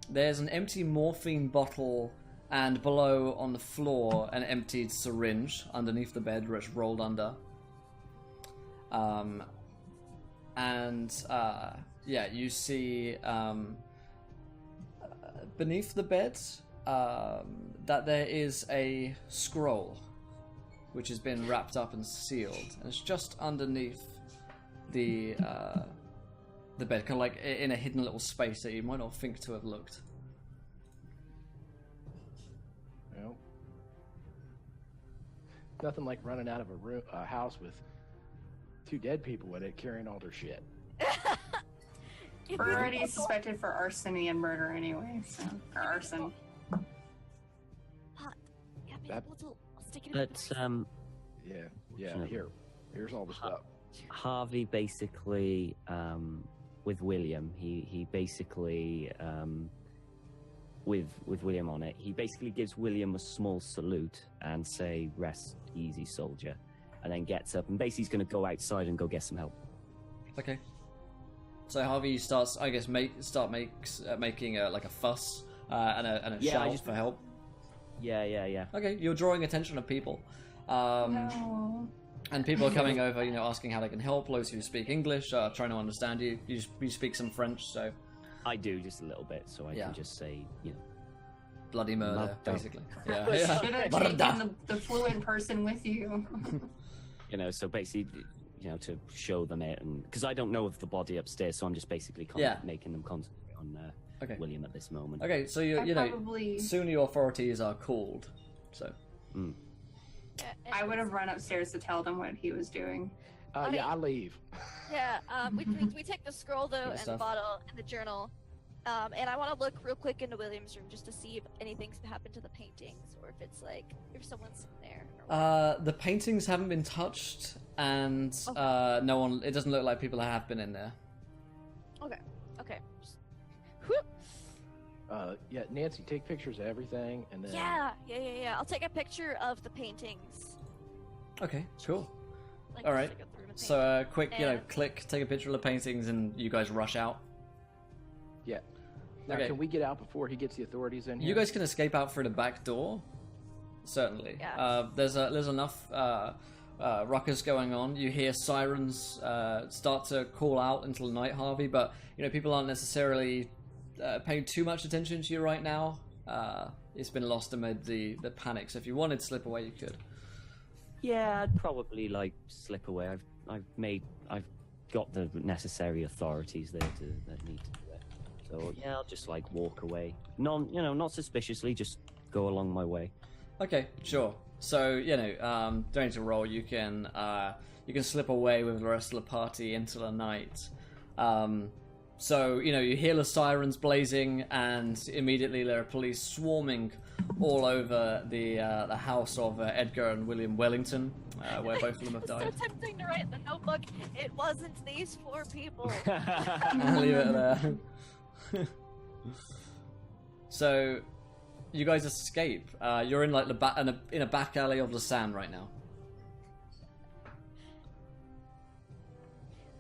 There's an empty morphine bottle, and below on the floor, an emptied syringe underneath the bed where it's rolled under. You see beneath the bed that there is a scroll which has been wrapped up and sealed, and it's just underneath the bed, kind of like in a hidden little space that you might not think to have looked. Well, nothing like running out of a house with 2 dead people in it carrying all their shit. We're already suspected for arson and murder anyway, so or arson. Hot. Yeah, That- bottle. I'll stick it in. But Yeah, Sure. here's all the stuff. Harvey basically, with William, he basically, with William on it, he basically gives William a small salute and say, "Rest easy, soldier," and then gets up and basically he's going to go outside and go get some help. Okay. So Harvey starts, I guess, making like a fuss and a shout for help. Yeah. Okay, you're drawing attention of people. No. And people are coming over, asking how they can help. Those who speak English trying to understand you. You speak some French, so... I do, just a you know, so I can just say, bloody murder, basically. Yeah. Should have taken the fluent person with you. So basically, to show them it, and because I don't know of the body upstairs, so I'm just basically making them concentrate on William at this moment. Okay, so soon your authorities are called, so... I would have run upstairs to tell them what he was doing. I leave. Yeah, we take the scroll though, and the bottle, and the journal, and I want to look real quick into William's room just to see if anything's happened to the paintings, or if it's like if someone's in there. The paintings haven't been touched, and no one. It doesn't look like people have been in there. Okay. Nancy, take pictures of everything, and then... Yeah. I'll take a picture of the paintings. Okay, cool. Like, all right. go through the So, quick, click, take a picture of the paintings, and you guys rush out. Yeah. Now, can we get out before he gets the authorities in here? You guys can escape out through the back door. Certainly. Yeah. There's enough ruckus going on. You hear sirens start to call out into the night, Harvey, but people aren't necessarily paying too much attention to you right now. It's been lost amid the panic, so if you wanted to slip away, you could. Yeah, I'd probably slip away. I've got the necessary authorities there that need to do it. So yeah, I'll just walk away. Not suspiciously, just go along my way. Okay, sure. So don't need to roll. You can slip away with the rest of the party into the night. So, you hear the sirens blazing, and immediately there are police swarming all over the house of Edgar and William Wellington, where both of them have died. It's so tempting to write in the notebook, it wasn't these 4 people. Leave it there. So, you guys escape. You're in in a back alley of Lausanne right now.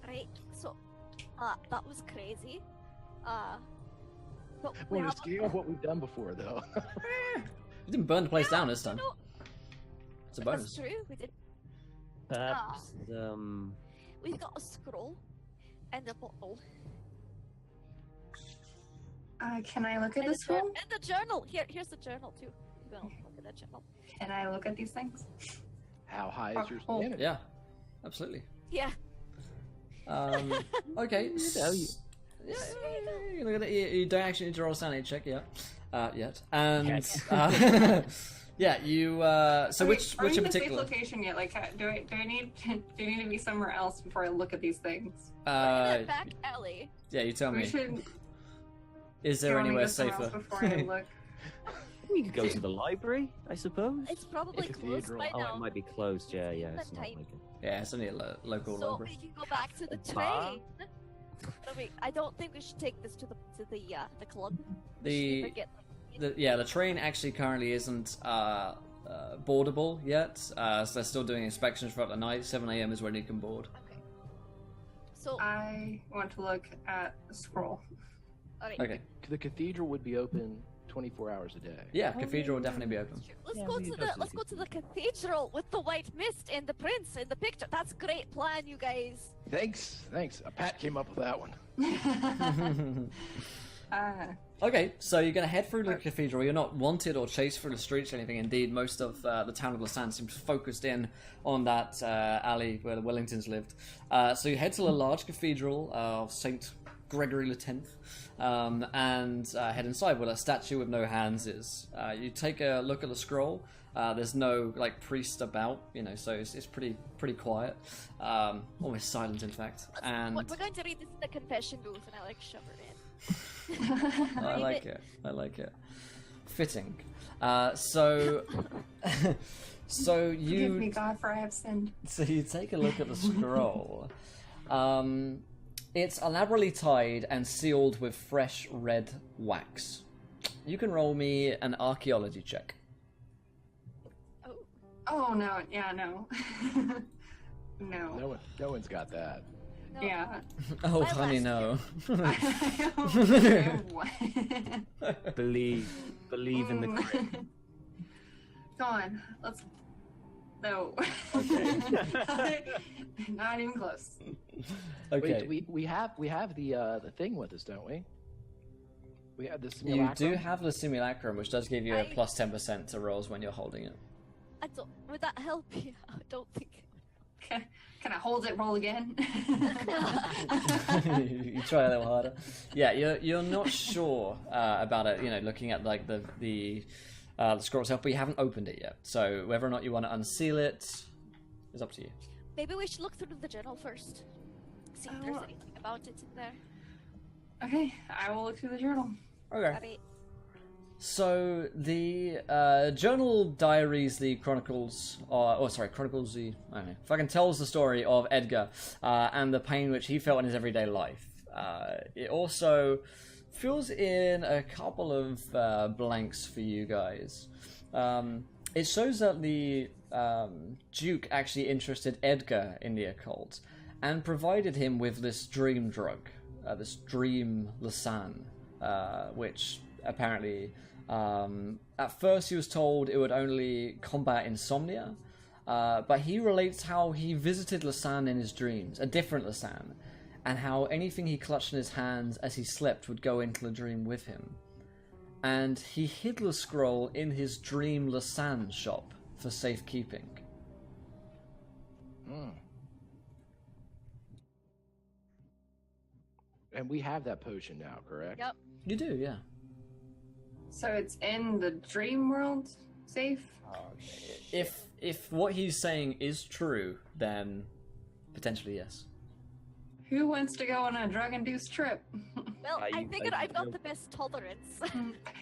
Right, so that was crazy. But on a scale of what we've done before, though. You didn't burn the place down this time. It's a bonus. That's true, we did. Perhaps, We've got a scroll and a bottle. Can I look at the scroll? And the journal. Here's the journal too. Well, look at that journal. Can I look at these things? How high is your standard? Yeah, absolutely. Yeah. Okay. You don't actually need to roll a sanity check yet. And you. So which in particular? Safe location yet? Like, do I need to be somewhere else before I look at these things? We're in that back alley. Yeah, you tell me. Should. Is there anywhere safer? Before I look. We could go to the library, I suppose. It's probably closed by Oh, now. it might be closed. Yeah. It's not like it. Yeah, it's only a local So library. we can go back to the train. I don't think we should take this to the club. The train actually currently isn't boardable yet. So they're still doing inspections throughout the night. 7 a.m. is when you can board. Okay. So I want to look at the scroll. Okay. The cathedral would be open 24 hours a day. Yeah, cathedral will definitely be open. Let's go to the cathedral with the white mist and the prince in the picture. That's a great plan, you guys. Thanks. Pat came up with that one. Okay, so you're going to head through the cathedral. You're not wanted or chased through the streets or anything. Indeed, most of the town of Lausanne seems focused in on that alley where the Wellingtons lived. So you head to the large cathedral of St. Gregory X, and head inside where a statue with no hands is. You take a look at the scroll. There's no priest about, so it's pretty quiet, almost silent in fact. And we're going to read this in the confession booth, and I shove her in. I like it. fitting. So Forgive me, you God, for I have sinned. so you take a look at the scroll. It's elaborately tied and sealed with fresh red wax. You can roll me an archaeology check. Oh, no. Yeah, no. No. No one's got that. No. Yeah. Oh, My honey, last no. Believe in the crit. Go on. Let's. No. Okay. Not even close. Okay. Wait, we have the thing with us, don't we? We have the You simulacrum. do have the simulacrum, which does give you a I- plus 10% to rolls when you're holding it. I don't. Would that help you? I don't think. Can I hold it? Roll again. You try a little harder. Yeah, you're not sure about it. You know, looking at like the scroll itself, but you haven't opened it yet. So whether or not you want to unseal it is up to you. Maybe we should look through the journal first. See if there's anything about it in there. Okay, I will look through the journal. Okay. Alright. So the journal diaries the chronicles, chronicles the, I don't know, fucking tells the story of Edgar and the pain which he felt in his everyday life. It also fills in a couple of blanks for you guys. It shows that the Duke actually interested Edgar in the occult and provided him with this dream drug, this dream Lausanne, which apparently at first he was told it would only combat insomnia, but he relates how he visited Lausanne in his dreams, a different Lausanne, and how anything he clutched in his hands as he slept would go into the dream with him. And he hid the scroll in his dream Lausanne shop for safekeeping. And we have that potion now, correct? Yep. You do, yeah. So it's in the dream world safe? If what he's saying is true, then potentially yes. Who wants to go on a drug-induced trip? Well, I I- figured I- I've got the best tolerance.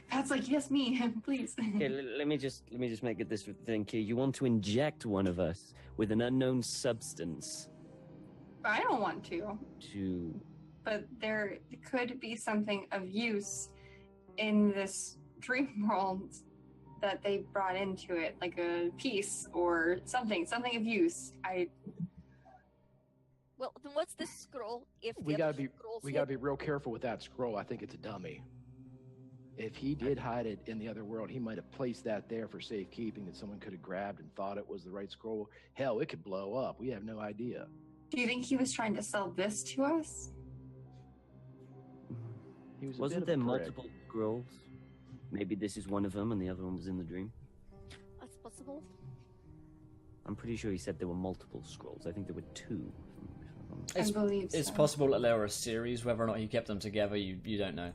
Pat's like, yes, me, please. Okay, let me just make it this thing clear. You want to inject one of us with an unknown substance I don't want to, to. but there could be something of use in this dream world that they brought into it, like a piece or something of use. Well, then what's this scroll? If the We other gotta scrolls be hid? real careful with that scroll. I think it's a dummy. If he did hide it in the other world, he might have placed that there for safekeeping that someone could have grabbed and thought it was the right scroll. Hell, it could blow up. We have no idea. Do you think he was trying to sell this to us? He was a Wasn't bit there of a prick. multiple scrolls? Maybe this is one of them, and the other one was in the dream. That's possible. I'm pretty sure he said there were multiple scrolls. I think there were two. It's, I believe it's so. possible that there were a series. Whether or not he kept them together, you don't know.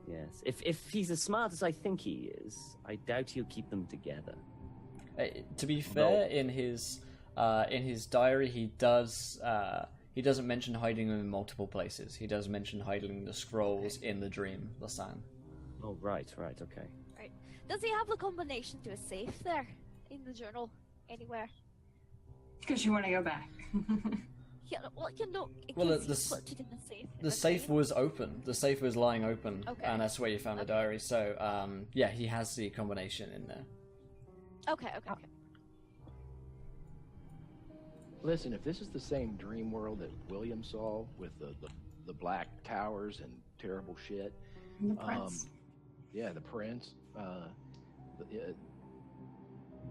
Yes. If he's as smart as I think he is, I doubt he'll keep them together. To be fair, in his diary, he doesn't mention hiding them in multiple places. He does mention hiding the scrolls in the dream, Lausanne. Oh, right, okay. Right. Does he have the combination to a safe there in the journal anywhere? Because you want to go back. Yeah. Well, you know, in Well, case the he put it in the safe. in The safe dream. was open. The safe was lying open, Okay. and that's where you found the Okay. diary. So, yeah, he has the combination in there. Okay. Listen, if this is the same dream world that William saw with the black towers and terrible shit, The prince. yeah, the prince.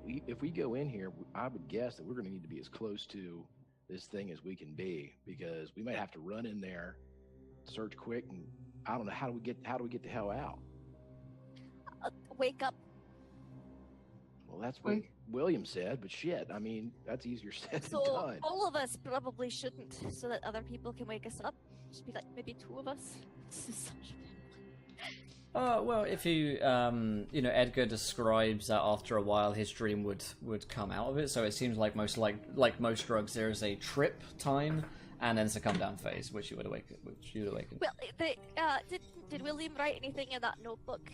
If we go in here, I would guess that we're going to need to be as close to this thing as we can be, because we might have to run in there, search quick, and I don't know how do we get the hell out. Wake up. Well, that's what William said, but shit, I mean, that's easier said than So done. all of us probably shouldn't, so that other people can wake us up. Should be like maybe two of us. This is such. Well, if you, Edgar describes that after a while his dream would come out of it. So it seems like most drugs, there is a trip time and then it's a come down phase, which you would awaken. Well, did William write anything in that notebook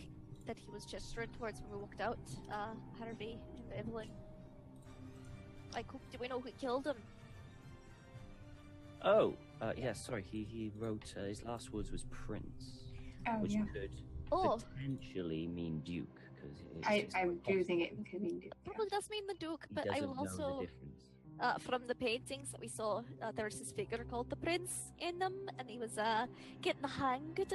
that he was gesturing towards when we walked out, Harvey and Evelyn. Like, do we know who killed him? Oh, yeah, sorry, he wrote, his last words was Prince, which could potentially mean Duke, because I do think it could mean Duke. Probably does mean the Duke, but I will also... from the paintings that we saw, there was this figure called the Prince in them, and he was getting hanged.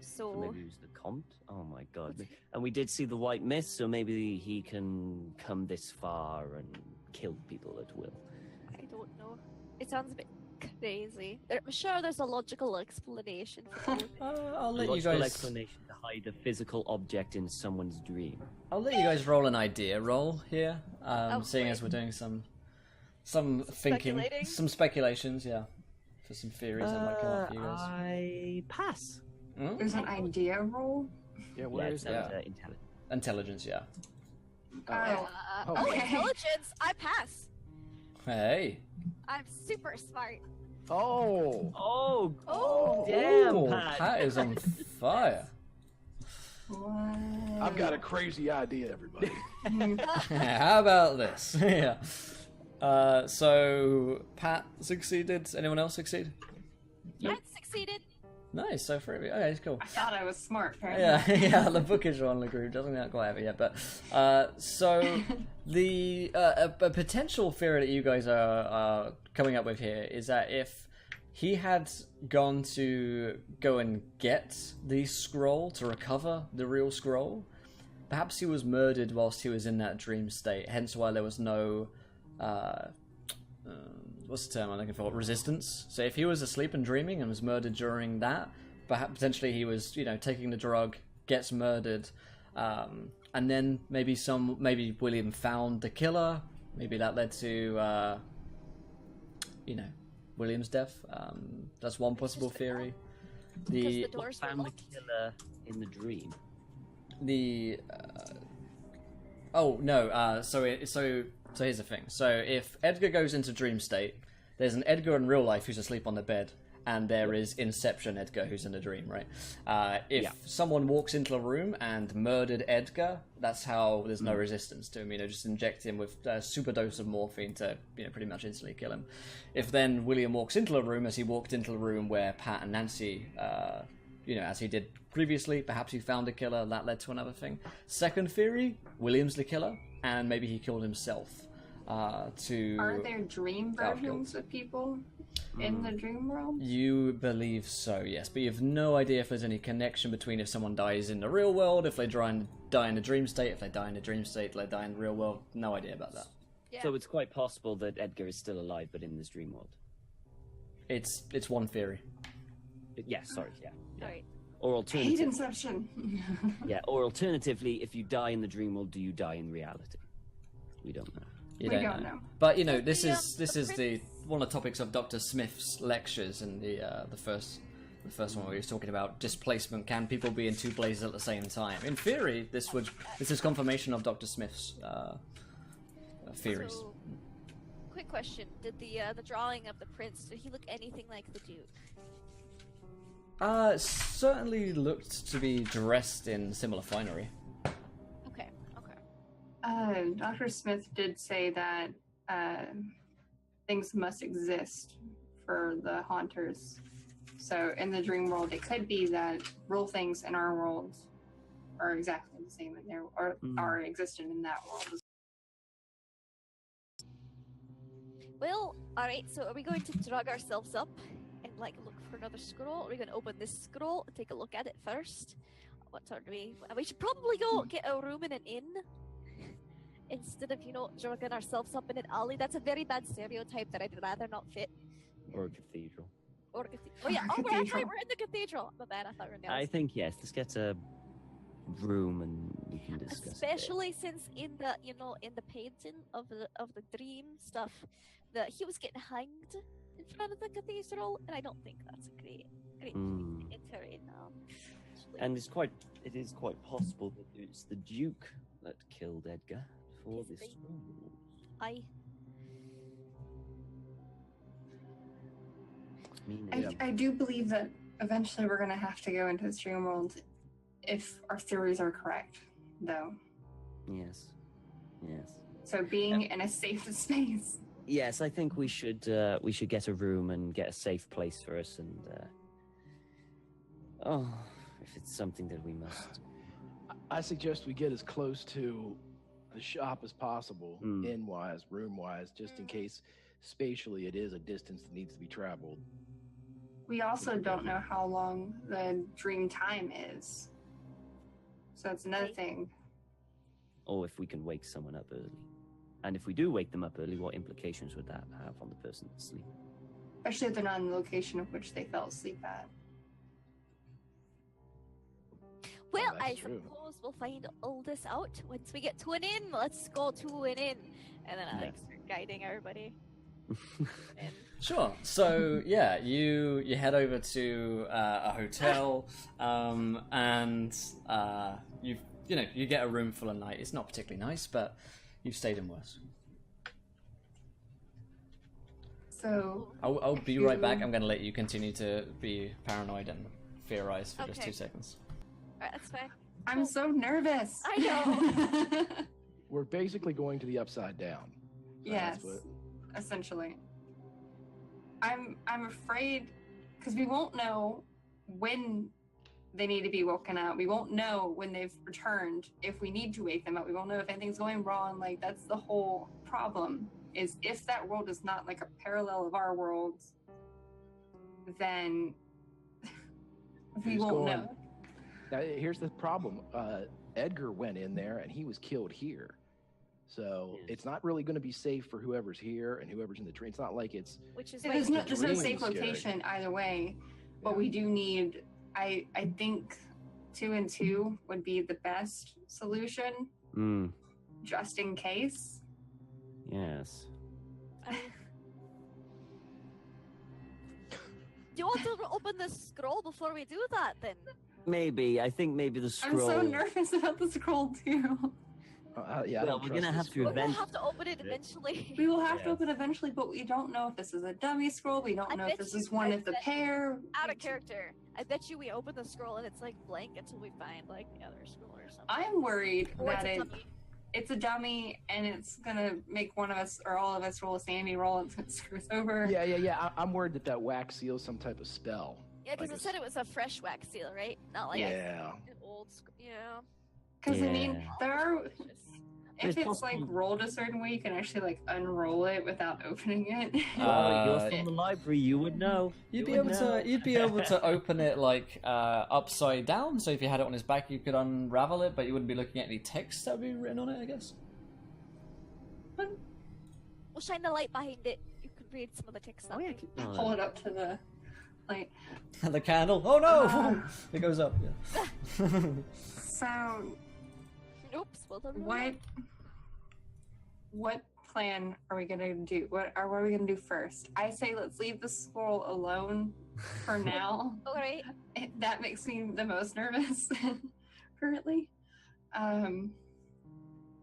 So maybe he was the Comte? Oh my god. And we did see the white mist, so maybe he can come this far and kill people at will. I don't know. It sounds a bit crazy. I'm sure there's a logical explanation for it. I'll let a you logical guys... explanation to hide a physical object in someone's dream. I'll let you guys roll an idea roll here, seeing as we're doing some thinking, some speculations, for some theories that might come up for you guys. I pass. There's an idea roll? Yeah, where is that? Intelligence, yeah. Okay. Intelligence, I pass. Hey. I'm super smart. Oh, damn, Ooh, Pat is on fire. What? I've got a crazy idea, everybody. How about this? Yeah. So Pat succeeded. Anyone else succeed? I succeeded. Nice. So for okay, it's cool. I thought I was smart. Yeah. The bookish one, the group doesn't quite have it yet, but so the a potential theory that you guys are coming up with here is that if he had gone to go and get the scroll to recover the real scroll, perhaps he was murdered whilst he was in that dream state. Hence why there was no what's the term I'm looking for? Resistance. So if he was asleep and dreaming and was murdered during that, perhaps potentially he was, taking the drug, gets murdered, and then maybe William found the killer. Maybe that led to, William's death. That's one possible theory. The doors found the killer in the dream. So here's the thing. So if Edgar goes into dream state, there's an Edgar in real life who's asleep on the bed, and there is Inception Edgar who's in the dream, right? If someone walks into a room and murdered Edgar, that's how there's no resistance to him. Just inject him with a super dose of morphine to, pretty much instantly kill him. If then William walks into a room, as he walked into the room where Pat and Nancy, as he did previously, perhaps he found a killer, that led to another thing. Second theory, William's the killer, and maybe he killed himself. Are there dream versions of people in the dream world? You believe so, yes, but you have no idea if there's any connection between if someone dies in the real world, if they die in a dream state, if they die in a dream state, they die in the real world. No idea about that. Yeah. So it's quite possible that Edgar is still alive, but in this dream world. It's one theory. Right. Or Hate Inception. Or alternatively, if you die in the dream world, do you die in reality? We don't know. We don't know. But this is one of the topics of Dr. Smith's lectures in the first one where he was talking about displacement. Can people be in two places at the same time? In theory, this is confirmation of Dr. Smith's theories. So, quick question: did the drawing of the prince, did he look anything like the Duke? Certainly looked to be dressed in similar finery. Okay. Dr. Smith did say that things must exist for the haunters. So in the dream world, it could be that real things in our world are exactly the same in there, or are existent in that world. Well, alright, so are we going to drug ourselves up and look for another scroll? Are we going to open this scroll and take a look at it first? What sort of we should probably go get a room in an inn instead of, drugging ourselves up in an alley. That's a very bad stereotype that I'd rather not fit. Or a cathedral. Oh yeah, we're in the cathedral. My bad, I thought we were in the I think yes. Let's get a room and we can discuss. Especially since in the in the painting of the dream stuff, he was getting hanged in front of the cathedral, and I don't think that's a great enter in now. And it is quite possible that it's the Duke that killed Edgar for this role. I do believe that eventually we're going to have to go into the dream world if our theories are correct, though. Yes. So being in a safe space. Yes, I think we should get a room and get a safe place for us, and if it's something that we must. I suggest we get as close to the shop as possible, in-wise, room-wise, just in case spatially it is a distance that needs to be traveled. We also don't know how long the dream time is. So that's another thing. Or if we can wake someone up early. And if we do wake them up early, what implications would that have on the person asleep? Especially if they're not in the location of which they fell asleep at. Well, I true. suppose we'll find all this out once we get to an inn. Let's go to an inn. And then I start guiding everybody. Sure. So yeah, you head over to a hotel, and you get a room full of night. It's not particularly nice, but you've stayed in worse. So I'll be right back. I'm going to let you continue to be paranoid and theorize for just 2 seconds. Alright, that's fine. I'm so nervous. I know. We're basically going to the upside down. So Yes, that's what- essentially. I'm afraid because we won't know when they need to be woken up. We won't know when they've returned if we need to wake them up. We won't know if anything's going wrong. Like, that's the whole problem, is if that world is not like a parallel of our worlds, then we Who's won't going- know. Now, here's the problem. Edgar went in there and he was killed here. So it's not really going to be safe for whoever's here and whoever's in the dream. It's not like it's... Which is There's like no dream safe is scary. location either way, but Yeah. we do need, I think 2 and 2 would be the best solution, just in case. Yes. Do you want to open the scroll before we do that, then? Maybe. I think maybe the I'm scroll... so nervous about the scroll too. yeah, I Well, don't we're trust gonna this have to scroll. We'll event- have to open it eventually. We will have to Yeah. open eventually, but we don't know if this is a dummy scroll. We don't I know bet if this you- is one I of the bet- pair. Out of character. I bet you we open the scroll and it's like blank until we find like the other scroll or something. I'm worried Or that it's a dummy. it's a dummy and it's gonna make one of us or all of us roll a sandy roll and it screws over. Yeah. I'm worried that wax seal is some type of spell. Yeah, because Like it said it was a fresh wax seal, right? Not like Yeah. an old. Yeah. Because I mean, Yeah. there are. If It's it's like possible- rolled a certain way, you can actually like unroll it without opening it. Well, you're from the library, you would know. You'd be You able would to know. you'd be able to open it like upside down. So if you had it on his back, you could unravel it, but you wouldn't be looking at any text that would be written on it, I guess. We'll shine the light behind it. You could read some of the text. Oh, yeah. Hold it up to the light. The candle. Oh no! It goes up. Yeah. So Oops. Well done. what plan are we gonna do? What are we gonna do first? I say let's leave the scroll alone for now. All right. That makes me the most nervous currently.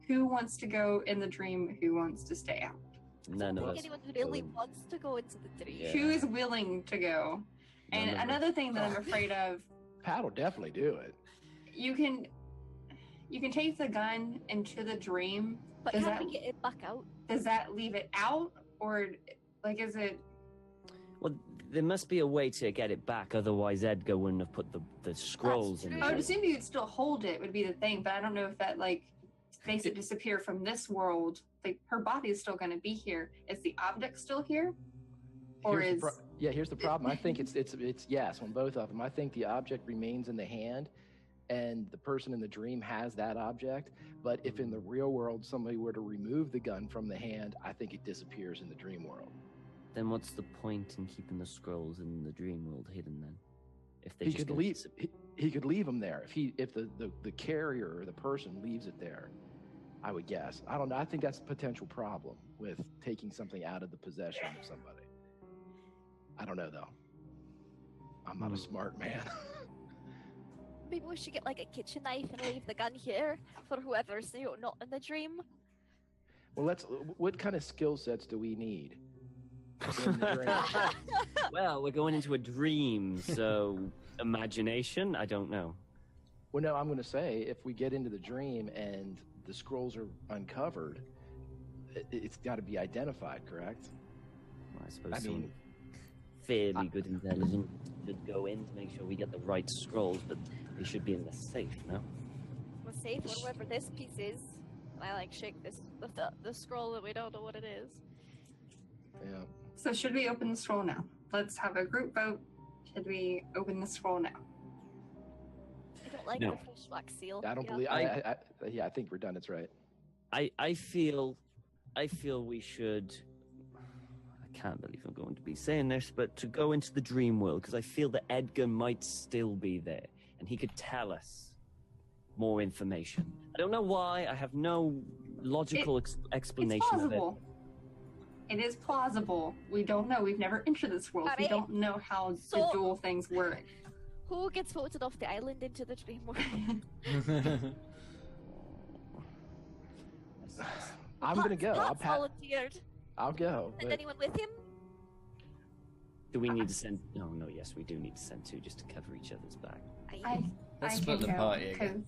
Who wants to go in the dream? Who wants to stay out? None I of think us. anyone really will. wants to go into the dream. Yeah. Who is willing to go? And None of us. another thing that I'm afraid of, Pat will definitely do it. you can take the gun into the dream. But Does can't that we get it back out? does that leave it out, or like is it? Well, there must be a way to get it back, otherwise Edgar wouldn't have put the scrolls in true. I would there. assume you'd still hold it would be the thing, but I don't know if that like makes it disappear from this world. Like her body is still going to be here. Is the object still here, or Here's is the here's the problem. I think it's yes on both of them. I think the object remains in the hand, and the person in the dream has that object. But if in the real world somebody were to remove the gun from the hand, I think it disappears in the dream world. Then what's the point in keeping the scrolls in the dream world hidden then? If they He just could gonna leave. disappear? He could leave them there if the carrier or the person leaves it there. I would guess. I don't know. I think that's a potential problem with taking something out of the possession of somebody. I don't know though. I'm not a smart man. Maybe we should get like a kitchen knife and leave the gun here for whoever's not in the dream. Well, what kind of skill sets do we need? In the dream? Well, we're going into a dream, so imagination, I don't know. Well, no, I'm going to say if we get into the dream and the scrolls are uncovered, it's got to be identified, correct? Well, I suppose I someone mean, fairly good intelligence should go in to make sure we get the right scrolls, but they should be in the safe, no? We're safe wherever this piece is. And I like shake this the scroll that we don't know what it is. Yeah. So should we open the scroll now? Let's have a group vote. Should we open the scroll now? I don't like No. the fish wax seal. I don't Yeah. believe. I think redundant's right. I feel we should. I can't believe I'm going to be saying this, but to go into the dream world, because I feel that Edgar might still be there, and he could tell us more information. I don't know why. I have no logical explanation It's of it. plausible. It is plausible. We don't know. We've never entered this world. We Alright. don't know how the So- dual things work. Who gets voted off the island into the dream world? I'm going to go. Pat's volunteered. I'll go. And but- anyone with him? Do we need to send? No. Yes, we do need to send two just to cover each other's back. Let's I split can the go, party again.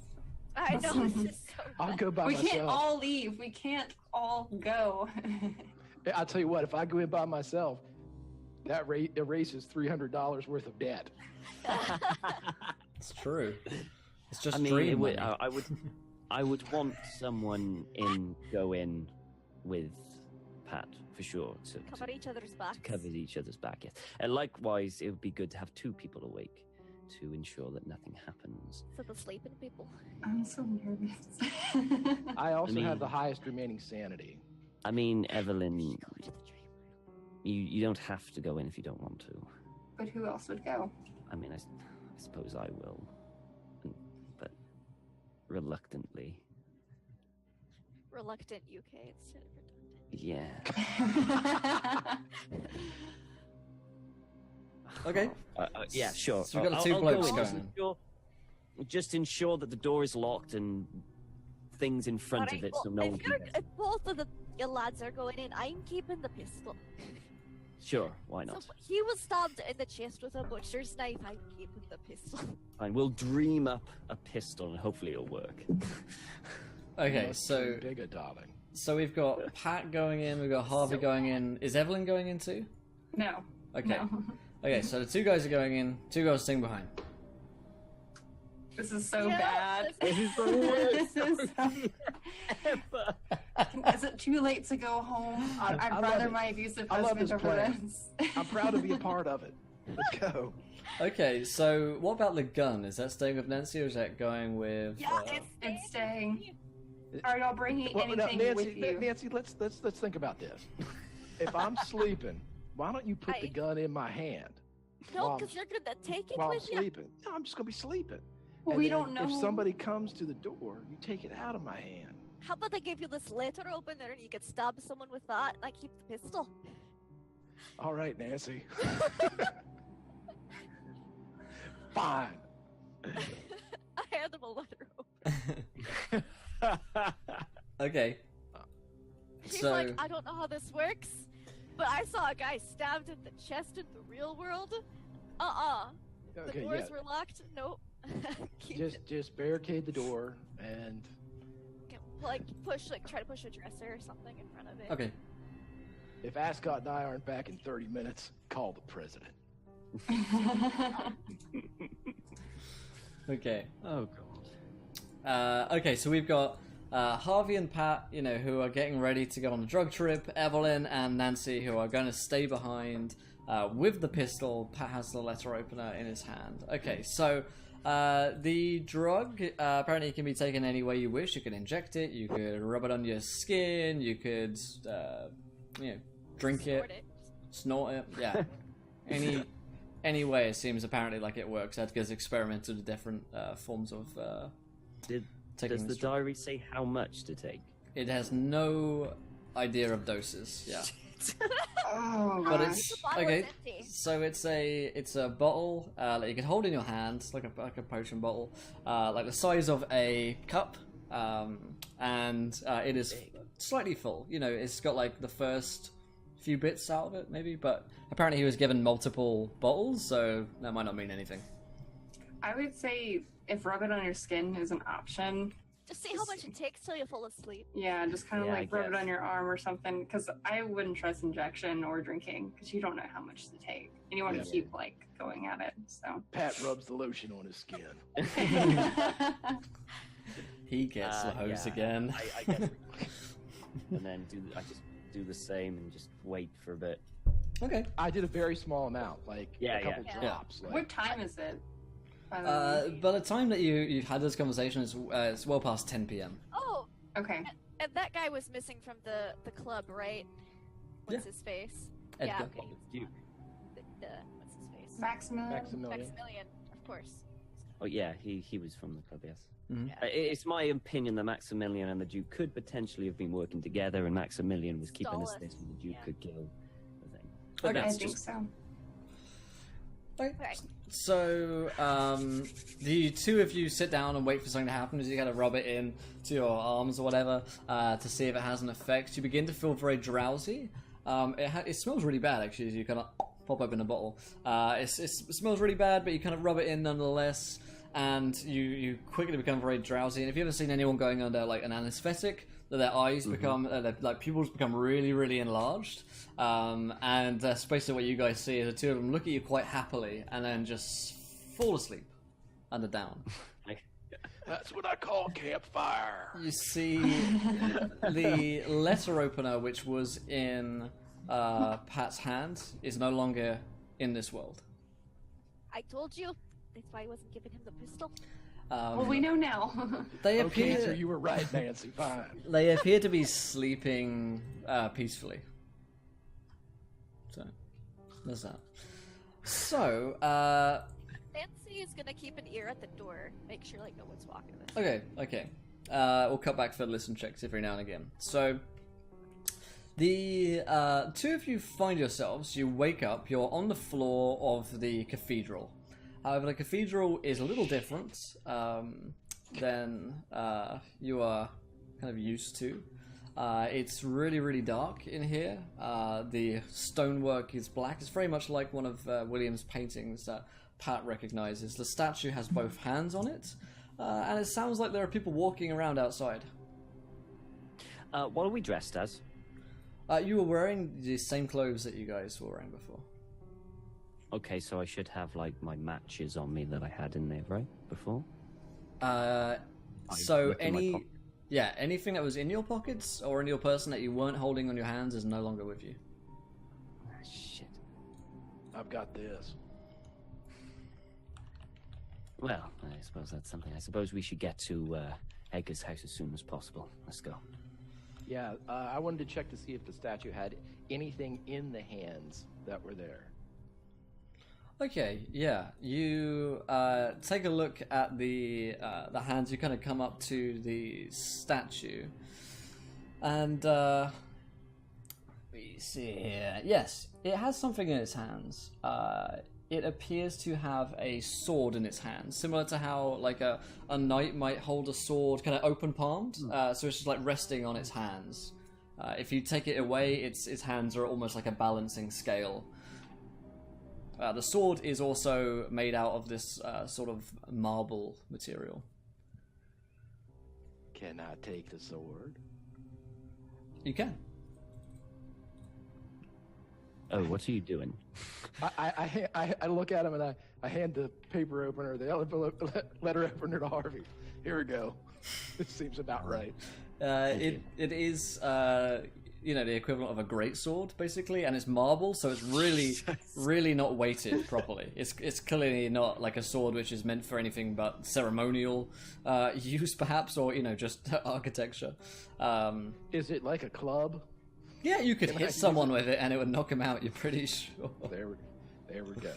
'cause I know, it's just so I'll bad. go by we myself. can't all leave. We can't all go. I'll tell you what. If I go in by myself, that erases $300 worth of debt. It's true. It's just I mean, dream it money. would, I would want someone go in with Pat for sure to Cover each other's backs. cover each other's back. Yes, and likewise, it would be good to have two people awake to ensure that nothing happens. So the sleeping people. I'm so nervous. I also mean- have the highest remaining sanity. I mean, Evelyn, Go to the dream world. you don't have to go in if you don't want to. But who else would go? I mean, I suppose I will, but reluctantly. Reluctant UK instead of redundant. Yeah. Okay. Yeah, sure. So we've got the two I'll blokes go in. going Just in. just ensure that the door is locked and things in front of Alright, it, so well, no if one can you're- get. If both of your lads are going in, I'm keeping the pistol. Sure, why not? So he was stabbed in the chest with a butcher's knife. I'm keeping the pistol. Fine, we'll dream up a pistol and hopefully it'll work. Okay, Must so be bigger, darling. we've got Pat going in, we've got Harvey going in. Is Evelyn going in too? No. Okay. No. Okay, so the two guys are going in, two girls staying behind. This is so Yeah, bad. this This is Ever. Is it too late to go home? I I'd love rather it. my abusive I love husband this over plan. this. I'm proud to be a part of it. Let's go. Okay, so what about the gun? Is that staying with Nancy or is that going with? Yeah, It's staying. Are y'all bringing Well, now, anything with you? Nancy, let's think about this. If I'm sleeping, why don't you put the gun in my hand No, While- because you're gonna take it while I'm with you. sleeping? No, I'm just gonna be sleeping. Well, And we then don't know. If somebody comes to the door, you take it out of my hand. How about I give you this letter opener and you could stab someone with that and I keep the pistol? All right, Nancy. Fine. I hand him a letter opener. Okay. He's So like, I don't know how this works, but I saw a guy stabbed in the chest in the real world. The Okay, doors yeah. were locked. Nope. Keep Just barricade the door and it. Try to push a dresser or something in front of it. okay. if Ascot and I aren't back in 30 minutes, call the president. Okay. Oh god. Okay, so we've got Harvey and Pat, who are getting ready to go on a drug trip. Evelyn and Nancy, who are going to stay behind with the pistol. Pat has the letter opener in his hand. Okay, so the drug apparently can be taken any way you wish. You can inject it, you could rub it on your skin, you could, drink Snort it, snort it. Yeah, any way it seems apparently like it works. Edgar's experimented with different forms of. Taking Does the this drug. diary say how much to take? It has no idea of doses. Yeah, Oh, but gosh. it's The bottle okay. is empty. So it's a bottle that you can hold in your hand, like a potion bottle, like the size of a cup, and it is slightly full. It's got like the first few bits out of it, maybe, but apparently he was given multiple bottles, so that might not mean anything. I would say if rub it on your skin is an option. Just see how much it takes till you fall asleep. Yeah, just kind of Yeah, like I rub it guess. on your arm or something, because I wouldn't trust injection or drinking, because you don't know how much to take. And you want to Yeah. keep, like, going at it, so. Pat rubs the lotion on his skin. He gets the hose yeah, again. I guess. And then I just do the same and just wait for a bit. Okay. I did a very small amount, like Yeah, a couple yeah. drops. Like, What time is it? By the way? By the time that you've had this conversation, it's well past 10 p.m. Oh, Okay. and that guy was missing from the club, right? What's his face? Yeah, Edgar. okay. You. What's his face? Maximum. Maximilian. Maximilian, of course. Oh yeah, he was from the club, yes. Mhm. Yeah. It's my opinion that Maximilian and the Duke could potentially have been working together, and Maximilian was keeping Stall us us. this, and the Duke Yeah. could kill the thing. But Okay. I that's think just so. Okay. Right. So, the two of you sit down and wait for something to happen as you kind of rub it in to your arms or whatever to see if it has an effect. You begin to feel very drowsy. It smells really bad, actually, as you kind of pop open a bottle. It smells really bad, but you kind of rub it in nonetheless, and you quickly become very drowsy. And if you've ever seen anyone going under like an anesthetic, their eyes become, their like pupils become really, really enlarged. And basically what you guys see is the two of them look at you quite happily and then just fall asleep under down. That's what I call campfire. You see the letter opener, which was in Pat's hand, is no longer in this world. I told you. That's why I wasn't giving him the pistol. Well, we know now. They Okay, appear so you were right, Nancy. Fine. they appear to be sleeping peacefully. So there's that. So Nancy is gonna keep an ear at the door, make sure like no one's walking with. okay. We'll cut back for listen checks every now and again. So the two of you find yourselves. You wake up. You're on the floor of the cathedral. However, the cathedral is a little different than you are kind of used to. It's really, really dark in here. The stonework is black. It's very much like one of William's paintings that Pat recognizes. The statue has both hands on it, and it sounds like there are people walking around outside. What are we dressed as? You were wearing the same clothes that you guys were wearing before. Okay, so I should have like my matches on me that I had in there, right? Before? So looked in my pocket. anything that was in your pockets or in your person that you weren't holding on your hands is no longer with you. Ah, shit. I've got this. Well, I suppose that's something. I suppose we should get to Edgar's house as soon as possible. Let's go. Yeah, I wanted to check to see if the statue had anything in the hands that were there. Okay, yeah. You take a look at the hands. You kind of come up to the statue, and we see here. Yes, it has something in its hands. It appears to have a sword in its hands, similar to how like a knight might hold a sword, kind of open palmed. So it's just like resting on its hands. If you take it away, its hands are almost like a balancing scale. The sword is also made out of this sort of marble material. Can I take the sword? You can. Oh, what are you doing? I look at him and I hand the paper opener, the letter opener to Harvey. Here we go. This seems about right. It is the equivalent of a greatsword, basically, and it's marble, so it's really not weighted properly. It's clearly not like a sword which is meant for anything but ceremonial use, perhaps, or just architecture. Is it like a club? Yeah, you could Can I hit use someone it? with it and it would knock him out. You're pretty sure. There we go.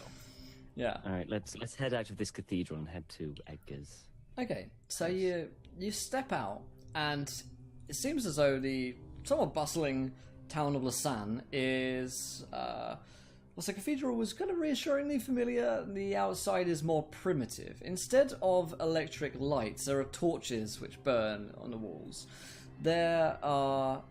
Yeah. All right, let's head out of this cathedral and head to Edgar's. Okay, so you step out, and it seems as though the somewhat bustling town of Lausanne is. The cathedral was kind of reassuringly familiar. The outside is more primitive. Instead of electric lights, there are torches which burn on the walls. There are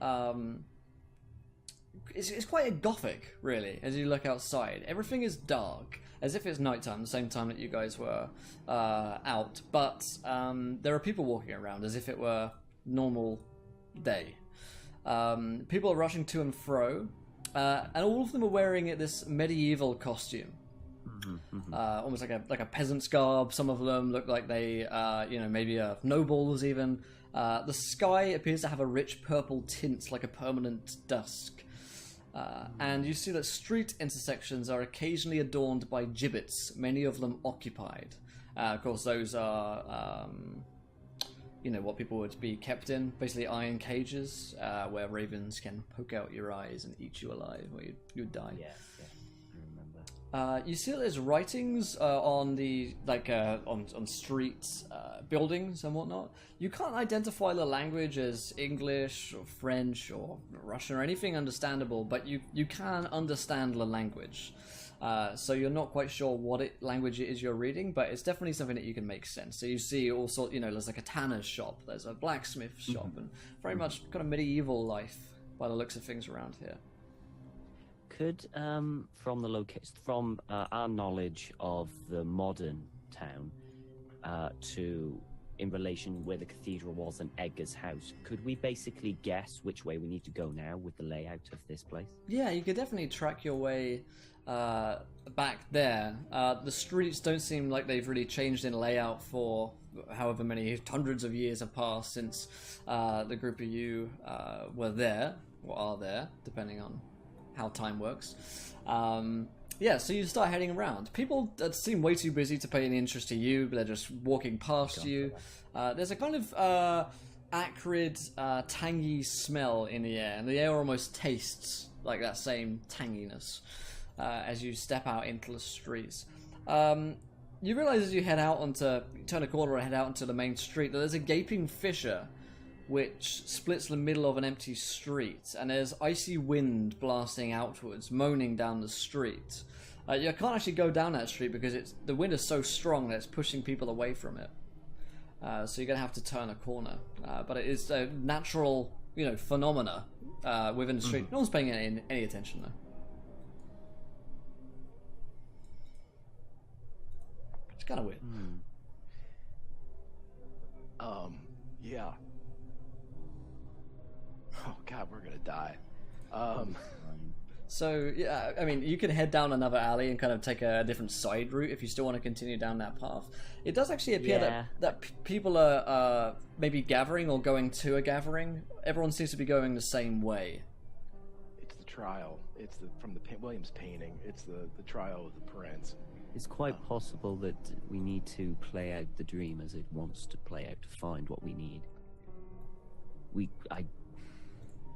it's quite gothic, really, as you look outside. Everything is dark, as if it's nighttime, the same time that you guys were out. But there are people walking around as if it were normal day. People are rushing to and fro, and all of them are wearing this medieval costume. Almost like a peasant's garb. Some of them look like they, maybe are nobles even. The sky appears to have a rich purple tint, like a permanent dusk. And you see that street intersections are occasionally adorned by gibbets, many of them occupied. Of course, those are, what people would be kept in, basically iron cages, where ravens can poke out your eyes and eat you alive, or you'd die. Yeah, I remember. You see that there's writings on the on streets, buildings and whatnot. You can't identify the language as English or French or Russian or anything understandable, but you can understand the language. So you're not quite sure what language it is you're reading, but it's definitely something that you can make sense. So you see all sorts, there's like a tanner's shop, there's a blacksmith shop, and very much kind of medieval life by the looks of things around here. Could, from our knowledge of the modern town, in relation where the cathedral was and Edgar's house, could we basically guess which way we need to go now with the layout of this place? Yeah, you could definitely track your way back there. The streets don't seem like they've really changed in layout for however many hundreds of years have passed since the group of you were there, or are there, depending on how time works. So you start heading around. People that seem way too busy to pay any interest to you, but they're just walking past you. There's a kind of acrid, tangy smell in the air, and the air almost tastes like that same tanginess as you step out into the streets. You realize as you turn a corner and head out onto the main street, that there's a gaping fissure which splits the middle of an empty street, and there's icy wind blasting outwards, moaning down the street. You can't actually go down that street because the wind is so strong that it's pushing people away from it. So you're going to have to turn a corner. But it is a natural, phenomena within the street. No one's paying any attention, though. It's kind of weird. Yeah. Oh God, we're gonna die. So yeah, I mean, you could head down another alley and kind of take a different side route if you still want to continue down that path. It does actually appear that people are maybe gathering or going to a gathering. Everyone seems to be going the same way. It's the trial. It's from the Williams painting. It's the trial of the prince. It's quite possible that we need to play out the dream as it wants to play out to find what we need.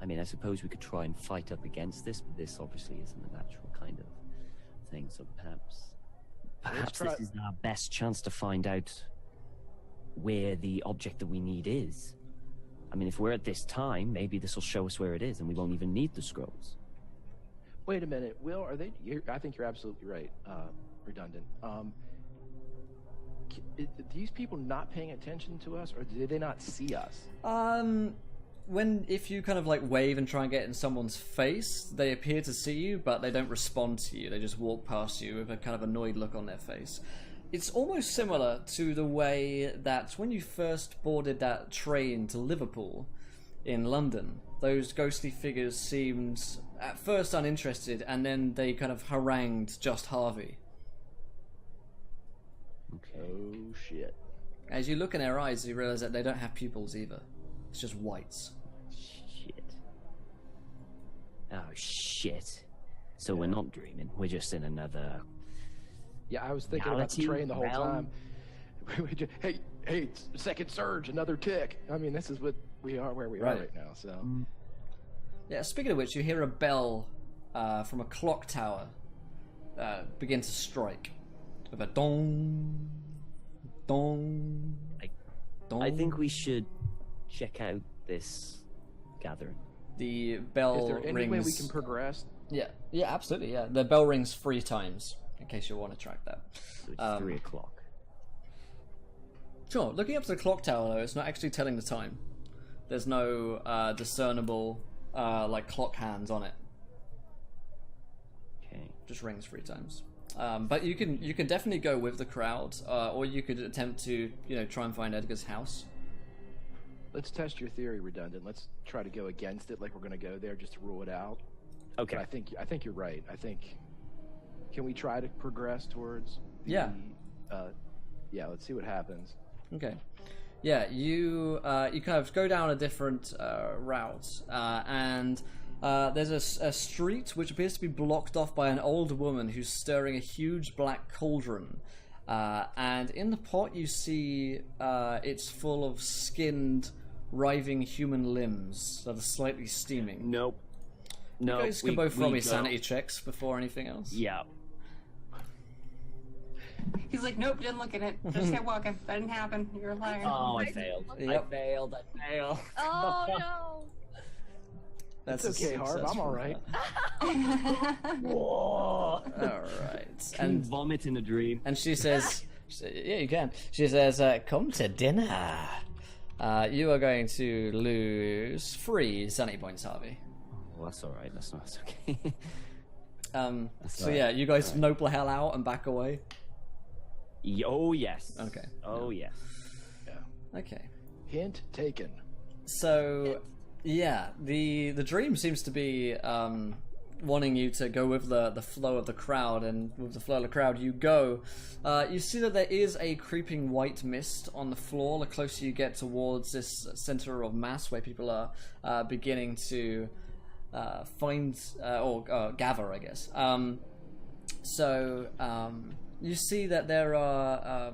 I suppose we could try and fight up against this, but this obviously isn't a natural kind of thing, so perhaps this is our best chance to find out where the object that we need is. I mean, if we're at this time, maybe this will show us where it is, and we won't even need the scrolls. Wait a minute, Will, I think you're absolutely right, redundant. These people not paying attention to us, or did they not see us? If you kind of wave and try and get in someone's face, they appear to see you, but they don't respond to you. They just walk past you with a kind of annoyed look on their face. It's almost similar to the way that when you first boarded that train to Liverpool in London, those ghostly figures seemed at first uninterested, and then they kind of harangued just Harvey. Okay. Oh shit. As you look in their eyes, you realize that they don't have pupils either. It's just whites. Shit. Oh shit. So we're not dreaming. We're just in another... Yeah, I was thinking about the train the whole time. Hey, second surge, another tick. I mean, this is what we are where we are right now, so... Yeah, speaking of which, you hear a bell from a clock tower begin to strike. With a dong, dong, dong. I think we should check out this gathering. The bell Is there any rings... way we can progress? Yeah, absolutely, yeah. The bell rings 3 times, in case you want to track that. So it's 3 o'clock. Sure, looking up to the clock tower, though, it's not actually telling the time. There's no discernible, clock hands on it. just rings 3 times. But you can definitely go with the crowd, or you could attempt to try and find Edgar's house. Let's test your theory, Redundant. Let's try to go against it, like we're going to go there just to rule it out. Okay. But I think you're right. Can we try to progress towards? Yeah. Let's see what happens. Okay. Yeah, you kind of go down a different route, and there's a street which appears to be blocked off by an old woman who's stirring a huge black cauldron. And in the pot you see it's full of skinned, writhing human limbs that are slightly steaming. Nope. You guys can both roll me sanity checks before anything else. Yeah. He's like, nope, didn't look at it. Just kept walking. That didn't happen. You're a liar. Oh, I failed. Yep. I failed. Oh no. That's It's okay, Harv. I'm all right. Whoa. Alright. And vomit in a dream. And she says, yeah, you can. She says, come to dinner. You are going to lose 3 sanity points, Harvey. Oh, that's alright. That's okay. So yeah, you guys nope the hell out and back away. Oh, yes. Okay. Oh, yes. Yeah. Okay. Hint taken. So, yeah, the dream seems to be wanting you to go with the flow of the crowd, and with the flow of the crowd you go. You see that there is a creeping white mist on the floor the closer you get towards this center of mass where people are beginning to find or gather, I guess. You see that there are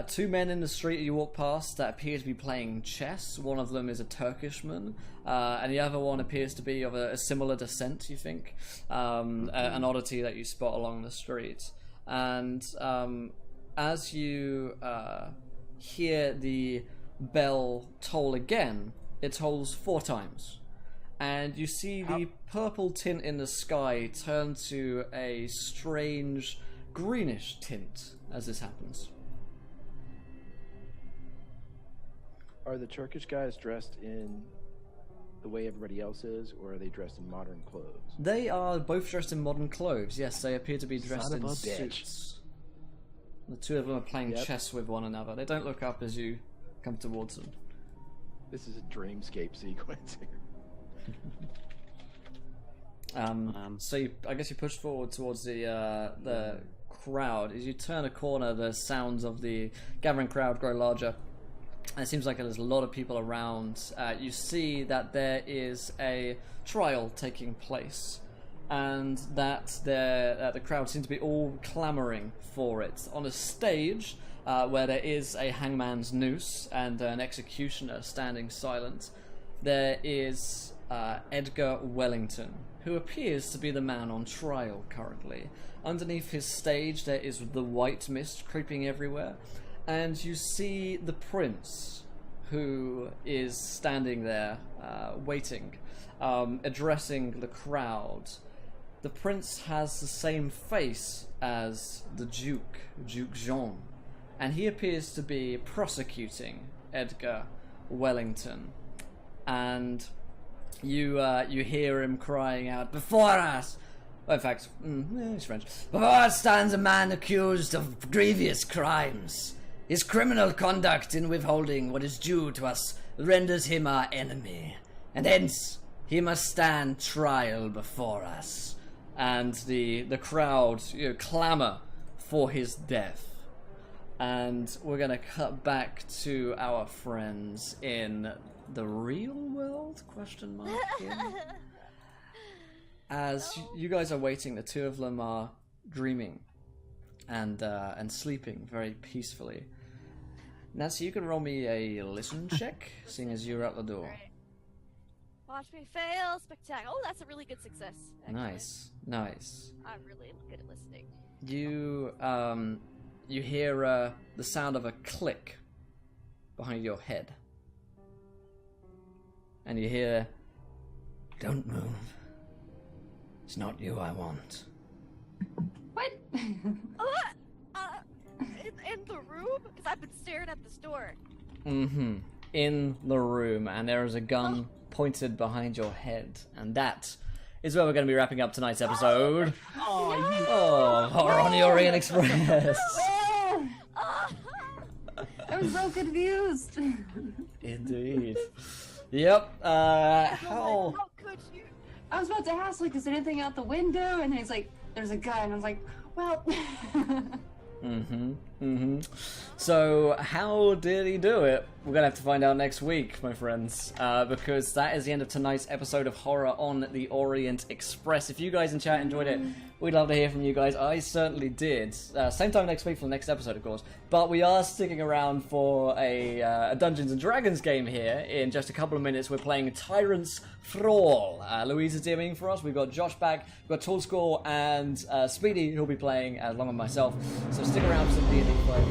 2 men in the street you walk past that appear to be playing chess. One of them is a Turkishman, and the other one appears to be of a similar descent, you think. An oddity that you spot along the street. And as you hear the bell toll again, it tolls 4 times. And you see the purple tint in the sky turn to a strange greenish tint as this happens. Are the Turkish guys dressed in the way everybody else is, or are they dressed in modern clothes? They are both dressed in modern clothes. Yes, they appear to be dressed Son in of a bitch. suits. The 2 of them are playing chess with one another. They don't look up as you come towards them. This is a dreamscape sequence here. So I guess you push forward towards the crowd. As you turn a corner, the sounds of the gathering crowd grow larger. And it seems like there's a lot of people around. You see that there is a trial taking place, and that the crowd seem to be all clamoring for it. On a stage where there is a hangman's noose and an executioner standing silent, there is Edgar Wellington, who appears to be the man on trial currently. Underneath his stage there is the white mist creeping everywhere, and you see the prince, who is standing there waiting, addressing the crowd. The prince has the same face as the Duke Jean, and he appears to be prosecuting Edgar Wellington. And you hear him crying out, "Before us!" Well, in fact, he's French. "Before us stands a man accused of grievous crimes. His criminal conduct in withholding what is due to us renders him our enemy, and hence he must stand trial before us." And the crowd clamour for his death. And we're going to cut back to our friends in the real world? As you guys are waiting, the 2 of them are dreaming and sleeping very peacefully. Nancy, you can roll me a listen check, seeing as you're out the door. Right. Watch me fail. Spectacular. Oh, that's a really good success. Actually. Nice. I'm really good at listening. You hear the sound of a click behind your head. And you hear, "Don't move. It's not you I want." What? In the room? Because I've been staring at this door. In the room, and there is a gun pointed behind your head, and that is where we're going to be wrapping up tonight's episode. Oh, Horror on the Orient Express. I was so confused. Indeed. Yep. How? How could you? I was about to ask, like, is anything out the window? And he's like, there's a gun. I was like, well. So, how did he do it? We're going to have to find out next week, my friends, because that is the end of tonight's episode of Horror on the Orient Express. If you guys in chat enjoyed it, we'd love to hear from you guys. I certainly did. Same time next week for the next episode, of course. But we are sticking around for a Dungeons & Dragons game here. In just a couple of minutes, we're playing Tyrant's Thrall. Louise is DMing for us. We've got Josh back, we've got Toolscore, and Speedy, who'll be playing along with myself. So stick around for some D&D play.